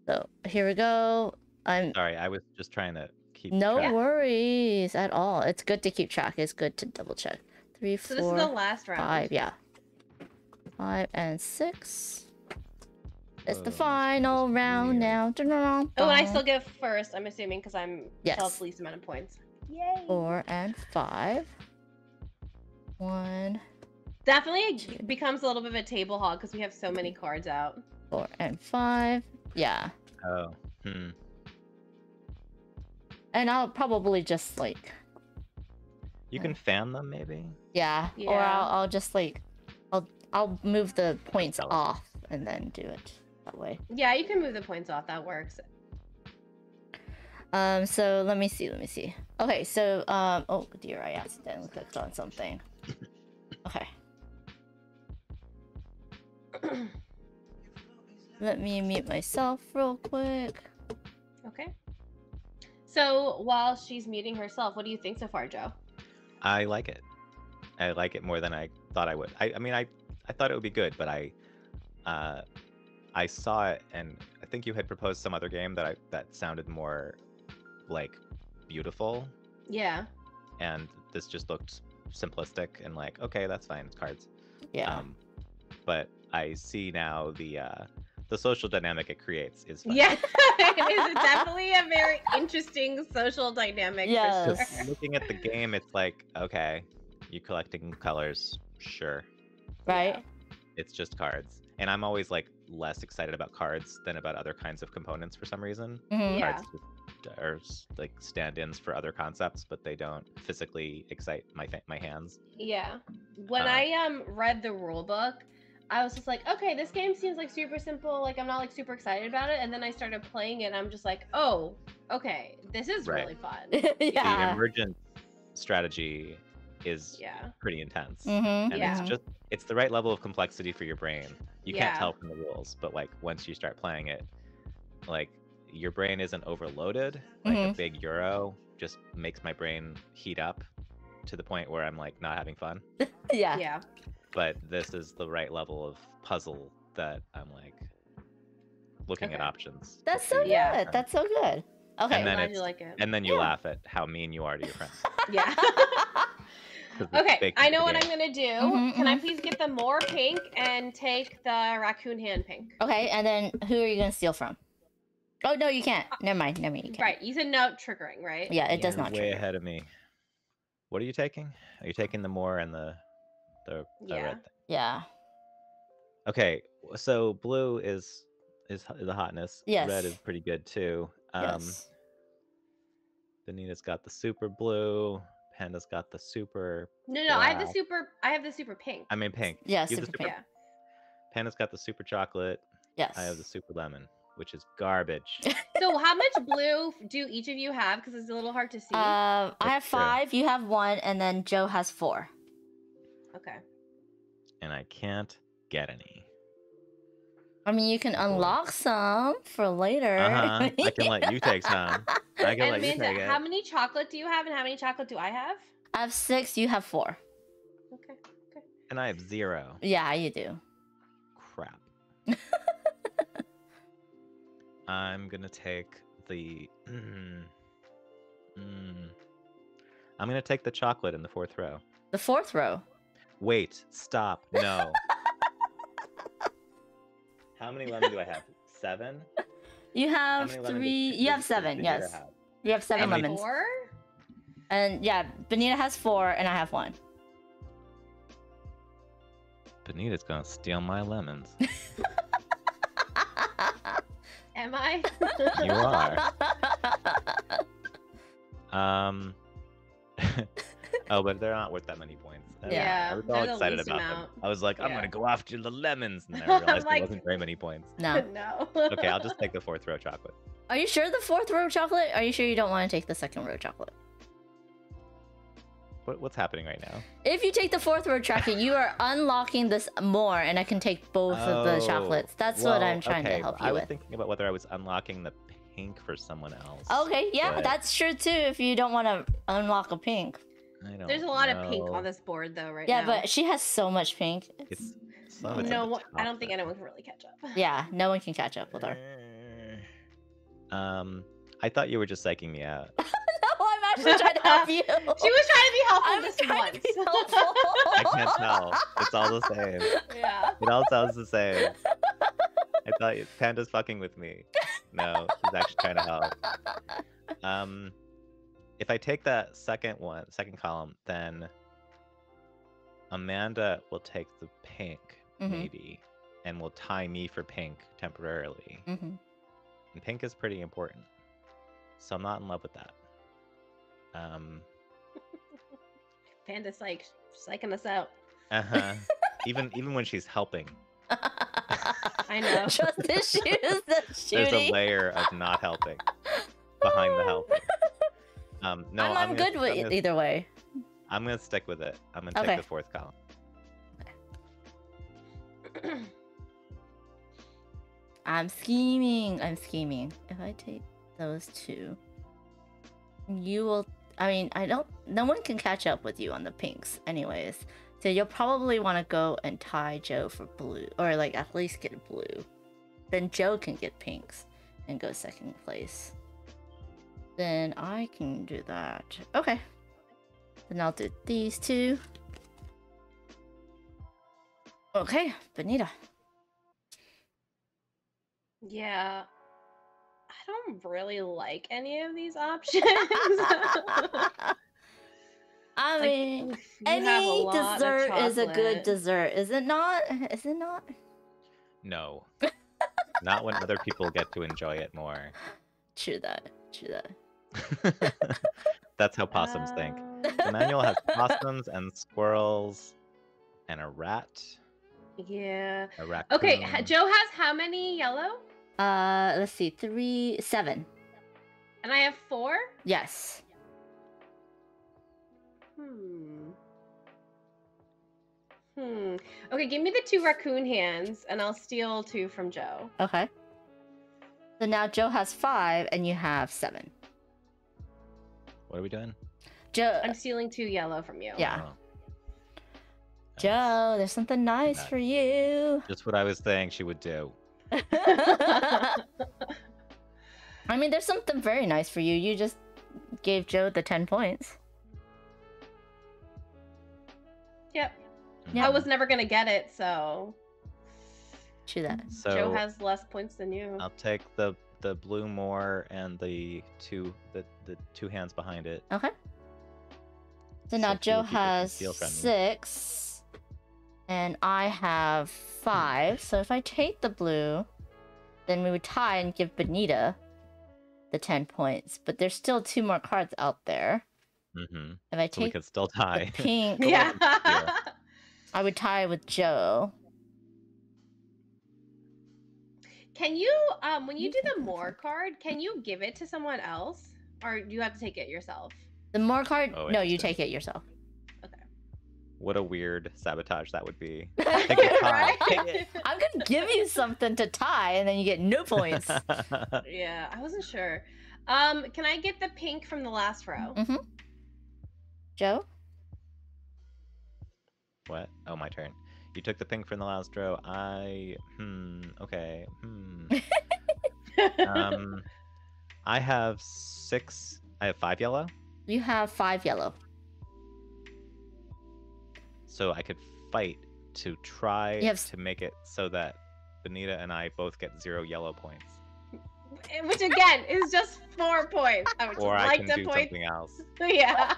Speaker 17: So here we go. I'm
Speaker 16: Sorry, I was just trying to keep
Speaker 17: no
Speaker 16: track.
Speaker 17: worries at all. It's good to keep track. It's good to double check. 3, 4,
Speaker 5: So this is the last round.
Speaker 17: 5. Yeah. 5 and 6. It's the final round now.
Speaker 5: Oh, and I still get first, I'm assuming, because I'm
Speaker 17: Yes.
Speaker 5: still have the least amount of points. Yay!
Speaker 17: 4 and 5. 1,
Speaker 5: Definitely it becomes a little bit of a table hog because we have so many cards out.
Speaker 17: 4 and 5. Yeah.
Speaker 16: Oh.
Speaker 17: And I'll probably just like
Speaker 16: You can fan them, maybe?
Speaker 17: yeah. Or
Speaker 5: Yeah.
Speaker 17: I'll just like I'll move the points off and then do it that way.
Speaker 5: Yeah, you can move the points off. That works.
Speaker 17: So let me see. Okay, so oh dear, I accidentally clicked on something. Okay. Let me mute myself real quick.
Speaker 5: Okay. So while she's muting herself, what do you think so far, Joe?
Speaker 16: I like it. I like it more than I thought I would. I mean, I thought it would be good, but I saw it, and I think you had proposed some other game that sounded more like beautiful,
Speaker 5: Yeah.
Speaker 16: and this just looked simplistic and like, okay, that's fine, it's cards.
Speaker 17: Yeah.
Speaker 16: But I see now the social dynamic it creates is fun.
Speaker 5: Yeah, it is definitely a very interesting social dynamic.
Speaker 17: Yes.
Speaker 5: For
Speaker 16: Just
Speaker 5: sure.
Speaker 16: looking at the game, it's like, okay, you collecting colors, sure.
Speaker 17: Right?
Speaker 16: It's just cards. And I'm always like less excited about cards than about other kinds of components for some reason.
Speaker 17: Mhm.
Speaker 16: Cards just are like stand-ins for other concepts, but they don't physically excite my hands.
Speaker 5: Yeah. When I read the rule book, I was just like, okay, this game seems like super simple. Like I'm not like super excited about it. And then I started playing it and I'm just like, oh, okay, this is
Speaker 16: Right.
Speaker 5: really fun.
Speaker 16: The emergent strategy is pretty intense.
Speaker 17: Mhm.
Speaker 16: And
Speaker 5: Yeah.
Speaker 16: it's the right level of complexity for your brain. You
Speaker 5: Yeah.
Speaker 16: can't tell from the rules, but like once you start playing it, like your brain isn't overloaded. Like a
Speaker 17: Mhm.
Speaker 16: big euro just makes my brain heat up to the point where I'm like not having fun.
Speaker 17: Yeah.
Speaker 5: Yeah.
Speaker 16: But this is the right level of puzzle that I'm like looking at options. to
Speaker 17: That's so
Speaker 16: see.
Speaker 17: good. That's so good. Okay.
Speaker 16: And then
Speaker 5: Glad you
Speaker 16: it's-
Speaker 5: like it.
Speaker 16: And then you laugh at how mean you are to your friends.
Speaker 5: Yeah.
Speaker 16: 'Cause it's
Speaker 5: Okay,
Speaker 16: baked
Speaker 5: I
Speaker 16: into
Speaker 5: know
Speaker 16: the
Speaker 5: what
Speaker 16: game.
Speaker 5: I'm gonna do.
Speaker 17: Mhm,
Speaker 5: Can I please get the more pink and take the raccoon hand pink?
Speaker 17: Okay, and then who are you gonna steal from? Oh no, you can't. Never mind. You can't.
Speaker 5: Right. You said no triggering, right?
Speaker 17: Yeah, it does
Speaker 16: You're
Speaker 17: not
Speaker 16: way
Speaker 17: trigger.
Speaker 16: ahead of me. What are you taking? Are you taking the more and the
Speaker 5: Yeah.
Speaker 16: red thing?
Speaker 17: Yeah.
Speaker 16: Okay, so blue is the hotness.
Speaker 17: Yes.
Speaker 16: Red is pretty good too.
Speaker 17: Yes.
Speaker 16: Benita's got the super blue. Panda's got the super.
Speaker 5: No,
Speaker 16: black.
Speaker 5: I have the super pink.
Speaker 16: I mean pink.
Speaker 17: Yeah,
Speaker 16: You have
Speaker 17: super
Speaker 16: the
Speaker 17: pink.
Speaker 5: Yeah.
Speaker 16: Panda's got the super chocolate.
Speaker 17: Yes.
Speaker 16: I have the super lemon, which is garbage.
Speaker 5: So how much blue do each of you have? Because it's a little hard to see.
Speaker 17: I have
Speaker 16: true.
Speaker 17: 5. You have 1, and then Joe has 4.
Speaker 5: Okay.
Speaker 16: And I can't get any.
Speaker 17: I mean, you can unlock some for later.
Speaker 16: I can let you take some. I can
Speaker 5: And
Speaker 16: let you
Speaker 5: Amanda,
Speaker 16: take it.
Speaker 5: how many chocolate do you have, and how many chocolate do I have?
Speaker 17: I have 6. You have 4.
Speaker 5: Okay.
Speaker 16: And I have 0.
Speaker 17: Yeah, you do.
Speaker 16: Crap. I'm gonna take the. I'm gonna take the chocolate in the 4th row.
Speaker 17: The 4th row.
Speaker 16: Wait, stop. No. How many lemons do I have? 7?
Speaker 17: You
Speaker 16: How
Speaker 17: have
Speaker 16: many lemons
Speaker 17: 3.
Speaker 16: does-
Speaker 17: You have
Speaker 16: does
Speaker 17: 7.
Speaker 16: Benita
Speaker 17: Yes.
Speaker 16: have?
Speaker 17: You have 7
Speaker 16: How many-
Speaker 17: lemons.
Speaker 5: 4?
Speaker 17: And yeah, Benita has 4, and I have 1.
Speaker 16: Benita's gonna steal my lemons.
Speaker 5: Am I?
Speaker 16: You are. Oh, but they're not worth that many points.
Speaker 5: Yeah,
Speaker 16: I was all
Speaker 5: they're the
Speaker 16: excited
Speaker 5: least
Speaker 16: about them.
Speaker 5: amount.
Speaker 16: I was like, I'm
Speaker 5: Yeah.
Speaker 16: gonna go after the lemons, and then I realized
Speaker 5: like-
Speaker 16: there wasn't very many points.
Speaker 17: No.
Speaker 5: No.
Speaker 16: Okay, I'll just take the 4th row chocolate.
Speaker 17: Are you sure the 4th row chocolate? Are you sure you don't want to take the 2nd row chocolate?
Speaker 16: What's happening right now?
Speaker 17: If you take the 4th row chocolate, you are unlocking this more, and I can take both of the chocolates. That's what I'm trying to help you
Speaker 16: I was
Speaker 17: with.
Speaker 16: thinking about whether I was unlocking the pink for someone else.
Speaker 17: Okay, yeah,
Speaker 16: but
Speaker 17: that's true too. If you don't want to unlock a pink.
Speaker 16: I don't
Speaker 5: There's a lot of pink
Speaker 16: know.
Speaker 5: on this board, though, right
Speaker 17: Yeah,
Speaker 5: now.
Speaker 17: but she has so much pink.
Speaker 16: It's some of it's at
Speaker 5: No,
Speaker 16: the
Speaker 5: one- I
Speaker 16: top,
Speaker 5: don't think anyone can really catch up.
Speaker 17: Yeah, no one can catch up with her.
Speaker 16: I thought you were just psyching me out.
Speaker 17: No, I'm actually trying to help you.
Speaker 5: She was trying to be helpful
Speaker 17: I'm
Speaker 5: this
Speaker 17: trying to
Speaker 5: once.
Speaker 17: be helpful.
Speaker 16: I can't tell. It's all the same.
Speaker 5: Yeah.
Speaker 16: It all sounds the same. I thought Panda's fucking with me. No, she's actually trying to help. If I take that second column, then Amanda will take the pink, maybe, and will tie me for pink temporarily.
Speaker 17: Mhm.
Speaker 16: And pink is pretty important, so I'm not in love with that.
Speaker 5: Panda psyching us out.
Speaker 16: Even when she's helping,
Speaker 5: I know.
Speaker 17: Trust issues.
Speaker 16: there's a
Speaker 17: Shooty.
Speaker 16: layer of not helping behind the helping. No,
Speaker 17: I'm good with it either way.
Speaker 16: I'm gonna stick with it. I'm gonna
Speaker 17: Okay.
Speaker 16: take the 4th column.
Speaker 17: I'm scheming. If I take those 2, you will. I mean, no one can catch up with you on the pinks, anyways. So you'll probably want to go and tie Joe for blue, or like at least get blue. Then Joe can get pinks and go 2nd place. Then I can do that. Okay. Then I'll do these 2. Okay, Benita.
Speaker 5: Yeah. I don't really like any of these options.
Speaker 17: I mean, any dessert is a good dessert, is it not? Is it not?
Speaker 16: No, not when other people get to enjoy it more.
Speaker 17: True that.
Speaker 16: That's how possums think. The manual has possums and squirrels and a rat.
Speaker 5: Yeah.
Speaker 16: A raccoon.
Speaker 5: Okay, Joe has how many yellow?
Speaker 17: Let's see, 7.
Speaker 5: And I have 4?
Speaker 17: Yes.
Speaker 5: Okay, give me the 2 raccoon hands, and I'll steal 2 from Joe.
Speaker 17: Okay. So now Joe has 5, and you have 7.
Speaker 16: What are we doing?
Speaker 17: Joe.
Speaker 5: I'm stealing 2 yellow from you.
Speaker 17: Yeah.
Speaker 16: Oh,
Speaker 17: Joe, there's something nice for you.
Speaker 16: just what I was saying she would do.
Speaker 17: I mean, there's something very nice for you. You just gave Joe the 10 points.
Speaker 5: Yep.
Speaker 17: Yeah.
Speaker 5: I was never gonna get it, so
Speaker 17: True that.
Speaker 16: So
Speaker 5: Joe has less points than you.
Speaker 16: I'll take the the blue more and the two hands behind it.
Speaker 17: Okay. So now
Speaker 16: two
Speaker 17: Joe
Speaker 16: people can
Speaker 17: has
Speaker 16: steal from me.
Speaker 17: 6, and I have 5. So if I take the blue, then we would tie and give Benita the 10 points. But there's still 2 more cards out there.
Speaker 16: Mm-hmm.
Speaker 17: If I
Speaker 16: So we
Speaker 17: take
Speaker 16: could still tie.
Speaker 17: the pink,
Speaker 5: Yeah.
Speaker 17: I would tie with Joe.
Speaker 5: Can you, when you do the more card, can you give it to someone else, or do you have to take it yourself?
Speaker 17: The more card,
Speaker 16: Oh,
Speaker 17: no, you
Speaker 16: interesting.
Speaker 17: take it yourself.
Speaker 16: What a weird sabotage that would be.
Speaker 17: Take
Speaker 16: it, tie. Take it.
Speaker 17: I'm gonna give you something to tie, and then you get no points.
Speaker 5: Yeah, I wasn't sure. Can I get the pink from the last row?
Speaker 17: Mm-hmm. Joe?
Speaker 16: What? Oh, my turn. You took the pink from the last row. Okay. I have 6. I have 5 yellow.
Speaker 17: You have 5 yellow.
Speaker 16: So I could fight to try to make it so that Benita and I both get 0 yellow points.
Speaker 5: Which again is just 4 points. I would just
Speaker 16: Or I
Speaker 5: like
Speaker 16: can
Speaker 5: to
Speaker 16: do
Speaker 5: point.
Speaker 16: something else.
Speaker 5: Yeah.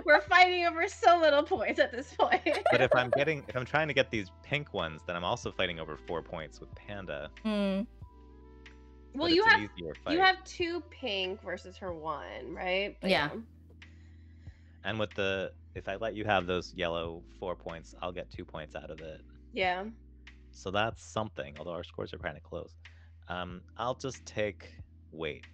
Speaker 5: We're fighting over so little points at this point.
Speaker 16: But if I'm trying to get these pink ones, then I'm also fighting over 4 points with Panda.
Speaker 17: Hmm.
Speaker 5: Well,
Speaker 16: But
Speaker 5: you
Speaker 16: it's an
Speaker 5: have
Speaker 16: easier fight.
Speaker 5: you have 2 pink versus her 1, right? But
Speaker 17: Yeah.
Speaker 16: And with if I let you have those yellow 4 points, I'll get 2 points out of it.
Speaker 5: Yeah.
Speaker 16: So that's something, although our scores are kind of close. I'll just take... Wait.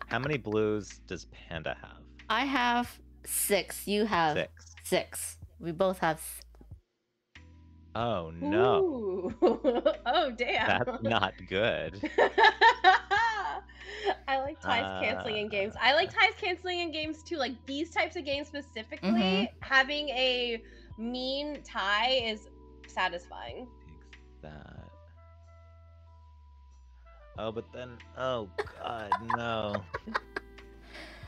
Speaker 16: How many blues does Panda have?
Speaker 17: I have 6. You have
Speaker 16: 6.
Speaker 17: 6. We both have.
Speaker 16: Oh, no.
Speaker 5: Ooh. Oh, damn.
Speaker 16: That's not good.
Speaker 5: I like ties canceling in games. I like ties canceling in games too. Like these types of games specifically, having a mean tie is satisfying.
Speaker 16: That. Oh, but then, oh god, no.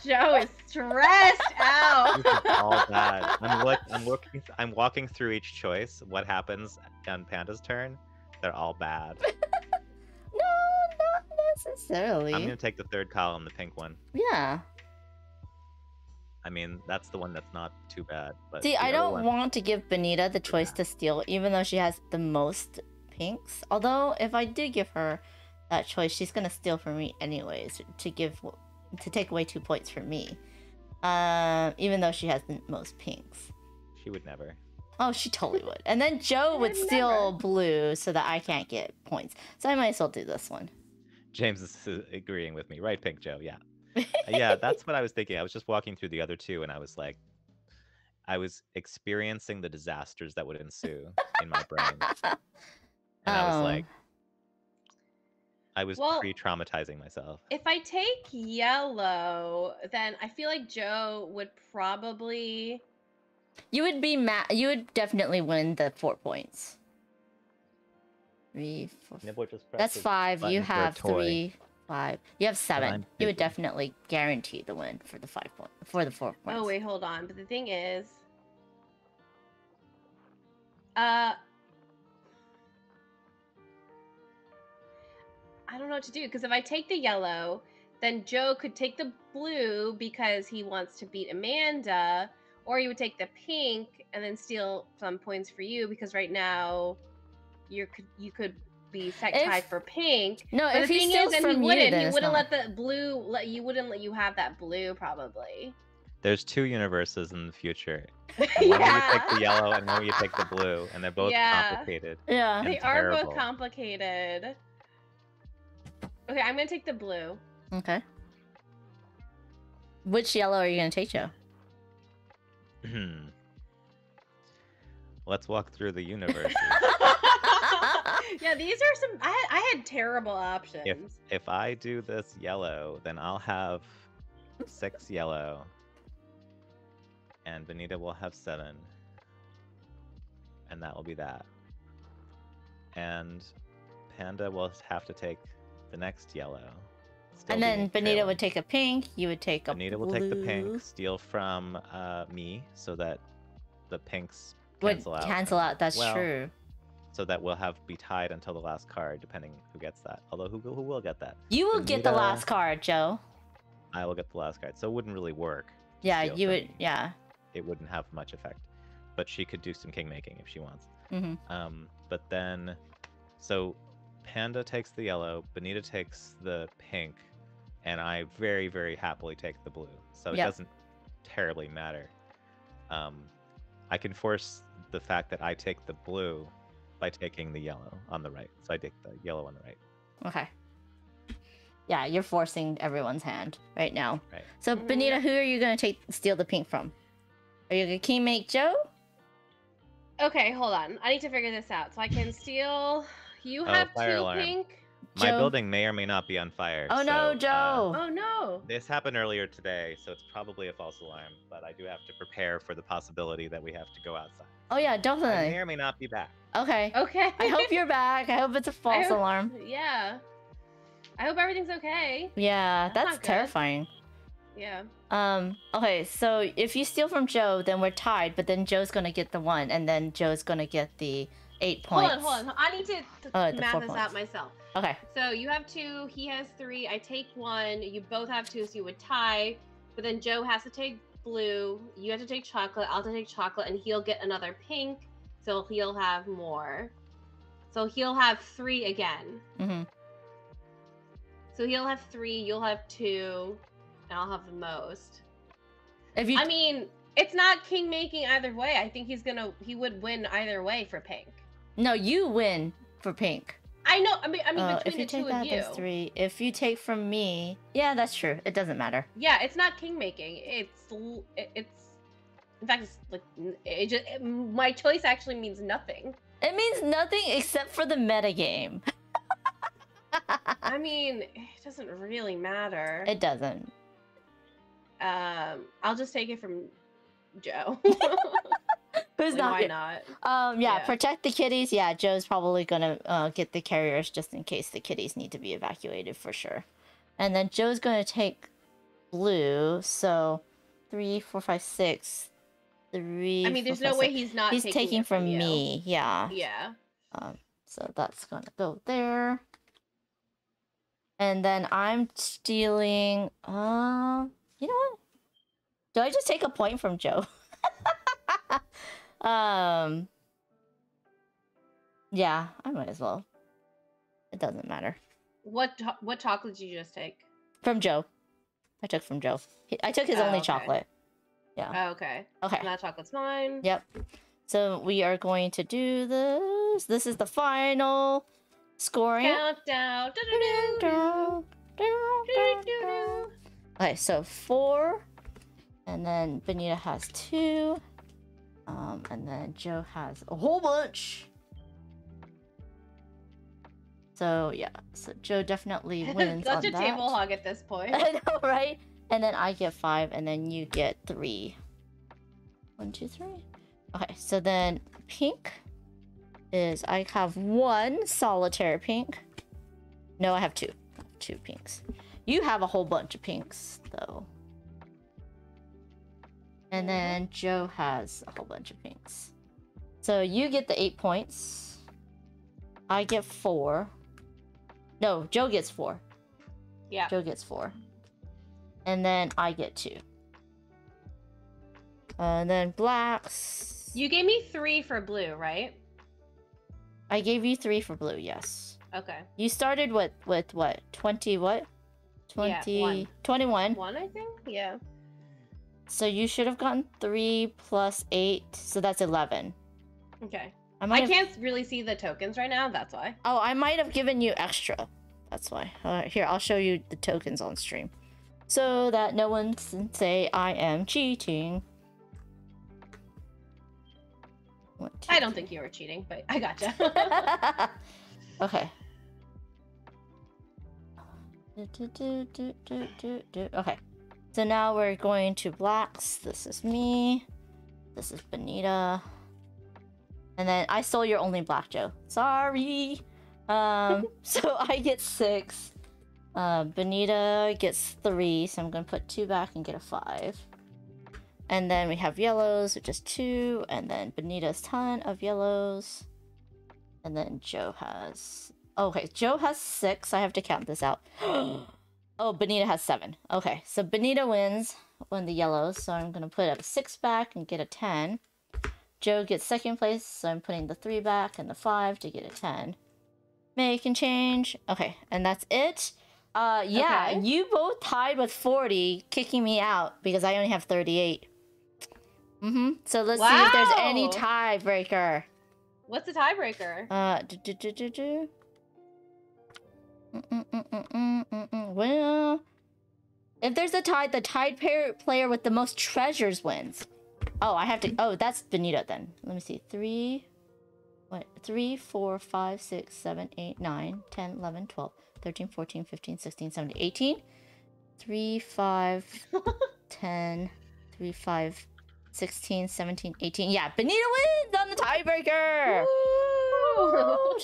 Speaker 5: Joe is stressed out.
Speaker 16: This is all bad. I'm walking through each choice. What happens on Panda's turn? They're all bad.
Speaker 17: No, not necessarily.
Speaker 16: I'm gonna take the third column, the pink one.
Speaker 17: Yeah.
Speaker 16: I mean, that's the one that's not too bad. But
Speaker 17: See,
Speaker 16: the
Speaker 17: I
Speaker 16: other
Speaker 17: don't
Speaker 16: one-
Speaker 17: want to give Benita the choice to steal, even though she has the most pinks. Although, if I do give her that choice, she's gonna steal from me anyways to take away 2 points from me. Even though she has the most pinks.
Speaker 16: She would never.
Speaker 17: Oh, she totally would. And then Joe would steal blue so that I can't get points. So I might as well do this one.
Speaker 16: James is agreeing with me, right, Pink Joe? Yeah. Yeah, that's what I was thinking. I was just walking through the other two, and I was like, I was experiencing the disasters that would ensue in my brain, and I was like, I was
Speaker 5: Well,
Speaker 16: pre-traumatizing myself.
Speaker 5: If I take yellow, then I feel like Joe would probably.
Speaker 17: You would be you would definitely win the 4 points. 3, 4.
Speaker 16: Nibble just
Speaker 17: That's
Speaker 16: presses
Speaker 17: 5. You
Speaker 16: button for a
Speaker 17: have
Speaker 16: toy.
Speaker 17: 3, 5. You have 7.
Speaker 16: I'm
Speaker 17: You would
Speaker 16: thinking.
Speaker 17: definitely guarantee the win for the 5 point for the 4 points.
Speaker 5: Oh wait, hold on. But the thing is, I don't know what to do, because if I take the yellow, then Joe could take the blue because he wants to beat Amanda, or he would take the pink and then steal some points for you, because right now you could be set tied for pink.
Speaker 17: No,
Speaker 5: but
Speaker 17: if
Speaker 5: the
Speaker 17: he
Speaker 5: thing
Speaker 17: steals
Speaker 5: is, then
Speaker 17: from
Speaker 5: he
Speaker 17: you,
Speaker 5: wouldn't.
Speaker 17: then
Speaker 5: He
Speaker 17: it's
Speaker 5: wouldn't
Speaker 17: not.
Speaker 5: let the blue wouldn't let you have that blue probably.
Speaker 16: There's 2 universes in the future. One where you take the yellow and one where you take the blue, and they're both complicated.
Speaker 17: Yeah.
Speaker 16: and
Speaker 5: They are
Speaker 16: terrible.
Speaker 5: both complicated. Okay, I'm gonna take the blue.
Speaker 17: Okay. Which yellow are you gonna take, Joe?
Speaker 16: Let's walk through the universe.
Speaker 5: Yeah, these are some. I had terrible options.
Speaker 16: If I do this yellow, then I'll have 6 yellow, and Benita will have 7, and that will be that. And Panda will have to take the next yellow. Still
Speaker 17: And then
Speaker 16: being
Speaker 17: Benita
Speaker 16: trailing.
Speaker 17: would take a pink. You would take a
Speaker 16: Benita
Speaker 17: blue.
Speaker 16: will take the pink, steal from me, so that the pinks
Speaker 17: Would
Speaker 16: cancel out.
Speaker 17: cancel out. That's
Speaker 16: Well,
Speaker 17: true.
Speaker 16: so that we'll be tied until the last card, depending who gets that. Although who will get that?
Speaker 17: You will get the
Speaker 16: Benita-
Speaker 17: last card, Joe.
Speaker 16: I will get the last card, so it wouldn't really work. to
Speaker 17: Yeah,
Speaker 16: steal
Speaker 17: you
Speaker 16: from
Speaker 17: would.
Speaker 16: me.
Speaker 17: Yeah.
Speaker 16: It wouldn't have much effect, but she could do some king making if she wants.
Speaker 17: Mm-hmm.
Speaker 16: But then, so Panda takes the yellow, Benita takes the pink, and I very, very happily take the blue. So it
Speaker 17: Yep.
Speaker 16: doesn't terribly matter. I can force the fact that I take the blue by taking the yellow on the right. So I take the yellow on the right.
Speaker 17: Okay. Yeah, you're forcing everyone's hand right now.
Speaker 16: Right.
Speaker 17: So Benita, who are you gonna steal the pink from? Are you gonna king make Joe?
Speaker 5: Okay, hold on. I need to figure this out. So I can steal. You have
Speaker 16: fire
Speaker 5: 2
Speaker 16: alarm.
Speaker 5: pink.
Speaker 16: My
Speaker 17: Joe.
Speaker 16: building may or may not be on fire.
Speaker 17: Oh no,
Speaker 16: so,
Speaker 17: Joe!
Speaker 5: Oh no.
Speaker 16: This happened earlier today, so it's probably a false alarm, but I do have to prepare for the possibility that we have to go outside.
Speaker 17: Oh yeah,
Speaker 16: I
Speaker 17: definitely.
Speaker 16: may or may not be back.
Speaker 17: Okay.
Speaker 5: Okay.
Speaker 17: I hope you're back. I hope it's a false
Speaker 5: hope-
Speaker 17: alarm.
Speaker 5: Yeah. I hope everything's okay.
Speaker 17: Yeah,
Speaker 5: That's
Speaker 17: that's
Speaker 5: not good.
Speaker 17: terrifying.
Speaker 5: Yeah.
Speaker 17: Okay, so if you steal from Joe, then we're tied, but then Joe's gonna get the 1, and then Joe's gonna get the 8 points.
Speaker 5: Hold on. I need to
Speaker 17: The
Speaker 5: math
Speaker 17: 4
Speaker 5: this
Speaker 17: points.
Speaker 5: out myself.
Speaker 17: Okay.
Speaker 5: So you have 2, he has 3, I take 1, you both have 2, so you would tie, but then Joe has to take blue, you have to take chocolate, I'll have to take chocolate, and he'll get another pink, so he'll have more. So he'll have 3 again.
Speaker 17: Mm-hmm.
Speaker 5: So he'll have 3, you'll have 2, and I'll have the most.
Speaker 17: If you
Speaker 5: I mean, it's not king making either way. I think he would win either way for pink.
Speaker 17: No, you win for pink.
Speaker 5: I know. I mean,
Speaker 17: If
Speaker 5: between
Speaker 17: you
Speaker 5: the
Speaker 17: take
Speaker 5: 2
Speaker 17: that,
Speaker 5: of you.
Speaker 17: that's 3. If you take from me, yeah, that's true. It doesn't matter.
Speaker 5: Yeah, it's not king making. It's in fact, it's like my choice actually means nothing.
Speaker 17: It means nothing except for the metagame.
Speaker 5: I mean, it doesn't really matter.
Speaker 17: It doesn't.
Speaker 5: I'll just take it from Joe.
Speaker 17: Who's not?
Speaker 5: Why
Speaker 17: here?
Speaker 5: not?
Speaker 17: Yeah, protect the kitties. Yeah, Joe's probably gonna get the carriers just in case the kitties need to be evacuated for sure. And then Joe's gonna take blue. So 3, 4, 5, 6. 3.
Speaker 5: I mean, there's
Speaker 17: 4,
Speaker 5: no
Speaker 17: 5,
Speaker 5: way
Speaker 17: 6.
Speaker 5: he's not.
Speaker 17: He's taking
Speaker 5: it from you.
Speaker 17: me. Yeah.
Speaker 5: Yeah.
Speaker 17: So that's gonna go there. And then I'm stealing. You know what? Do I just take a point from Joe? Yeah, I might as well. It doesn't matter.
Speaker 5: What chocolate did you just take?
Speaker 17: From Joe. I took from Joe. I took his only
Speaker 5: okay.
Speaker 17: chocolate. Yeah.
Speaker 5: Oh, okay.
Speaker 17: Okay.
Speaker 5: And that chocolate's mine.
Speaker 17: Yep. So we are going to do this. This is the final scoring.
Speaker 5: Countdown.
Speaker 17: Okay, so 4. And then Benita has 2. And then Joe has a whole bunch. So yeah, so Joe definitely wins
Speaker 5: Such
Speaker 17: on
Speaker 5: a
Speaker 17: that.
Speaker 5: table hog at this point.
Speaker 17: I know, right? And then I get 5, and then you get 3. 1, 2, 3. Okay, so then pink is I have 1 solitaire pink. No, I have 2. 2 pinks. You have a whole bunch of pinks, though. And then Joe has a whole bunch of pinks. So you get the 8 points. I get 4. No, Joe gets 4.
Speaker 5: Yeah.
Speaker 17: Joe gets 4. And then I get 2. And then blacks.
Speaker 5: You gave me 3 for blue, right?
Speaker 17: I gave you 3 for blue, yes.
Speaker 5: Okay.
Speaker 17: You started with what? 20 what? 20
Speaker 5: Yeah, 1.
Speaker 17: 21.
Speaker 5: 1, I think? Yeah.
Speaker 17: So you should have gotten 3 plus 8, so that's 11.
Speaker 5: Okay.
Speaker 17: I
Speaker 5: I can't really see the tokens right now, that's why.
Speaker 17: Oh, I might have given you extra. That's why. Here, I'll show you the tokens on stream. So that no one can say I am cheating.
Speaker 5: I don't think you were cheating, but I gotcha.
Speaker 17: Okay. Okay. So now we're going to blacks. This is me. This is Benita. And then I stole your only black, Joe. Sorry. So I get 6. Benita gets 3, so I'm gonna put 2 back and get a 5. And then we have yellows, which is 2, and then Benita's ton of yellows. And then Joe has... Okay, Joe has 6. I have to count this out. Oh, Benita has 7. Okay, so Benita wins on the yellows, so I'm going to put a 6 back and get a 10. Joe gets 2nd place, so I'm putting the 3 back and the 5 to get a 10. Make and change. Okay, and that's it. Yeah,
Speaker 5: Okay.
Speaker 17: you both tied with 40, kicking me out because I only have 38. So let's see if there's any
Speaker 5: Wow.
Speaker 17: tiebreaker.
Speaker 5: What's the tiebreaker?
Speaker 17: Well, if there's a tie, the tied player with the most treasures wins. Oh, I have to. Oh, that's Benita then. Let me see. 3, 4, 5, 6, 7, 8, 9, 10, 11, 12, 13, 14, 15, 16, 17, 18. 3, 5, 10, 3, 5, 16, 17, 18. Yeah, Benita wins on the tiebreaker.
Speaker 5: Woo!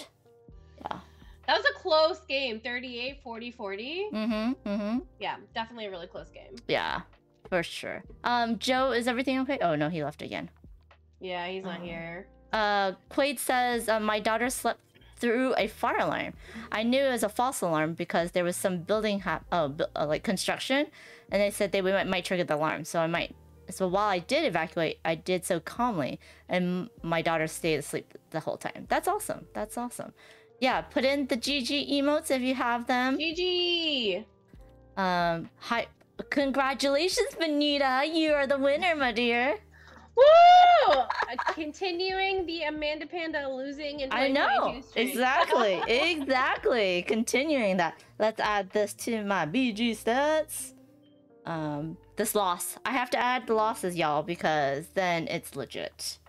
Speaker 17: Yeah.
Speaker 5: That was a close game. 38, 40, 40.
Speaker 17: Mm-hmm.
Speaker 5: Yeah, definitely a really close game.
Speaker 17: Yeah, for sure. Joe, is everything okay? Oh no, he left again.
Speaker 5: Yeah, he's not here.
Speaker 17: Quaid says, my daughter slept through a fire alarm. I knew it was a false alarm because there was some building like construction, and they said they might trigger the alarm. So while I did evacuate, I did so calmly, and my daughter stayed asleep the whole time. That's awesome. That's awesome. Yeah, put in the GG emotes if you have them.
Speaker 5: GG.
Speaker 17: Hi, congratulations, Benita. You are the winner, my dear.
Speaker 5: Woo! Continuing the Amanda Panda losing in 2022
Speaker 17: I know.
Speaker 5: streak.
Speaker 17: Exactly. Exactly. Continuing that. Let's add this to my BG stats. This loss. I have to add the losses, y'all, because then it's legit.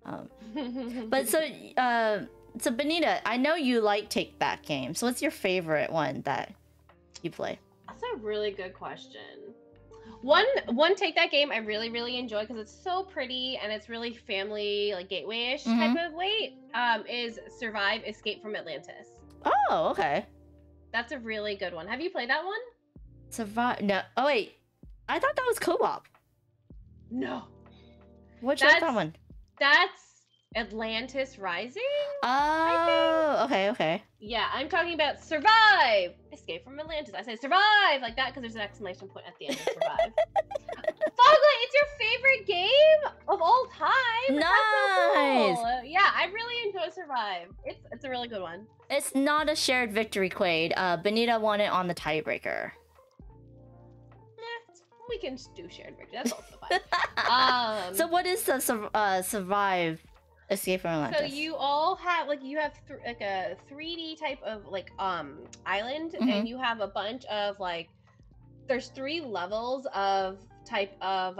Speaker 17: But so Benita, I know you like take that game. So what's your favorite one that you play?
Speaker 5: That's a really good question. One take that game I really enjoy because it's so pretty and it's really family like gateway-ish type of weight. Is Survive Escape from Atlantis.
Speaker 17: Oh, okay.
Speaker 5: That's a really good one. Have you played that one?
Speaker 17: Survive. No. Oh wait. I thought that was co-op.
Speaker 5: No.
Speaker 17: Which one's that one?
Speaker 5: That's Atlantis Rising.
Speaker 17: Oh, okay.
Speaker 5: Yeah, I'm talking about Survive Escape from Atlantis. I say survive like that because there's an exclamation point at the end of Survive. Foglet, it's your favorite game of all time.
Speaker 17: Nice.
Speaker 5: That's so cool. Yeah, I really enjoy Survive. It's a really good one.
Speaker 17: It's not a shared victory, Quaid. Benita won it on the tiebreaker.
Speaker 5: We can do shared victory. That's also fine.
Speaker 17: So what is the Survive Escape from Atlantis?
Speaker 5: So you all have like a 3D type of like island, and you have a bunch of like there's 3 levels of type of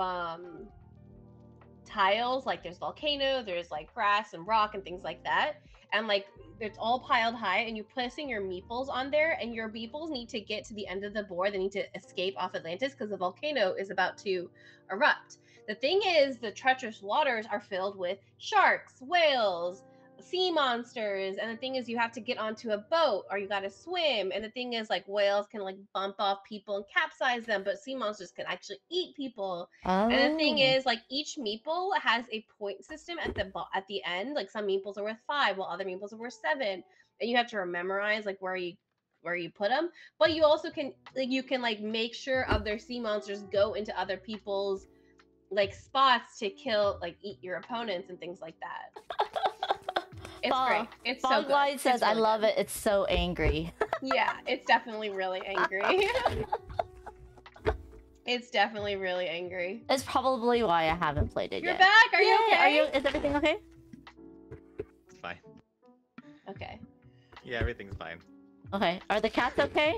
Speaker 5: tiles. Like there's volcano, there's like grass and rock and things like that, and like it's all piled high, and you're placing your meeples on there, and your meeples need to get to the end of the board. They need to escape off Atlantis because the volcano is about to erupt. The thing is, the treacherous waters are filled with sharks, whales, sea monsters, and the thing is you have to get onto a boat or you gotta swim, and the thing is like whales can like bump off people and capsize them, but sea monsters can actually eat people. And the thing is like each meeple has a point system at the end. Like some meeples are worth 5 while other meeples are worth 7, and you have to memorize like where you put them, but you also can like make sure other sea monsters go into other people's like spots to kill, like eat your opponents and things like that. It's great. It's so good.
Speaker 17: Foglight says,
Speaker 5: It's really
Speaker 17: I love
Speaker 5: good.
Speaker 17: it. It's so angry.
Speaker 5: Yeah, it's definitely really angry. It's definitely really angry.
Speaker 17: It's probably why I haven't played it
Speaker 5: You're
Speaker 17: yet.
Speaker 5: back. Are you okay?
Speaker 17: Is everything okay?
Speaker 16: It's fine.
Speaker 5: Okay.
Speaker 16: Yeah, everything's fine.
Speaker 17: Okay. Are the cats okay?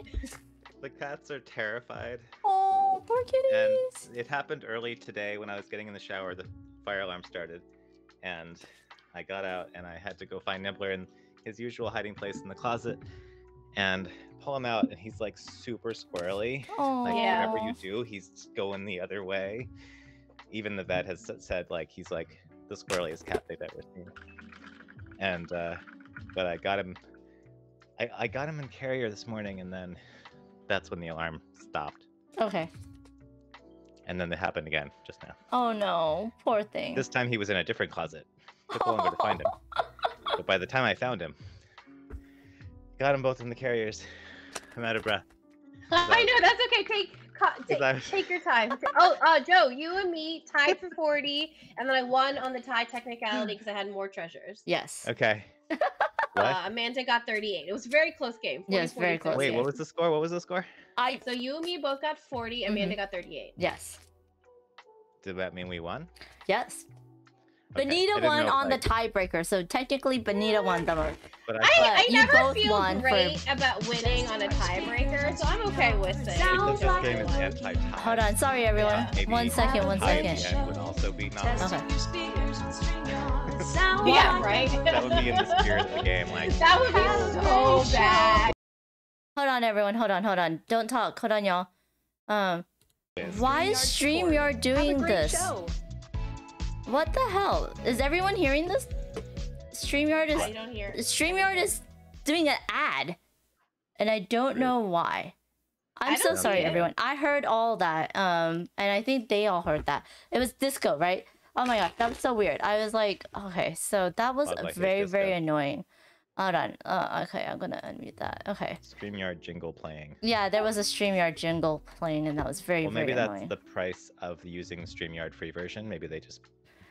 Speaker 16: The cats are terrified.
Speaker 17: Oh, poor kitties.
Speaker 16: And it happened early today when I was getting in the shower. The fire alarm started, and I got out and I had to go find Nibbler in his usual hiding place in the closet and pull him out, and he's like super squirrely. Like whatever you do, he's going the other way. Even the vet has said like he's like the squirreliest cat they've ever seen. And but I got him. I got him in carrier this morning, and then that's when the alarm stopped.
Speaker 17: Okay.
Speaker 16: And then it happened again just now.
Speaker 17: Oh no, poor thing.
Speaker 16: This time he was in a different closet. Took longer to find him. But But by the time I found him, got them both in the carriers. I'm out of breath.
Speaker 5: I know, that's okay. Take your time. Joe, you and me tied for 40, and then I won on the tie technicality because I had more treasures.
Speaker 17: Yes.
Speaker 16: Okay. What?
Speaker 5: Amanda got 38. It was a very close game. 40,
Speaker 17: Yes, very close.
Speaker 16: Wait, what was the score? What was the score?
Speaker 5: So you and me both got 40. Amanda got 38.
Speaker 17: Yes.
Speaker 16: Did that mean we won?
Speaker 17: Yes.
Speaker 16: Okay.
Speaker 17: Benita won on the tiebreaker, so technically Benita won the most.
Speaker 16: But
Speaker 5: I
Speaker 17: you
Speaker 5: never
Speaker 17: both
Speaker 5: feel
Speaker 17: won
Speaker 5: great about winning on a tiebreaker, so I'm okay with it.
Speaker 16: This game is anti-tie.
Speaker 17: Hold on, sorry everyone.
Speaker 16: Maybe
Speaker 17: One second.
Speaker 16: tie at the end would also be not.
Speaker 17: Okay.
Speaker 5: Yeah, right?
Speaker 16: That would be in the spirit of the game. Like
Speaker 5: that would be so bad.
Speaker 17: Hold on, everyone. Hold on. Don't talk. Hold on, y'all. Why is StreamYard doing this? What the hell? Is everyone hearing this? StreamYard is.
Speaker 5: I don't hear.
Speaker 17: StreamYard is doing an ad, and I don't know why. I'm so sorry, everyone. I heard all that. And I think they all heard that. It was disco, right? Oh my gosh, that was so weird. I was like, okay, so that was very annoying. Hold on. Okay, I'm gonna unmute that. Okay.
Speaker 16: StreamYard jingle playing.
Speaker 17: Yeah, there was a StreamYard jingle playing, and that was very
Speaker 16: maybe
Speaker 17: annoying.
Speaker 16: That's the price of using StreamYard free version. Maybe they just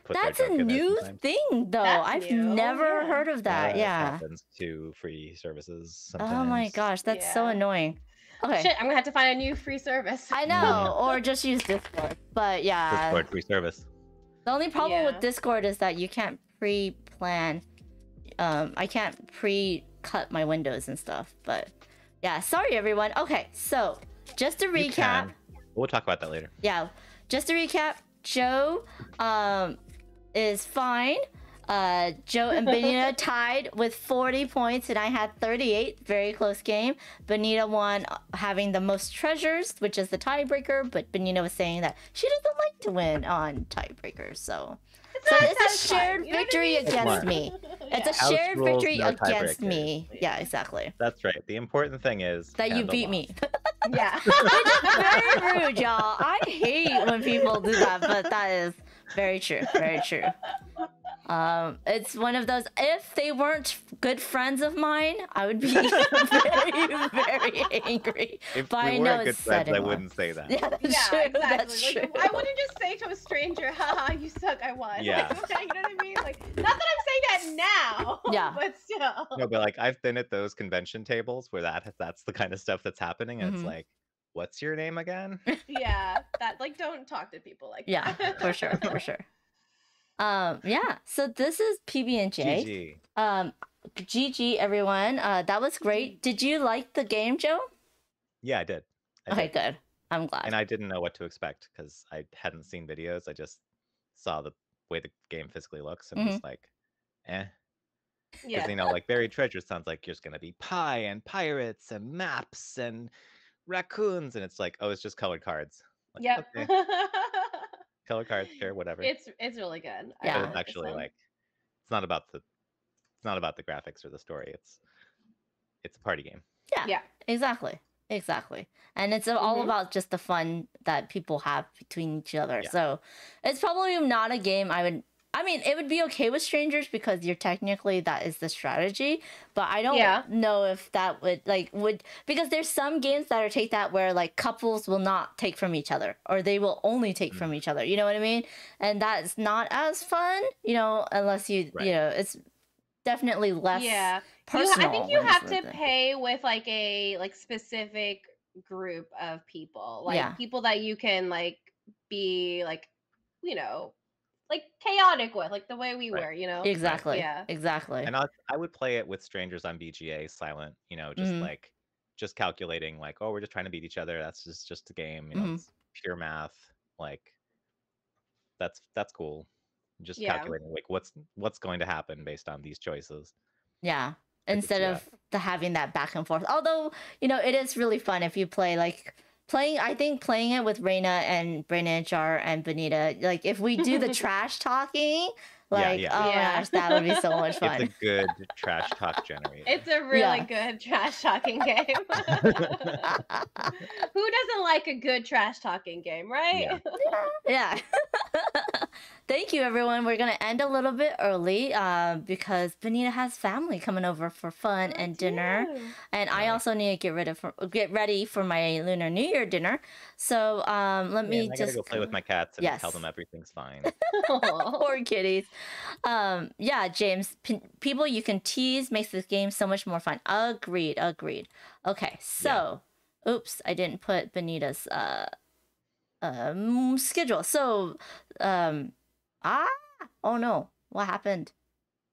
Speaker 16: put
Speaker 17: That's
Speaker 16: their
Speaker 17: a
Speaker 16: joke in
Speaker 17: new
Speaker 16: there sometimes.
Speaker 17: thing, though. I've never heard of that.
Speaker 16: It
Speaker 17: Yeah.
Speaker 16: happens to free services sometimes.
Speaker 17: Oh my gosh, that's so annoying. Okay.
Speaker 5: Shit, I'm gonna have to find a new free service.
Speaker 17: I know, or just use Discord. But yeah.
Speaker 16: Discord free service.
Speaker 17: The only problem with Discord is that you can't pre-plan. I can't pre-cut my windows and stuff. But yeah, sorry everyone. Okay, so just to recap.
Speaker 16: We'll talk about that later.
Speaker 17: Yeah, just to recap, Joe is fine. Joe and Benita tied with 40 points, and I had 38. Very close game. Benita won, having the most treasures, which is the tiebreaker. But Benita was saying that she doesn't like to win on tiebreakers, so it's a shared victory against me. It's a shared victory against me. Yeah, exactly.
Speaker 16: That's right. The important thing is
Speaker 17: that you beat me.
Speaker 5: Yeah.
Speaker 17: Very rude, y'all. I hate when people do that, but that is very true. Very true. It's one of those. If they weren't good friends of mine, I would be very angry.
Speaker 16: If
Speaker 17: but
Speaker 16: we
Speaker 17: I
Speaker 16: were
Speaker 17: know
Speaker 16: good
Speaker 17: it's
Speaker 16: friends,
Speaker 17: said
Speaker 16: I
Speaker 17: in
Speaker 16: wouldn't say that.
Speaker 17: Yeah, that's
Speaker 5: Yeah,
Speaker 17: true.
Speaker 5: exactly.
Speaker 17: That's true.
Speaker 5: Like, I wouldn't just say to a stranger, haha, you suck, I won.
Speaker 16: Yeah.
Speaker 5: Like, you know what I mean? Like, not that I'm saying that now.
Speaker 17: Yeah.
Speaker 5: But still.
Speaker 16: No, but like I've been at those convention tables where that's the kind of stuff that's happening, and it's like, what's your name again?
Speaker 5: Yeah. That don't talk to people like
Speaker 17: Yeah,
Speaker 5: that.
Speaker 17: for sure, for sure. Yeah. So this is PB&J. GG everyone. That was great. Did you like the game, Joe?
Speaker 16: Yeah, I did.
Speaker 17: Okay, good. I'm glad.
Speaker 16: And I didn't know what to expect because I hadn't seen videos. I just saw the way the game physically looks and was like, eh. Because like Buried Treasure sounds like there's gonna be pie and pirates and maps and raccoons, and it's like, oh, it's just colored cards. Like,
Speaker 5: Yep.
Speaker 16: okay. Color cards, sure, whatever.
Speaker 5: It's really good.
Speaker 16: But it's actually like it's not about the graphics or the story. It's a party game.
Speaker 17: Yeah. Exactly. And it's all about just the fun that people have between each other.
Speaker 16: Yeah.
Speaker 17: So it's probably not a game it would be okay with strangers because you're technically that is the strategy, but I don't know if that would because there's some games that are take that where like couples will not take from each other or they will only take from each other. You know what I mean? And that's not as fun, unless you it's definitely less personal.
Speaker 5: I think you have to pay with like a specific group of people, like people that you can like be like like chaotic with, like the way we were,
Speaker 17: Exactly.
Speaker 5: Yeah.
Speaker 17: Exactly.
Speaker 16: And I would play it with strangers on BGA silent, just calculating like, oh, we're just trying to beat each other. That's just a game, it's pure math. Like that's cool. Just calculating like what's going to happen based on these choices.
Speaker 17: Yeah. Instead of having that back and forth. Although, it is really fun if you play I think playing it with Reina and Brayna and Jar and Benita, like if we do the trash talking, Like,
Speaker 16: yeah.
Speaker 17: oh my gosh, that would be so much fun.
Speaker 16: It's a good trash talk generator.
Speaker 5: It's a really good trash talking game. Who doesn't like a good trash talking game, right?
Speaker 17: Yeah. Thank you, everyone. We're gonna end a little bit early because Benita has family coming over for fun and dinner, and I also need to get ready for my Lunar New Year dinner. So let me
Speaker 16: I
Speaker 17: just
Speaker 16: gotta go play with my cats and
Speaker 17: Yes.
Speaker 16: tell them everything's fine.
Speaker 17: Poor kitties. Yeah, James. People you can tease makes this game so much more fun. Agreed. Okay, so, oops, I didn't put Benita's schedule. So, oh no, what happened?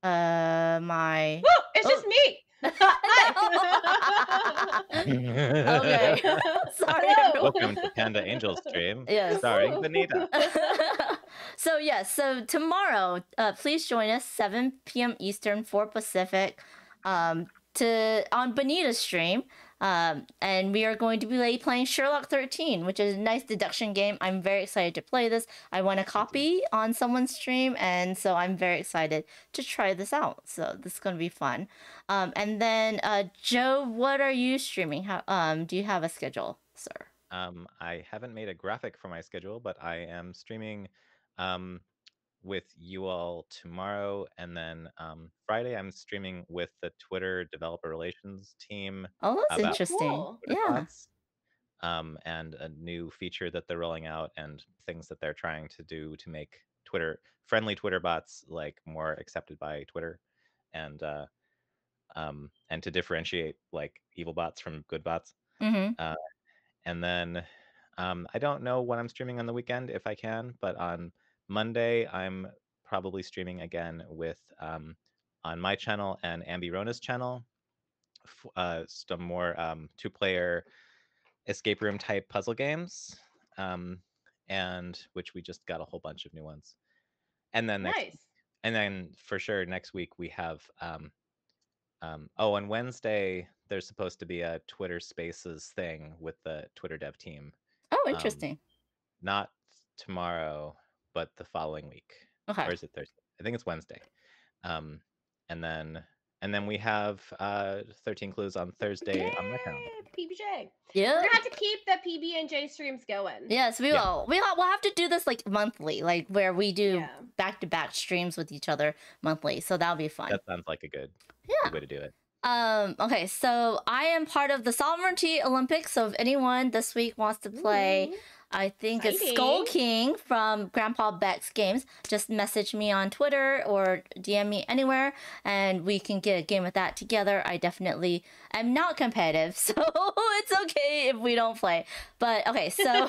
Speaker 17: My.
Speaker 5: It's just me.
Speaker 17: Okay. Sorry.
Speaker 16: Welcome to Panda Angel stream.
Speaker 17: Yes.
Speaker 16: Starring Benita.
Speaker 17: So yes, so tomorrow, please join us 7 p.m. Eastern, 4 Pacific, on Benita's stream. And we are going to be playing Sherlock 13, which is a nice deduction game. I'm very excited to play this. I won a copy on someone's stream, and so I'm very excited to try this out. So this is going to be fun. And then, Joe, what are you streaming? How, do you have a schedule, sir?
Speaker 16: I haven't made a graphic for my schedule, but I am streaming with you all tomorrow, and then Friday I'm streaming with the Twitter developer relations team.
Speaker 17: Oh, that's
Speaker 16: about
Speaker 17: interesting.
Speaker 16: Twitter
Speaker 17: Yeah.
Speaker 16: bots, and a new feature that they're rolling out, and things that they're trying to do to make friendly Twitter bots like more accepted by Twitter, and to differentiate like evil bots from good bots.
Speaker 17: Mm-hmm.
Speaker 16: And then I don't know when I'm streaming on the weekend if I can, but on Monday I'm probably streaming again with on my channel and Ambi Rona's channel some more 2-player escape room type puzzle games, and which we just got a whole bunch of new ones. And then for sure next week we have on Wednesday there's supposed to be a Twitter Spaces thing with the Twitter dev team.
Speaker 17: Oh, interesting.
Speaker 16: Not tomorrow, but the following week.
Speaker 17: Okay.
Speaker 16: Or is it Thursday? I think it's Wednesday. And then we have 13 Clues on Thursday on my channel.
Speaker 5: PBJ.
Speaker 17: Yeah.
Speaker 5: We're gonna have to keep the PB&J streams going.
Speaker 17: Yes, we will. We'll have to do this like monthly, like where we do back-to-back streams with each other monthly. So that'll be fun.
Speaker 16: That sounds like a good way to do it.
Speaker 17: Okay, so I am part of the Sovereignty Olympics. So if anyone this week wants to play, I think it's Skull King from Grandpa Beck's Games, just message me on Twitter or DM me anywhere, and we can get a game of that together. I definitely am not competitive, so it's okay if we don't play. But okay, so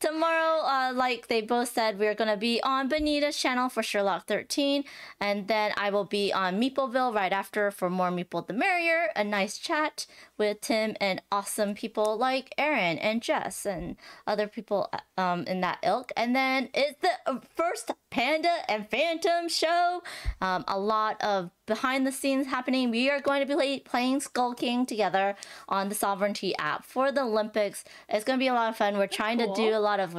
Speaker 17: tomorrow, like they both said, we're gonna be on Benita's channel for Sherlock 13, and then I will be on Meepleville right after for more Meeple the Merrier, a nice chat with Tim and awesome people like Aaron and Jess and other people in that ilk. And then it's the first Panda and Phantom show. A lot of behind the scenes happening. We are going to be playing Skull King together on the Sovereignty app for the Olympics. It's going to be a lot of fun. We're trying to do a lot of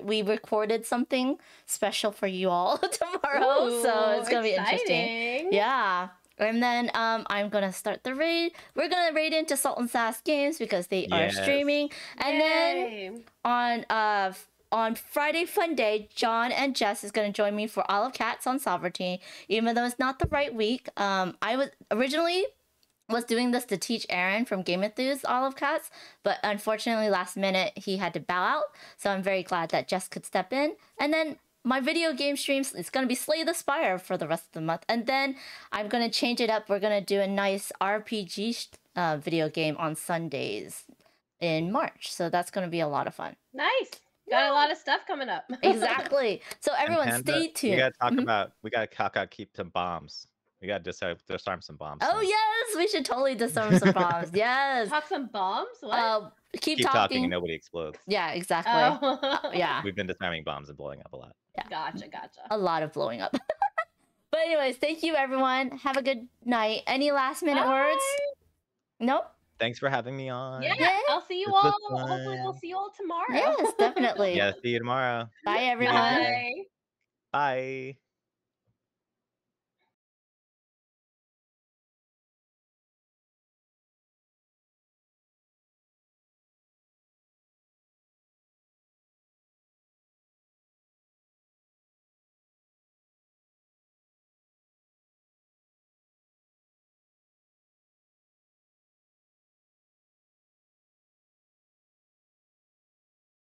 Speaker 17: we recorded something special for you all tomorrow.
Speaker 5: Ooh,
Speaker 17: so it's going to be interesting.
Speaker 5: exciting.
Speaker 17: Yeah. And then I'm gonna start the raid. We're gonna raid into Salt and Sass Games because they are streaming. And then on Friday Fun Day, John and Jess is gonna join me for Olive Cats on Sovereignty. Even though it's not the right week, I was originally doing this to teach Aaron from Game Enthuse Olive Cats, but unfortunately last minute he had to bow out. So I'm very glad that Jess could step in. And then my video game streams, it's going to be Slay the Spire for the rest of the month. And then I'm going to change it up. We're going to do a nice RPG video game on Sundays in March. So that's going to be a lot of fun.
Speaker 5: Nice. Got a lot of stuff coming up.
Speaker 17: Exactly. So everyone
Speaker 16: Panda,
Speaker 17: stay tuned.
Speaker 16: We got to talk about, we got to keep some bombs. We got to disarm some bombs.
Speaker 17: Oh, yes. We should totally disarm some bombs. Yes.
Speaker 5: Talk some bombs? What?
Speaker 16: Keep talking and nobody explodes.
Speaker 17: Yeah, exactly. Yeah.
Speaker 16: We've been disarming bombs and blowing up a lot.
Speaker 17: Yeah.
Speaker 5: Gotcha.
Speaker 17: A lot of blowing up. But anyways, thank you, everyone. Have a good night. Any last minute words? Nope.
Speaker 16: Thanks for having me on.
Speaker 5: Yeah, I'll see you all. Hopefully we'll see you all tomorrow.
Speaker 17: Yes, definitely.
Speaker 16: Yeah, see you tomorrow.
Speaker 17: Bye, everyone.
Speaker 5: Bye.
Speaker 16: Bye.